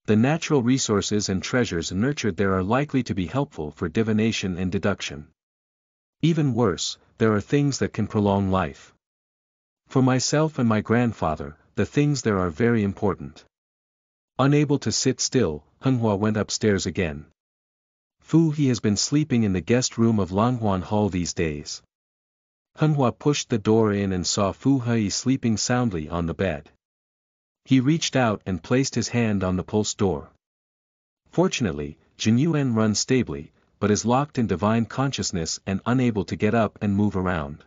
The natural resources and treasures nurtured there are likely to be helpful for divination and deduction. Even worse, there are things that can prolong life. For myself and my grandfather, the things there are very important. Unable to sit still, Henghua went upstairs again. He has been sleeping in the guest room of Langhuan Hall these days. Henghua pushed the door in and saw Fu He sleeping soundly on the bed. He reached out and placed his hand on the pulse door. Fortunately, Yuan runs stably, but is locked in divine consciousness and unable to get up and move around.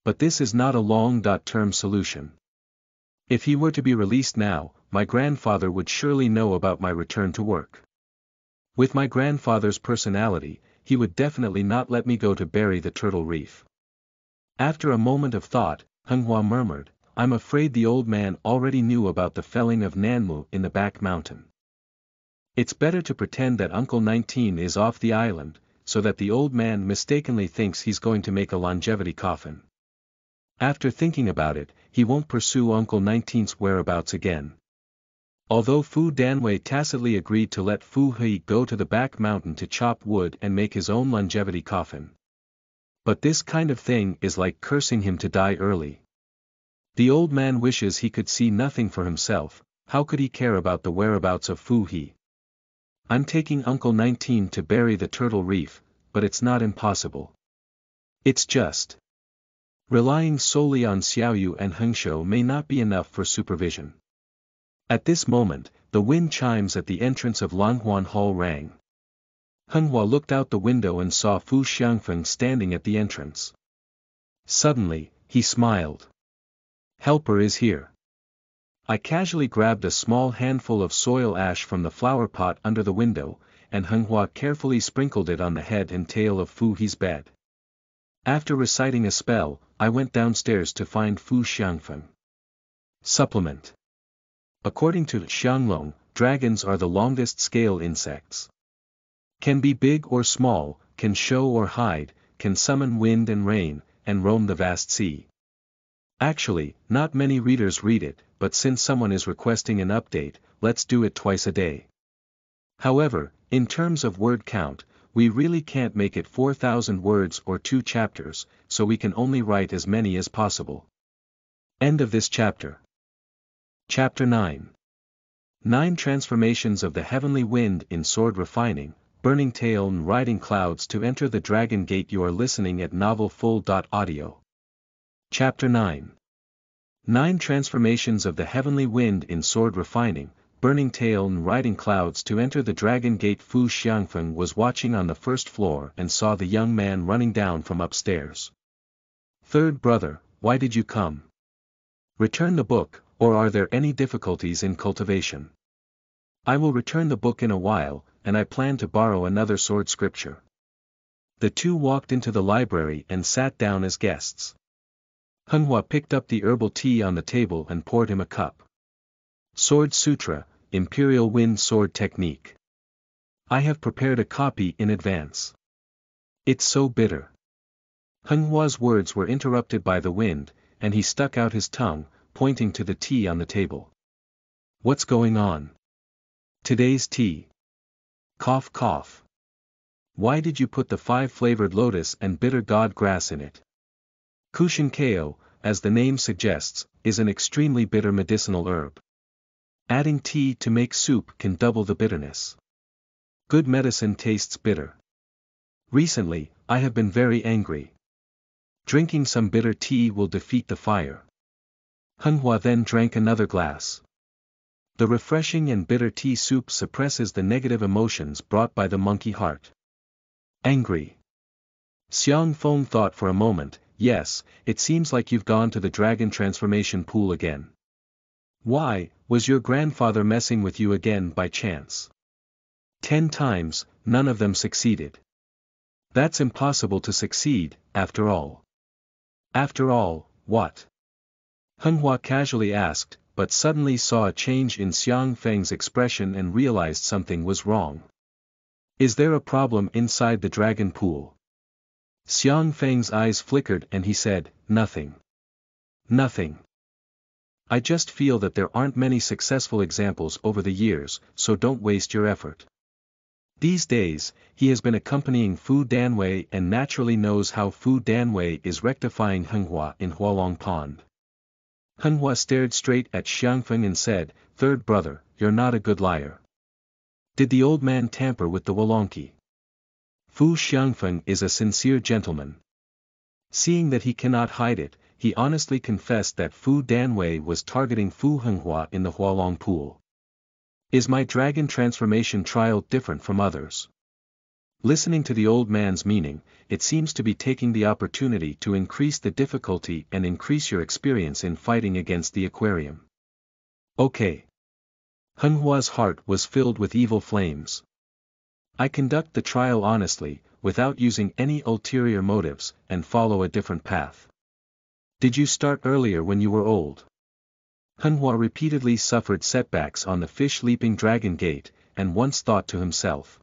But this is not a long-term solution. If he were to be released now, my grandfather would surely know about my return to work. With my grandfather's personality, he would definitely not let me go to bury the turtle reef. After a moment of thought, Henghua murmured, "I'm afraid the old man already knew about the felling of Nanmu in the back mountain. It's better to pretend that Uncle 19 is off the island, so that the old man mistakenly thinks he's going to make a longevity coffin. After thinking about it, he won't pursue Uncle 19's whereabouts again." Although Fu Danwei tacitly agreed to let Fu He go to the back mountain to chop wood and make his own longevity coffin. But this kind of thing is like cursing him to die early. The old man wishes he could see nothing for himself. How could he care about the whereabouts of Fu He? I'm taking Uncle 19 to bury the turtle reef, but it's not impossible. It's just relying solely on Xiaoyu and Hengshou may not be enough for supervision. At this moment, the wind chimes at the entrance of Langhuan Hall rang. Henghua looked out the window and saw Fu Xiangfeng standing at the entrance. Suddenly, he smiled. "Helper is here." I casually grabbed a small handful of soil ash from the flower pot under the window, and Henghua carefully sprinkled it on the head and tail of Fu He's bed. After reciting a spell, I went downstairs to find Fu Xiangfeng. Supplement. According to Xianglong, dragons are the longest scale insects. Can be big or small, can show or hide, can summon wind and rain, and roam the vast sea. Actually, not many readers read it, but since someone is requesting an update, let's do it twice a day. However, in terms of word count, we really can't make it 4,000 words or 2 chapters, so we can only write as many as possible. End of this chapter. Chapter 9. 9 Transformations of the Heavenly Wind in Sword Refining, Burning Tail and Riding Clouds to Enter the Dragon Gate. You are listening at novelfull.audio. Chapter 9. 9 Transformations of the Heavenly Wind in Sword Refining, Burning Tail and Riding Clouds to Enter the Dragon Gate. Fu Xiangfeng was watching on the first floor and saw the young man running down from upstairs. Third brother, why did you come? Return the book, or are there any difficulties in cultivation? I will return the book in a while, and I plan to borrow another sword scripture. The two walked into the library and sat down as guests. Henghua picked up the herbal tea on the table and poured him a cup. Sword Sutra, Imperial Wind Sword Technique. I have prepared a copy in advance. It's so bitter. Henghua's words were interrupted by the wind, and he stuck out his tongue, pointing to the tea on the table. What's going on? Today's tea. Cough cough. Why did you put the 5-flavored lotus and bitter god grass in it? Kushinkeo, as the name suggests, is an extremely bitter medicinal herb. Adding tea to make soup can double the bitterness. Good medicine tastes bitter. Recently, I have been very angry. Drinking some bitter tea will defeat the fire. Henghua then drank another glass. The refreshing and bitter tea soup suppresses the negative emotions brought by the monkey heart. Angry. Xiangfeng thought for a moment. Yes, it seems like you've gone to the dragon transformation pool again. Why, was your grandfather messing with you again by chance? 10 times, none of them succeeded. That's impossible to succeed, after all. After all, what? Henghua casually asked, but suddenly saw a change in Xiangfeng's expression and realized something was wrong. Is there a problem inside the dragon pool? Xiangfeng's eyes flickered and he said, Nothing. Nothing. I just feel that there aren't many successful examples over the years, so don't waste your effort. These days, he has been accompanying Fu Danwei and naturally knows how Fu Danwei is rectifying Henghua in Hualong Pond. Henghua stared straight at Xiangfeng and said, Third brother, you're not a good liar. Did the old man tamper with the Wolonki? Fu Xiangfeng is a sincere gentleman. Seeing that he cannot hide it, he honestly confessed that Fu Danwei was targeting Fu Henghua in the Hualong pool. Is my dragon transformation trial different from others? Listening to the old man's meaning, it seems to be taking the opportunity to increase the difficulty and increase your experience in fighting against the aquarium. Okay. Henghua's heart was filled with evil flames. I conduct the trial honestly, without using any ulterior motives, and follow a different path. Did you start earlier when you were old? Henghua repeatedly suffered setbacks on the fish-leaping dragon gate, and once thought to himself.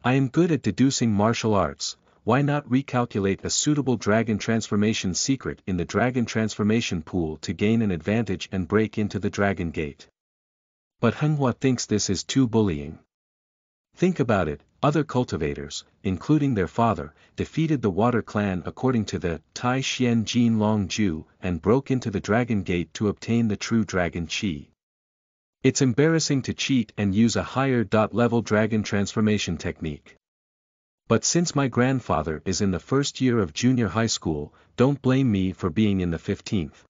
I am good at deducing martial arts, why not recalculate a suitable dragon transformation secret in the dragon transformation pool to gain an advantage and break into the dragon gate? But Henghua thinks this is too bullying. Think about it, other cultivators, including their father, defeated the Water Clan according to the Tai Xian Jin Long Ju and broke into the dragon gate to obtain the true dragon chi. It's embarrassing to cheat and use a higher level dragon transformation technique. But since my grandfather is in the first year of junior high school, don't blame me for being in the 15th.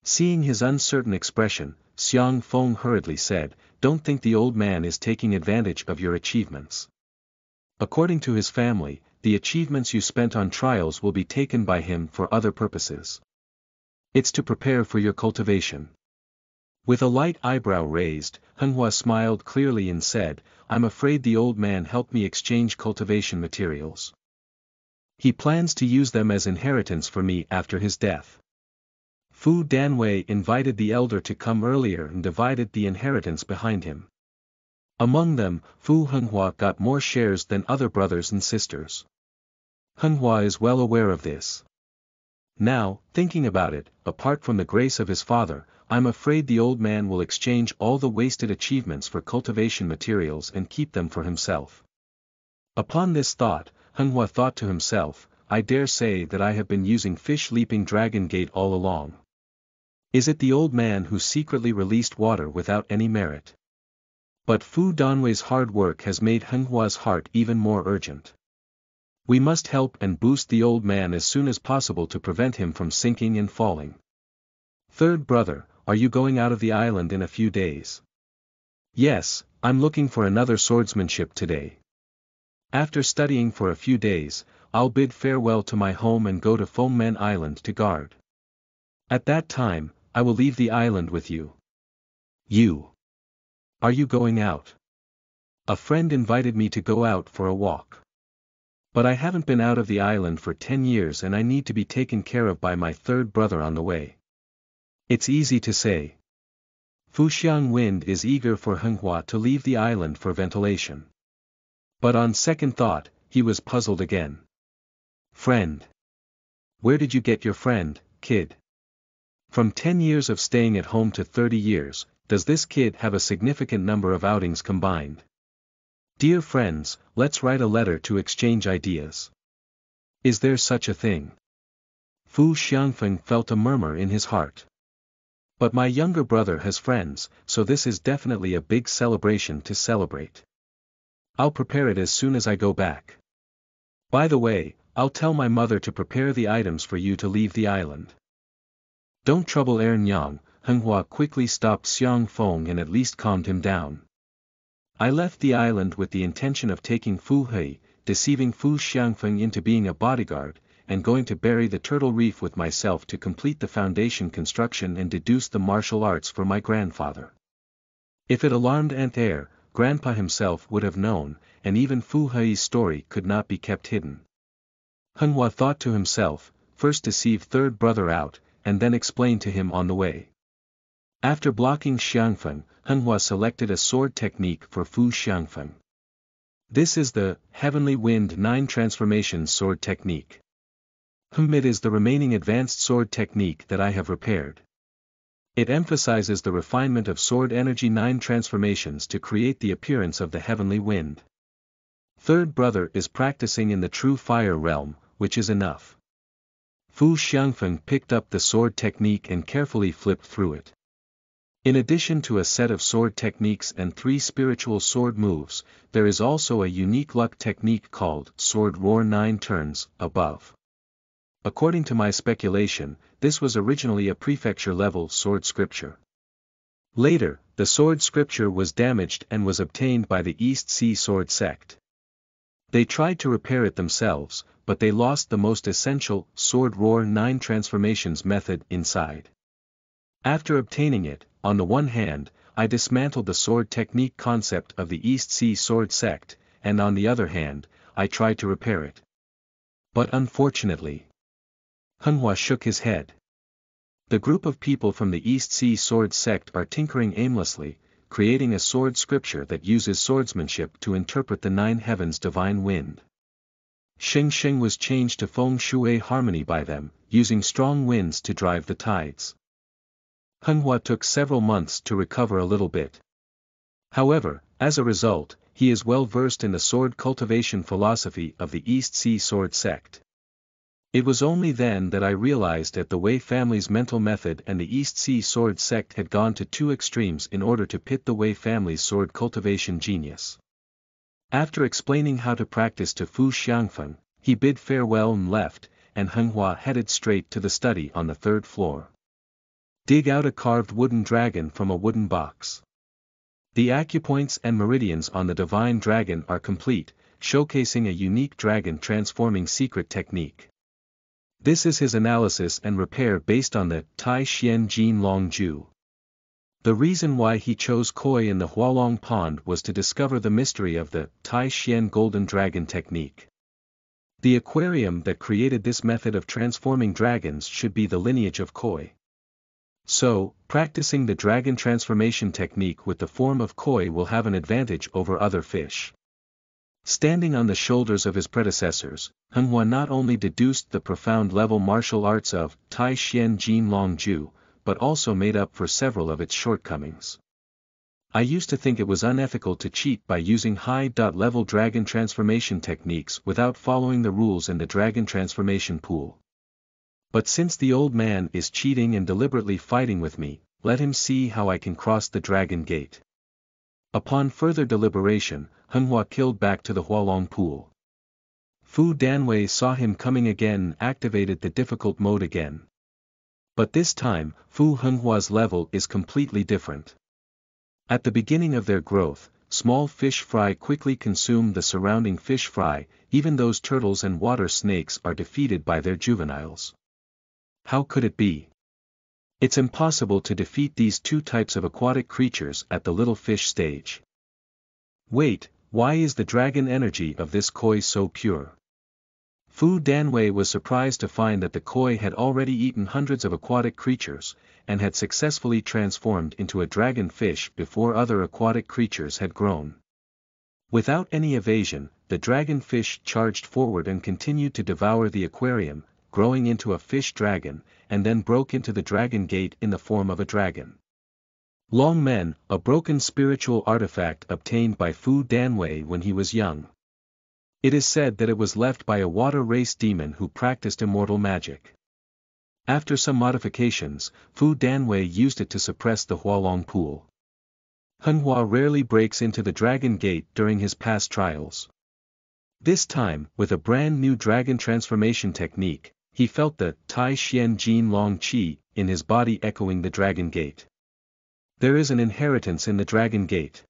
Seeing his uncertain expression, Xiangfeng hurriedly said, Don't think the old man is taking advantage of your achievements. According to his family, the achievements you spent on trials will be taken by him for other purposes. It's to prepare for your cultivation. With a light eyebrow raised, Henghua smiled clearly and said, I'm afraid the old man helped me exchange cultivation materials. He plans to use them as inheritance for me after his death. Fu Danwei invited the elder to come earlier and divided the inheritance behind him. Among them, Fu Henghua got more shares than other brothers and sisters. Henghua is well aware of this. Now, thinking about it, apart from the grace of his father, I'm afraid the old man will exchange all the wasted achievements for cultivation materials and keep them for himself. Upon this thought, Henghua thought to himself, I dare say that I have been using fish-leaping dragon gate all along. Is it the old man who secretly released water without any merit? But Fu Danwei's hard work has made Henghua's heart even more urgent. We must help and boost the old man as soon as possible to prevent him from sinking and falling. Third brother, are you going out of the island in a few days? Yes, I'm looking for another swordsmanship today. After studying for a few days, I'll bid farewell to my home and go to Fomen Island to guard. At that time, I will leave the island with you. You. Are you going out? A friend invited me to go out for a walk. But I haven't been out of the island for 10 years and I need to be taken care of by my third brother on the way. It's easy to say. Fuxiang Wind is eager for Henghua to leave the island for ventilation. But on second thought, he was puzzled again. Friend. Where did you get your friend, kid? From 10 years of staying at home to 30 years, does this kid have a significant number of outings combined? Dear friends, let's write a letter to exchange ideas. Is there such a thing? Fu Xiangfeng felt a murmur in his heart. But my younger brother has friends, so this is definitely a big celebration to celebrate. I'll prepare it as soon as I go back. By the way, I'll tell my mother to prepare the items for you to leave the island. Don't trouble Ernyang, Henghua quickly stopped Xiang Feng and at least calmed him down. I left the island with the intention of taking Fu Hui, deceiving Fu Xiangfeng into being a bodyguard, and going to bury the turtle reef with myself to complete the foundation construction and deduce the martial arts for my grandfather. If it alarmed Aunt Air, Grandpa himself would have known, and even Fu Hui's story could not be kept hidden. Henghua thought to himself, first deceive third brother out, and then explain to him on the way. After blocking Xiangfeng, Henghua selected a sword technique for Fu Xiangfeng. This is the Heavenly Wind 9 Transformation Sword Technique. It is the remaining advanced sword technique that I have repaired. It emphasizes the refinement of sword energy 9 transformations to create the appearance of the heavenly wind. Third brother is practicing in the true fire realm, which is enough. Fu Xiangfeng picked up the sword technique and carefully flipped through it. In addition to a set of sword techniques and 3 spiritual sword moves, there is also a unique luck technique called Sword Roar 9 Turns, above. According to my speculation, this was originally a prefecture-level sword scripture. Later, the sword scripture was damaged and was obtained by the East Sea Sword sect. They tried to repair it themselves, but they lost the most essential Sword Roar 9 transformations method inside. After obtaining it, on the one hand, I dismantled the sword technique concept of the East Sea Sword sect, and on the other hand, I tried to repair it. But unfortunately, Henghua shook his head. The group of people from the East Sea Sword sect are tinkering aimlessly, creating a sword scripture that uses swordsmanship to interpret the 9 heavens' divine wind. Sheng was changed to feng shui harmony by them, using strong winds to drive the tides. Henghua took several months to recover a little bit. However, as a result, he is well versed in the sword cultivation philosophy of the East Sea Sword sect. It was only then that I realized that the Wei family's mental method and the East Sea Sword sect had gone to 2 extremes in order to pit the Wei family's sword cultivation genius. After explaining how to practice to Fu Xiangfeng, he bid farewell and left, and Henghua headed straight to the study on the 3rd floor. Dig out a carved wooden dragon from a wooden box. The acupoints and meridians on the divine dragon are complete, showcasing a unique dragon transforming secret technique. This is his analysis and repair based on the Tai Xian Jin Long Ju. The reason why he chose koi in the Hualong Pond was to discover the mystery of the Tai Xian Golden Dragon technique. The aquarium that created this method of transforming dragons should be the lineage of koi. So, practicing the dragon transformation technique with the form of koi will have an advantage over other fish. Standing on the shoulders of his predecessors, Henghua not only deduced the profound level martial arts of Tai Xian Jin Long Ju, but also made up for several of its shortcomings. I used to think it was unethical to cheat by using high-level dragon transformation techniques without following the rules in the dragon transformation pool. But since the old man is cheating and deliberately fighting with me, let him see how I can cross the dragon gate. Upon further deliberation, Henghua killed back to the Hualong pool. Fu Danwei saw him coming again and activated the difficult mode again. But this time, Fu Henghua's level is completely different. At the beginning of their growth, small fish fry quickly consume the surrounding fish fry, even those turtles and water snakes are defeated by their juveniles. How could it be? It's impossible to defeat these two types of aquatic creatures at the little fish stage. Wait, why is the dragon energy of this koi so pure? Fu Danwei was surprised to find that the koi had already eaten hundreds of aquatic creatures, and had successfully transformed into a dragon fish before other aquatic creatures had grown. Without any evasion, the dragon fish charged forward and continued to devour the aquarium, growing into a fish dragon, and then broke into the dragon gate in the form of a dragon. Long Men, a broken spiritual artifact obtained by Fu Danwei when he was young. It is said that it was left by a water race demon who practiced immortal magic. After some modifications, Fu Danwei used it to suppress the Hualong pool. Henghua rarely breaks into the dragon gate during his past trials. This time, with a brand new dragon transformation technique, he felt the Tai Xian Jin Long Qi in his body echoing the dragon gate. There is an inheritance in the dragon gate.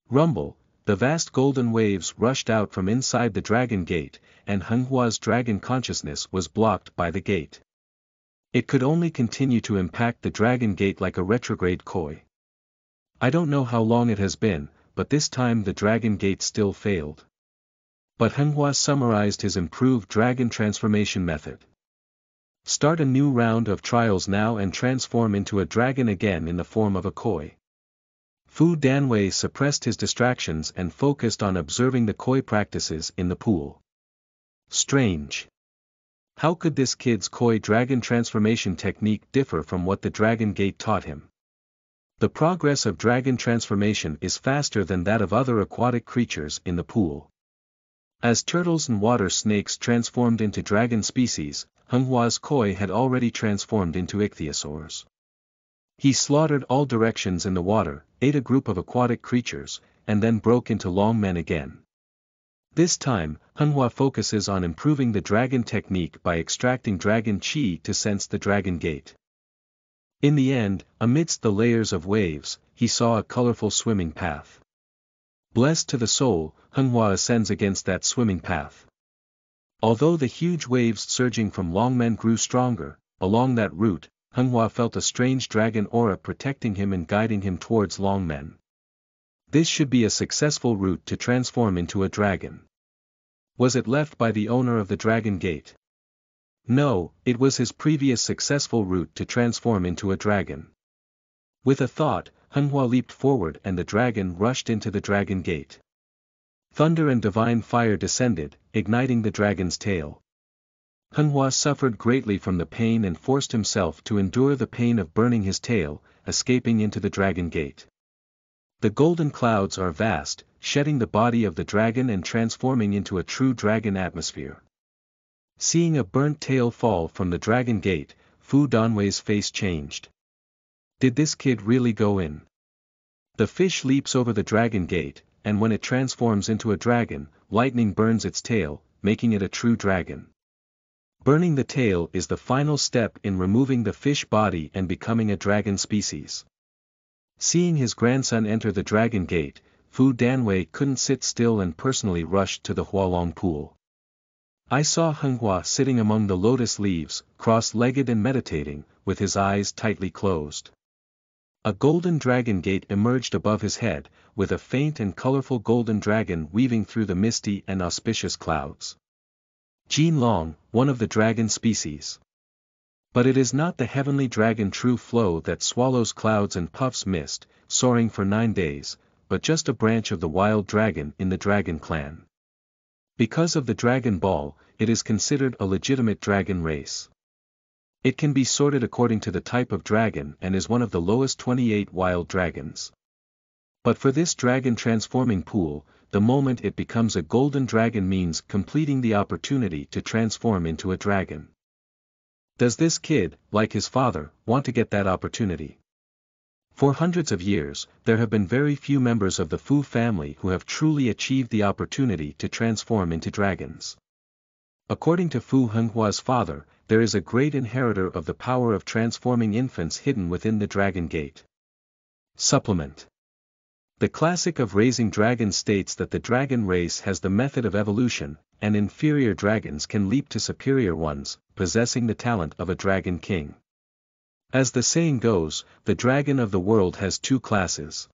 Rumble, the vast golden waves rushed out from inside the dragon gate, and Henghua's dragon consciousness was blocked by the gate. It could only continue to impact the dragon gate like a retrograde koi. I don't know how long it has been, but this time the dragon gate still failed. But Henghua summarized his improved dragon transformation method. Start a new round of trials now and transform into a dragon again in the form of a koi. Fu Danwei suppressed his distractions and focused on observing the koi practices in the pool. Strange. How could this kid's koi dragon transformation technique differ from what the dragon gate taught him? The progress of dragon transformation is faster than that of other aquatic creatures in the pool. As turtles and water snakes transformed into dragon species, Henghua's koi had already transformed into ichthyosaurs. He slaughtered all directions in the water, ate a group of aquatic creatures, and then broke into long men again. This time, Henghua focuses on improving the dragon technique by extracting dragon qi to sense the dragon gate. In the end, amidst the layers of waves, he saw a colorful swimming path. Blessed to the soul, Henghua ascends against that swimming path. Although the huge waves surging from Longmen grew stronger, along that route, Henghua felt a strange dragon aura protecting him and guiding him towards Longmen. This should be a successful route to transform into a dragon. Was it left by the owner of the dragon gate? No, it was his previous successful route to transform into a dragon. With a thought, Henghua leaped forward and the dragon rushed into the dragon gate. Thunder and divine fire descended, igniting the dragon's tail. Henghua suffered greatly from the pain and forced himself to endure the pain of burning his tail, escaping into the dragon gate. The golden clouds are vast, shedding the body of the dragon and transforming into a true dragon atmosphere. Seeing a burnt tail fall from the dragon gate, Fu Danwei's face changed. Did this kid really go in? The fish leaps over the dragon gate, and when it transforms into a dragon, lightning burns its tail, making it a true dragon. Burning the tail is the final step in removing the fish body and becoming a dragon species. Seeing his grandson enter the dragon gate, Fu Danwei couldn't sit still and personally rushed to the Hualong pool. I saw Henghua sitting among the lotus leaves, cross-legged and meditating, with his eyes tightly closed. A golden dragon gate emerged above his head, with a faint and colorful golden dragon weaving through the misty and auspicious clouds. Jin Long, one of the dragon species. But it is not the heavenly dragon true flow that swallows clouds and puffs mist, soaring for 9 days, but just a branch of the wild dragon in the dragon clan. Because of the Dragon Ball, it is considered a legitimate dragon race. It can be sorted according to the type of dragon and is one of the lowest 28 wild dragons. But for this dragon transforming pool, the moment it becomes a golden dragon means completing the opportunity to transform into a dragon. Does this kid, like his father, want to get that opportunity? For hundreds of years, there have been very few members of the Fu family who have truly achieved the opportunity to transform into dragons. According to Fu Henghua's father, there is a great inheritor of the power of transforming infants hidden within the dragon gate. Supplement. The classic of raising dragons states that the dragon race has the method of evolution, and inferior dragons can leap to superior ones, possessing the talent of a dragon king. As the saying goes, the dragon of the world has two classes: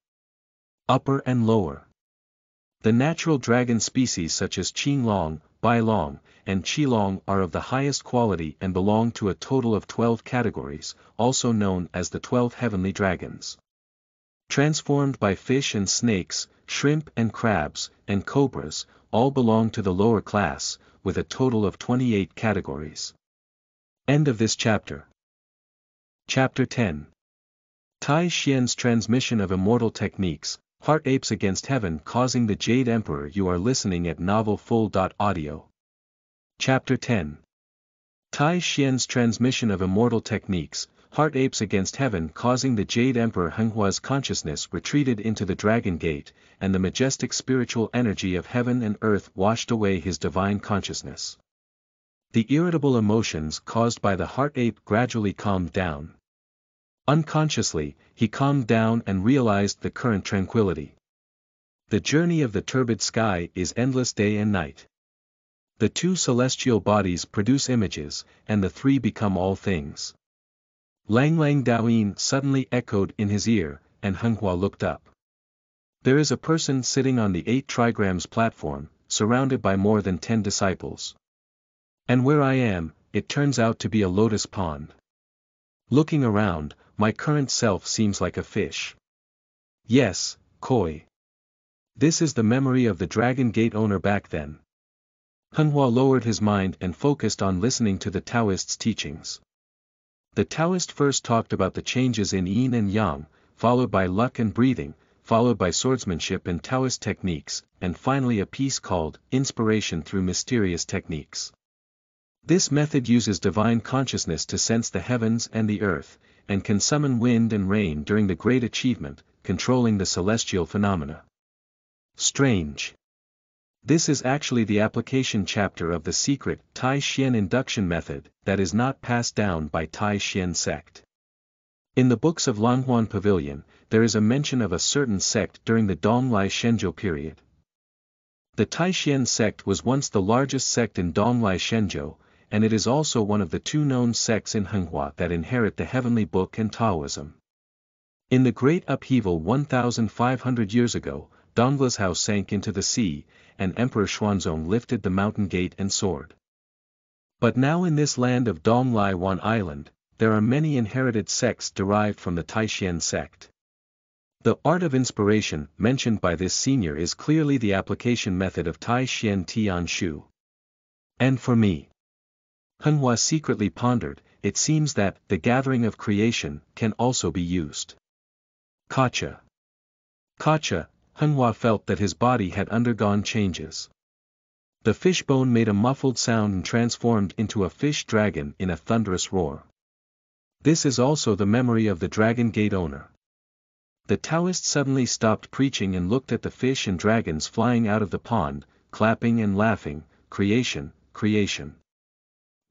upper and lower. The natural dragon species such as Qinglong, Bailong, and Qilong are of the highest quality and belong to a total of 12 categories, also known as the 12 heavenly dragons. Transformed by fish and snakes, shrimp and crabs, and cobras, all belong to the lower class, with a total of 28 categories. End of this chapter. Chapter 10. Tai Xian's transmission of immortal techniques, Heart Apes against Heaven causing the Jade Emperor. You are listening at novelfull.audio. Chapter 10. Tai Xian's transmission of immortal techniques, Heart Apes against Heaven causing the Jade Emperor Henghua's consciousness retreated into the Dragon Gate, and the majestic spiritual energy of heaven and earth washed away his divine consciousness. The irritable emotions caused by the Heart Ape gradually calmed down. Unconsciously, he calmed down and realized the current tranquility. The journey of the turbid sky is endless day and night. The two celestial bodies produce images, and the three become all things. Lang Daoyin suddenly echoed in his ear, and Henghua looked up. There is a person sitting on the 8 trigrams platform, surrounded by more than 10 disciples. And where I am, it turns out to be a lotus pond. Looking around, my current self seems like a fish. Yes, koi. This is the memory of the Dragon Gate owner back then. Henghua lowered his mind and focused on listening to the Taoist's teachings. The Taoist first talked about the changes in yin and yang, followed by luck and breathing, followed by swordsmanship and Taoist techniques, and finally a piece called Inspiration through Mysterious Techniques. This method uses divine consciousness to sense the heavens and the earth, and can summon wind and rain during the Great Achievement, controlling the celestial phenomena. Strange. This is actually the application chapter of the secret Tai Xian induction method that is not passed down by Tai Xian sect. In the books of Langhuan Pavilion, there is a mention of a certain sect during the Donglai Shenzhou period. The Tai Xian sect was once the largest sect in Donglai Shenzhou, and it is also one of the 2 known sects in Henghua that inherit the heavenly book and Taoism. In the great upheaval 1,500 years ago, Donglai's house sank into the sea, and Emperor Xuanzong lifted the mountain gate and soared. But now in this land of Donglai Yuan Island, there are many inherited sects derived from the Tai Xian sect. The art of inspiration mentioned by this senior is clearly the application method of Tai Xian Tian Shu. And for me, Henghua secretly pondered, it seems that the gathering of creation can also be used. Kacha. Henghua felt that his body had undergone changes. The fishbone made a muffled sound and transformed into a fish dragon in a thunderous roar. This is also the memory of the Dragon Gate owner. The Taoist suddenly stopped preaching and looked at the fish and dragons flying out of the pond, clapping and laughing, creation, creation.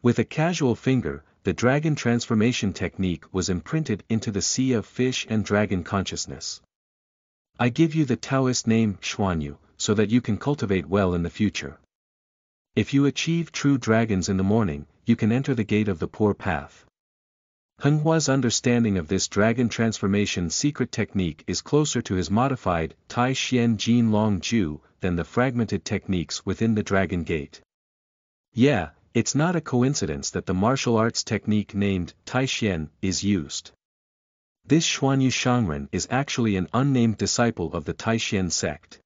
With a casual finger, the dragon transformation technique was imprinted into the sea of fish and dragon consciousness. I give you the Taoist name Xuan, so that you can cultivate well in the future. If you achieve true dragons in the morning, you can enter the gate of the poor path. Henghua's understanding of this dragon transformation secret technique is closer to his modified Tai Xian Jin Long Ju than the fragmented techniques within the Dragon Gate. Yeah, it's not a coincidence that the martial arts technique named Tai Xian is used. This Xuanyu Shangren is actually an unnamed disciple of the Tai Xian sect.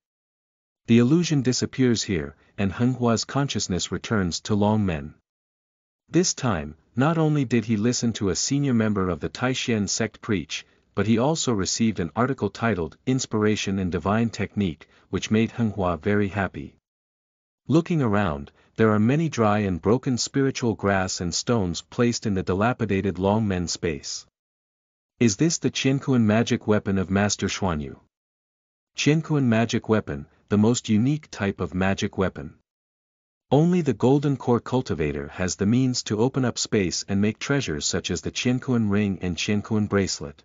The illusion disappears here, and Henghua's consciousness returns to Long Men. This time, not only did he listen to a senior member of the Tai Xian sect preach, but he also received an article titled Inspiration and Divine Technique, which made Henghua very happy. Looking around, there are many dry and broken spiritual grass and stones placed in the dilapidated Langhuan space. Is this the Changchun magic weapon of Master Xuan? Changchun magic weapon, the most unique type of magic weapon. Only the Golden Core Cultivator has the means to open up space and make treasures such as the Changchun ring and Changchun bracelet.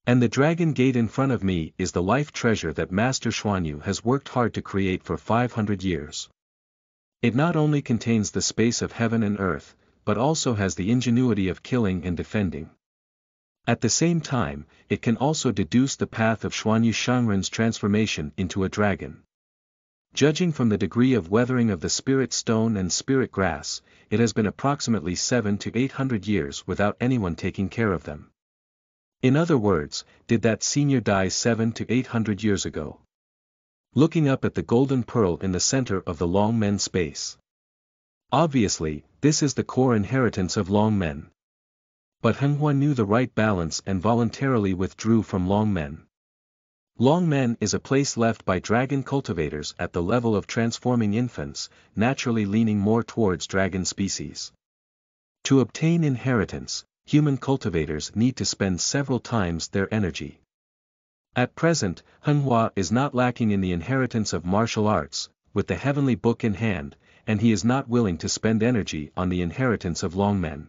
And the Dragon Gate in front of me is the life treasure that Master Xuan has worked hard to create for 500 years. It not only contains the space of heaven and earth, but also has the ingenuity of killing and defending. At the same time, it can also deduce the path of Xuan Shangren's transformation into a dragon. Judging from the degree of weathering of the spirit stone and spirit grass, it has been approximately 700 to 800 years without anyone taking care of them. In other words, did that senior die 700 to 800 years ago? Looking up at the golden pearl in the center of the Langhuan space. Obviously, this is the core inheritance of Langhuan. But Henghua knew the right balance and voluntarily withdrew from Langhuan. Langhuan is a place left by dragon cultivators at the level of transforming infants, naturally leaning more towards dragon species. To obtain inheritance, human cultivators need to spend several times their energy. At present, Henghua is not lacking in the inheritance of martial arts, with the heavenly book in hand, and he is not willing to spend energy on the inheritance of Langhuan.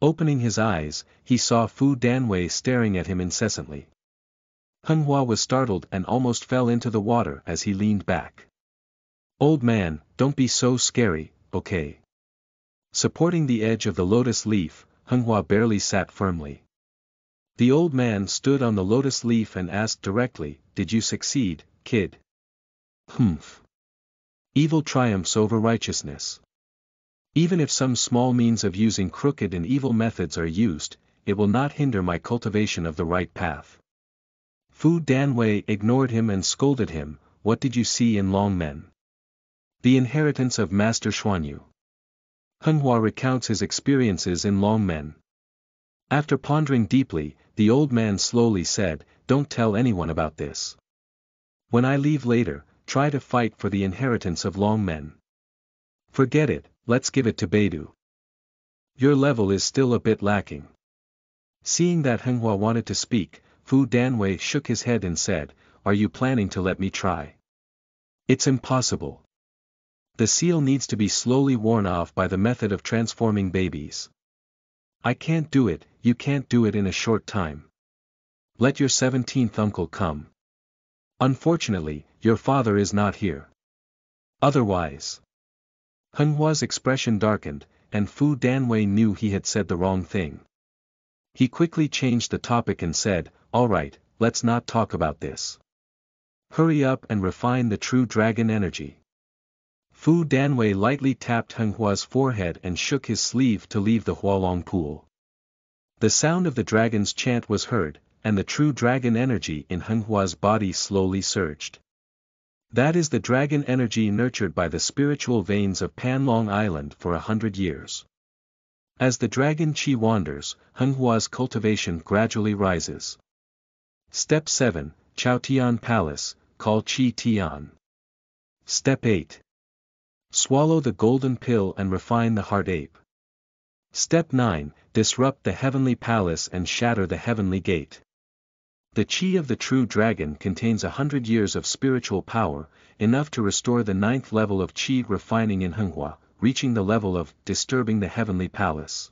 Opening his eyes, he saw Fu Danwei staring at him incessantly. Henghua was startled and almost fell into the water as he leaned back. "Old man, don't be so scary, okay?" Supporting the edge of the lotus leaf, Henghua barely sat firmly. The old man stood on the lotus leaf and asked directly, "Did you succeed, kid?" "Humph. Evil triumphs over righteousness. Even if some small means of using crooked and evil methods are used, it will not hinder my cultivation of the right path." Fu Danwei ignored him and scolded him, "What did you see in Langhuan?" "The inheritance of Master Xuan." Henghua recounts his experiences in Langhuan. After pondering deeply, the old man slowly said, "Don't tell anyone about this. When I leave later, try to fight for the inheritance of Langhuan. Forget it, let's give it to Beidou. Your level is still a bit lacking." Seeing that Henghua wanted to speak, Fu Danwei shook his head and said, "Are you planning to let me try?" "It's impossible. The seal needs to be slowly worn off by the method of transforming babies. I can't do it, you can't do it in a short time. Let your 17th uncle come. Unfortunately, your father is not here. Otherwise." Henghua's expression darkened, and Fu Danwei knew he had said the wrong thing. He quickly changed the topic and said, "All right, let's not talk about this. Hurry up and refine the true dragon energy." Fu Danwei lightly tapped Henghua's forehead and shook his sleeve to leave the Hualong pool. The sound of the dragon's chant was heard, and the true dragon energy in Henghua's body slowly surged. That is the dragon energy nurtured by the spiritual veins of Panlong Island for 100 years. As the dragon chi wanders, Henghua's cultivation gradually rises. Step 7, Chao Tian Palace, call Chi Tian. Step 8. Swallow the golden pill and refine the heart ape. Step 9, disrupt the heavenly palace and shatter the heavenly gate. The chi of the true dragon contains 100 years of spiritual power, enough to restore the 9th level of chi refining in Henghua, reaching the level of disturbing the heavenly palace.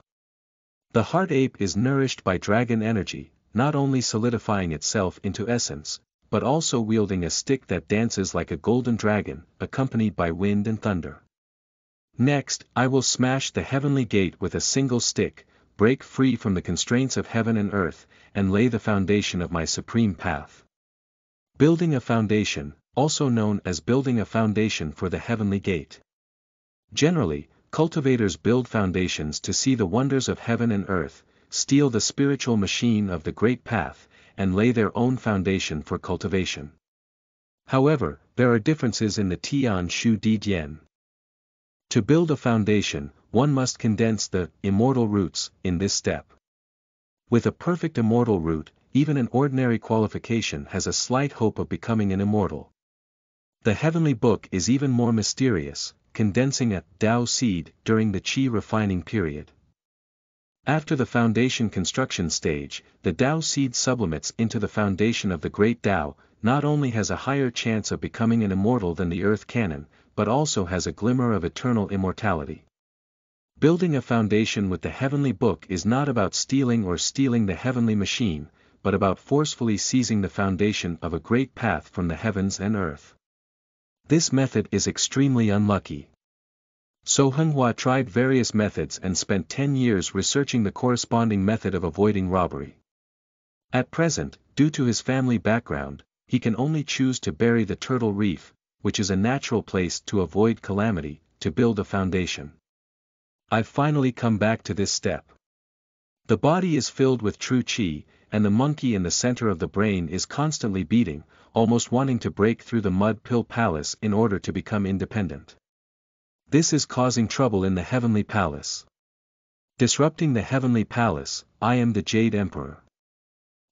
The heart ape is nourished by dragon energy, not only solidifying itself into essence, but also wielding a stick that dances like a golden dragon, accompanied by wind and thunder. Next, I will smash the heavenly gate with a single stick, break free from the constraints of heaven and earth, and lay the foundation of my supreme path. Building a foundation, also known as building a foundation for the heavenly gate. Generally, cultivators build foundations to see the wonders of heaven and earth, steal the spiritual machine of the great path, and lay their own foundation for cultivation. However, there are differences in the Tian Shu Di Dian. To build a foundation, one must condense the immortal roots in this step. With a perfect immortal root, even an ordinary qualification has a slight hope of becoming an immortal. The heavenly book is even more mysterious, condensing a Tao seed during the Qi refining period. After the foundation construction stage, the Tao seed sublimates into the foundation of the great Tao, not only has a higher chance of becoming an immortal than the earth canon, but also has a glimmer of eternal immortality. Building a foundation with the heavenly book is not about stealing the heavenly machine, but about forcefully seizing the foundation of a great path from the heavens and earth. This method is extremely unlucky. So Henghua tried various methods and spent 10 years researching the corresponding method of avoiding robbery. At present, due to his family background, he can only choose to bury the turtle reef, which is a natural place to avoid calamity, to build a foundation. I've finally come back to this step. The body is filled with true qi, and the monkey in the center of the brain is constantly beating, almost wanting to break through the mud pill palace in order to become independent. This is causing trouble in the heavenly palace. Disrupting the heavenly palace, I am the Jade Emperor.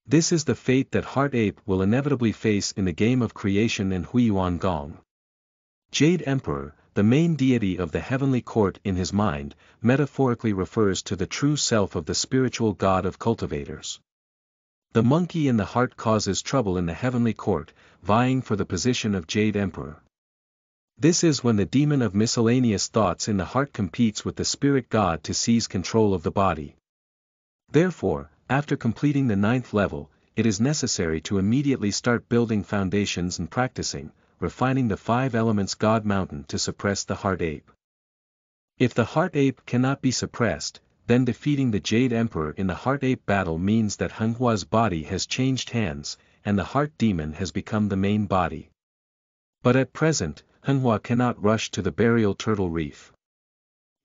This is the fate that Heart Ape will inevitably face in the game of creation and Yuan Gong. Jade Emperor, the main deity of the heavenly court in his mind, metaphorically refers to the true self of the spiritual god of cultivators. The monkey in the heart causes trouble in the heavenly court, vying for the position of Jade Emperor. This is when the demon of miscellaneous thoughts in the heart competes with the spirit god to seize control of the body. Therefore, after completing the 9th level, it is necessary to immediately start building foundations and practicing, refining the 5 elements God Mountain to suppress the Heart Ape. If the Heart Ape cannot be suppressed, then defeating the Jade Emperor in the Heart Ape battle means that Henghua's body has changed hands, and the Heart Demon has become the main body. But at present, Henghua cannot rush to the burial turtle reef.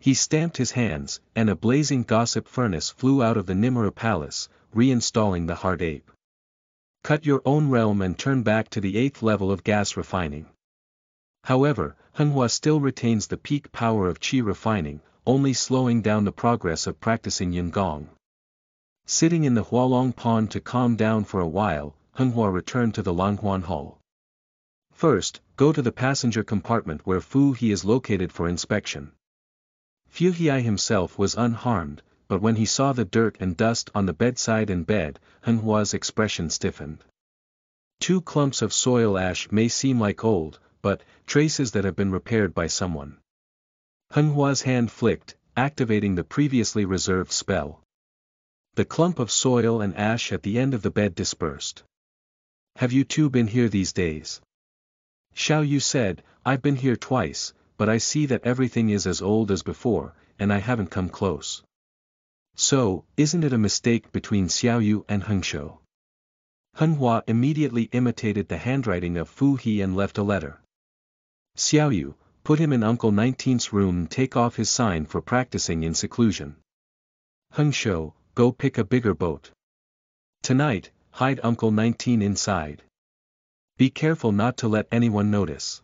He stamped his hands, and a blazing gossip furnace flew out of the Nimura Palace, reinstalling the Heart Ape. Cut your own realm and turn back to the 8th level of gas refining. However, Henghua still retains the peak power of qi refining, only slowing down the progress of practicing Yingong. Sitting in the Hualong Pond to calm down for a while, Henghua returned to the Langhuan Hall. First, go to the passenger compartment where Fu He is located for inspection. Fu He himself was unharmed, but when he saw the dirt and dust on the bedside and bed, Henghua's expression stiffened. 2 clumps of soil ash may seem like old, but traces that have been repaired by someone. Henghua's hand flicked, activating the previously reserved spell. The clump of soil and ash at the end of the bed dispersed. Have you two been here these days? Xiao Yu said, I've been here twice, but I see that everything is as old as before, and I haven't come close. So, isn't it a mistake between Xiao Yu and Hengshou? Henghua immediately imitated the handwriting of Fu He and left a letter. Xiao Yu, put him in Uncle 19's room and take off his sign for practicing in seclusion. Hengshou, go pick a bigger boat. Tonight, hide Uncle 19 inside. Be careful not to let anyone notice.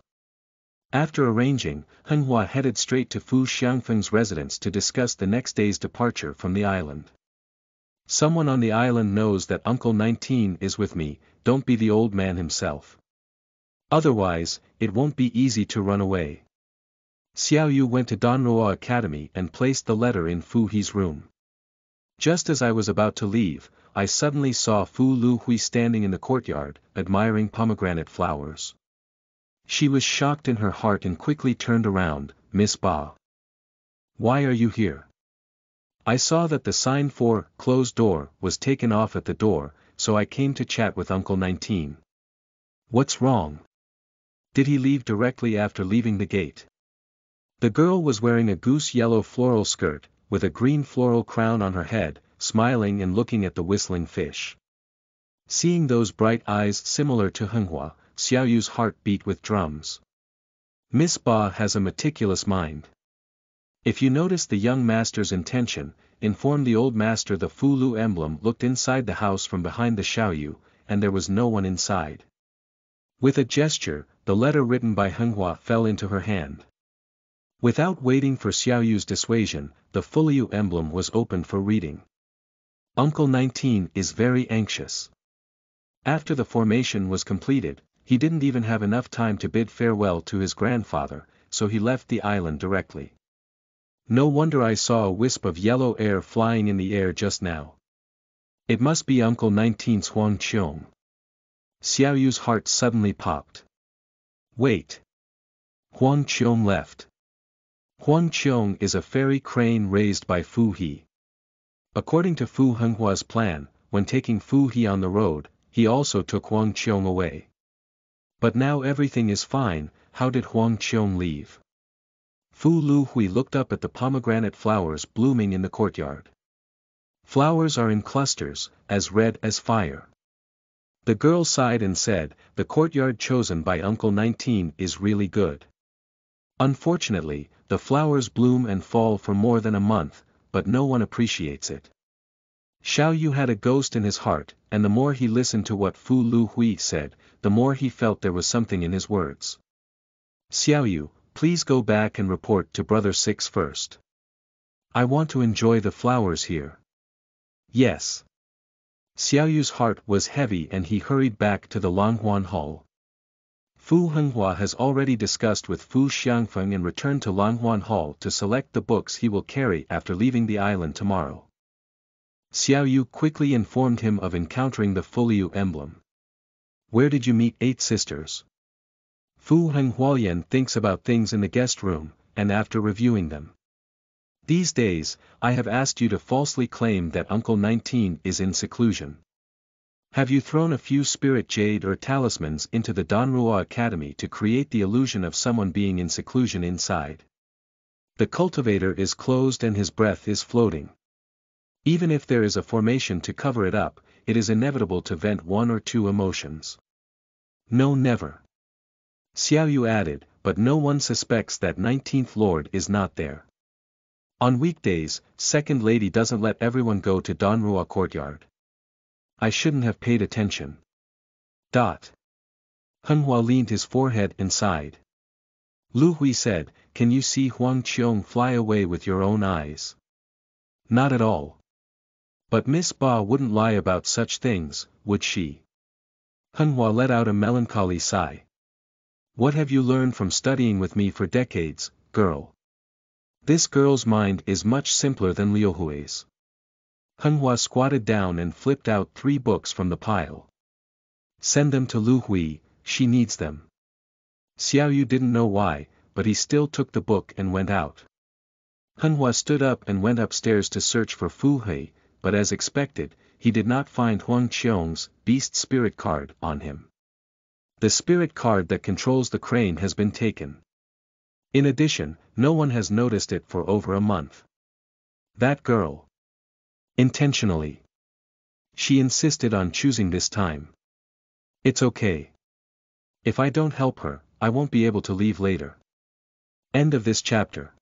After arranging, Henghua headed straight to Fu Xiangfeng's residence to discuss the next day's departure from the island. Someone on the island knows that Uncle 19 is with me, don't be the old man himself. Otherwise, it won't be easy to run away. Xiao Yu went to Danroa Academy and placed the letter in Fu He's room. Just as I was about to leave, I suddenly saw Fu Lu Hui standing in the courtyard, admiring pomegranate flowers. She was shocked in her heart and quickly turned around, Miss Ba. Why are you here? I saw that the sign for closed door was taken off at the door, so I came to chat with Uncle 19. What's wrong? Did he leave directly after leaving the gate? The girl was wearing a goose yellow floral skirt, with a green floral crown on her head, smiling and looking at the whistling fish. Seeing those bright eyes similar to Henghua, Xiao Yu's heart beat with drums. Miss Ba has a meticulous mind. If you notice the young master's intention, inform the old master the Fu Lu emblem looked inside the house from behind the Xiao Yu, and there was no one inside. With a gesture, the letter written by Henghua fell into her hand. Without waiting for Xiao Yu's dissuasion, the Fu Lu emblem was opened for reading. Uncle 19 is very anxious. After the formation was completed, he didn't even have enough time to bid farewell to his grandfather, so he left the island directly. No wonder I saw a wisp of yellow air flying in the air just now. It must be Uncle 19's Huang Qiong. Xiaoyu's heart suddenly popped. Wait. Huang Qiong left. Huang Qiong is a fairy crane raised by Fu He. According to Fu Henghua's plan, when taking Fu He on the road, he also took Huang Qiong away. But now everything is fine, how did Huang Qiong leave? Fu Luhui looked up at the pomegranate flowers blooming in the courtyard. Flowers are in clusters, as red as fire. The girl sighed and said, the courtyard chosen by Uncle 19 is really good. Unfortunately, the flowers bloom and fall for more than a month, but no one appreciates it. Xiao Yu had a ghost in his heart, and the more he listened to what Fu Luhui said, the more he felt there was something in his words. Xiao Yu, please go back and report to Brother 6 first. I want to enjoy the flowers here. Yes. Xiao Yu's heart was heavy and he hurried back to the Langhuan hall. Fu Henghua has already discussed with Fu Xiangfeng and returned to Langhuan hall to select the books he will carry after leaving the island tomorrow. Xiao Yu quickly informed him of encountering the Fuliu emblem. Where did you meet 8 sisters? Fu Henghuayan thinks about things in the guest room, and after reviewing them. These days, I have asked you to falsely claim that Uncle 19 is in seclusion. Have you thrown a few spirit jade or talismans into the Danruo Academy to create the illusion of someone being in seclusion inside? The cultivator is closed and his breath is floating. Even if there is a formation to cover it up, it is inevitable to vent 1 or 2 emotions. No, never. Xiao Yu added, but no one suspects that 19th Lord is not there. On weekdays, Second Lady doesn't let everyone go to Danruo courtyard. I shouldn't have paid attention. Henghua leaned his forehead and sighed. Lu Hui said, can you see Huang Qiong fly away with your own eyes? Not at all. But Miss Ba wouldn't lie about such things, would she? Henghua let out a melancholy sigh. What have you learned from studying with me for decades, girl? This girl's mind is much simpler than Liu Hui's. Henghua squatted down and flipped out 3 books from the pile. Send them to Lu Hui, she needs them. Xiao Yu didn't know why, but he still took the book and went out. Henghua stood up and went upstairs to search for Fu He, but as expected, he did not find Huang Qiong's beast spirit card on him. The spirit card that controls the crane has been taken. In addition, no one has noticed it for over a month. That girl. Intentionally. She insisted on choosing this time. It's okay. If I don't help her, I won't be able to leave later. End of this chapter.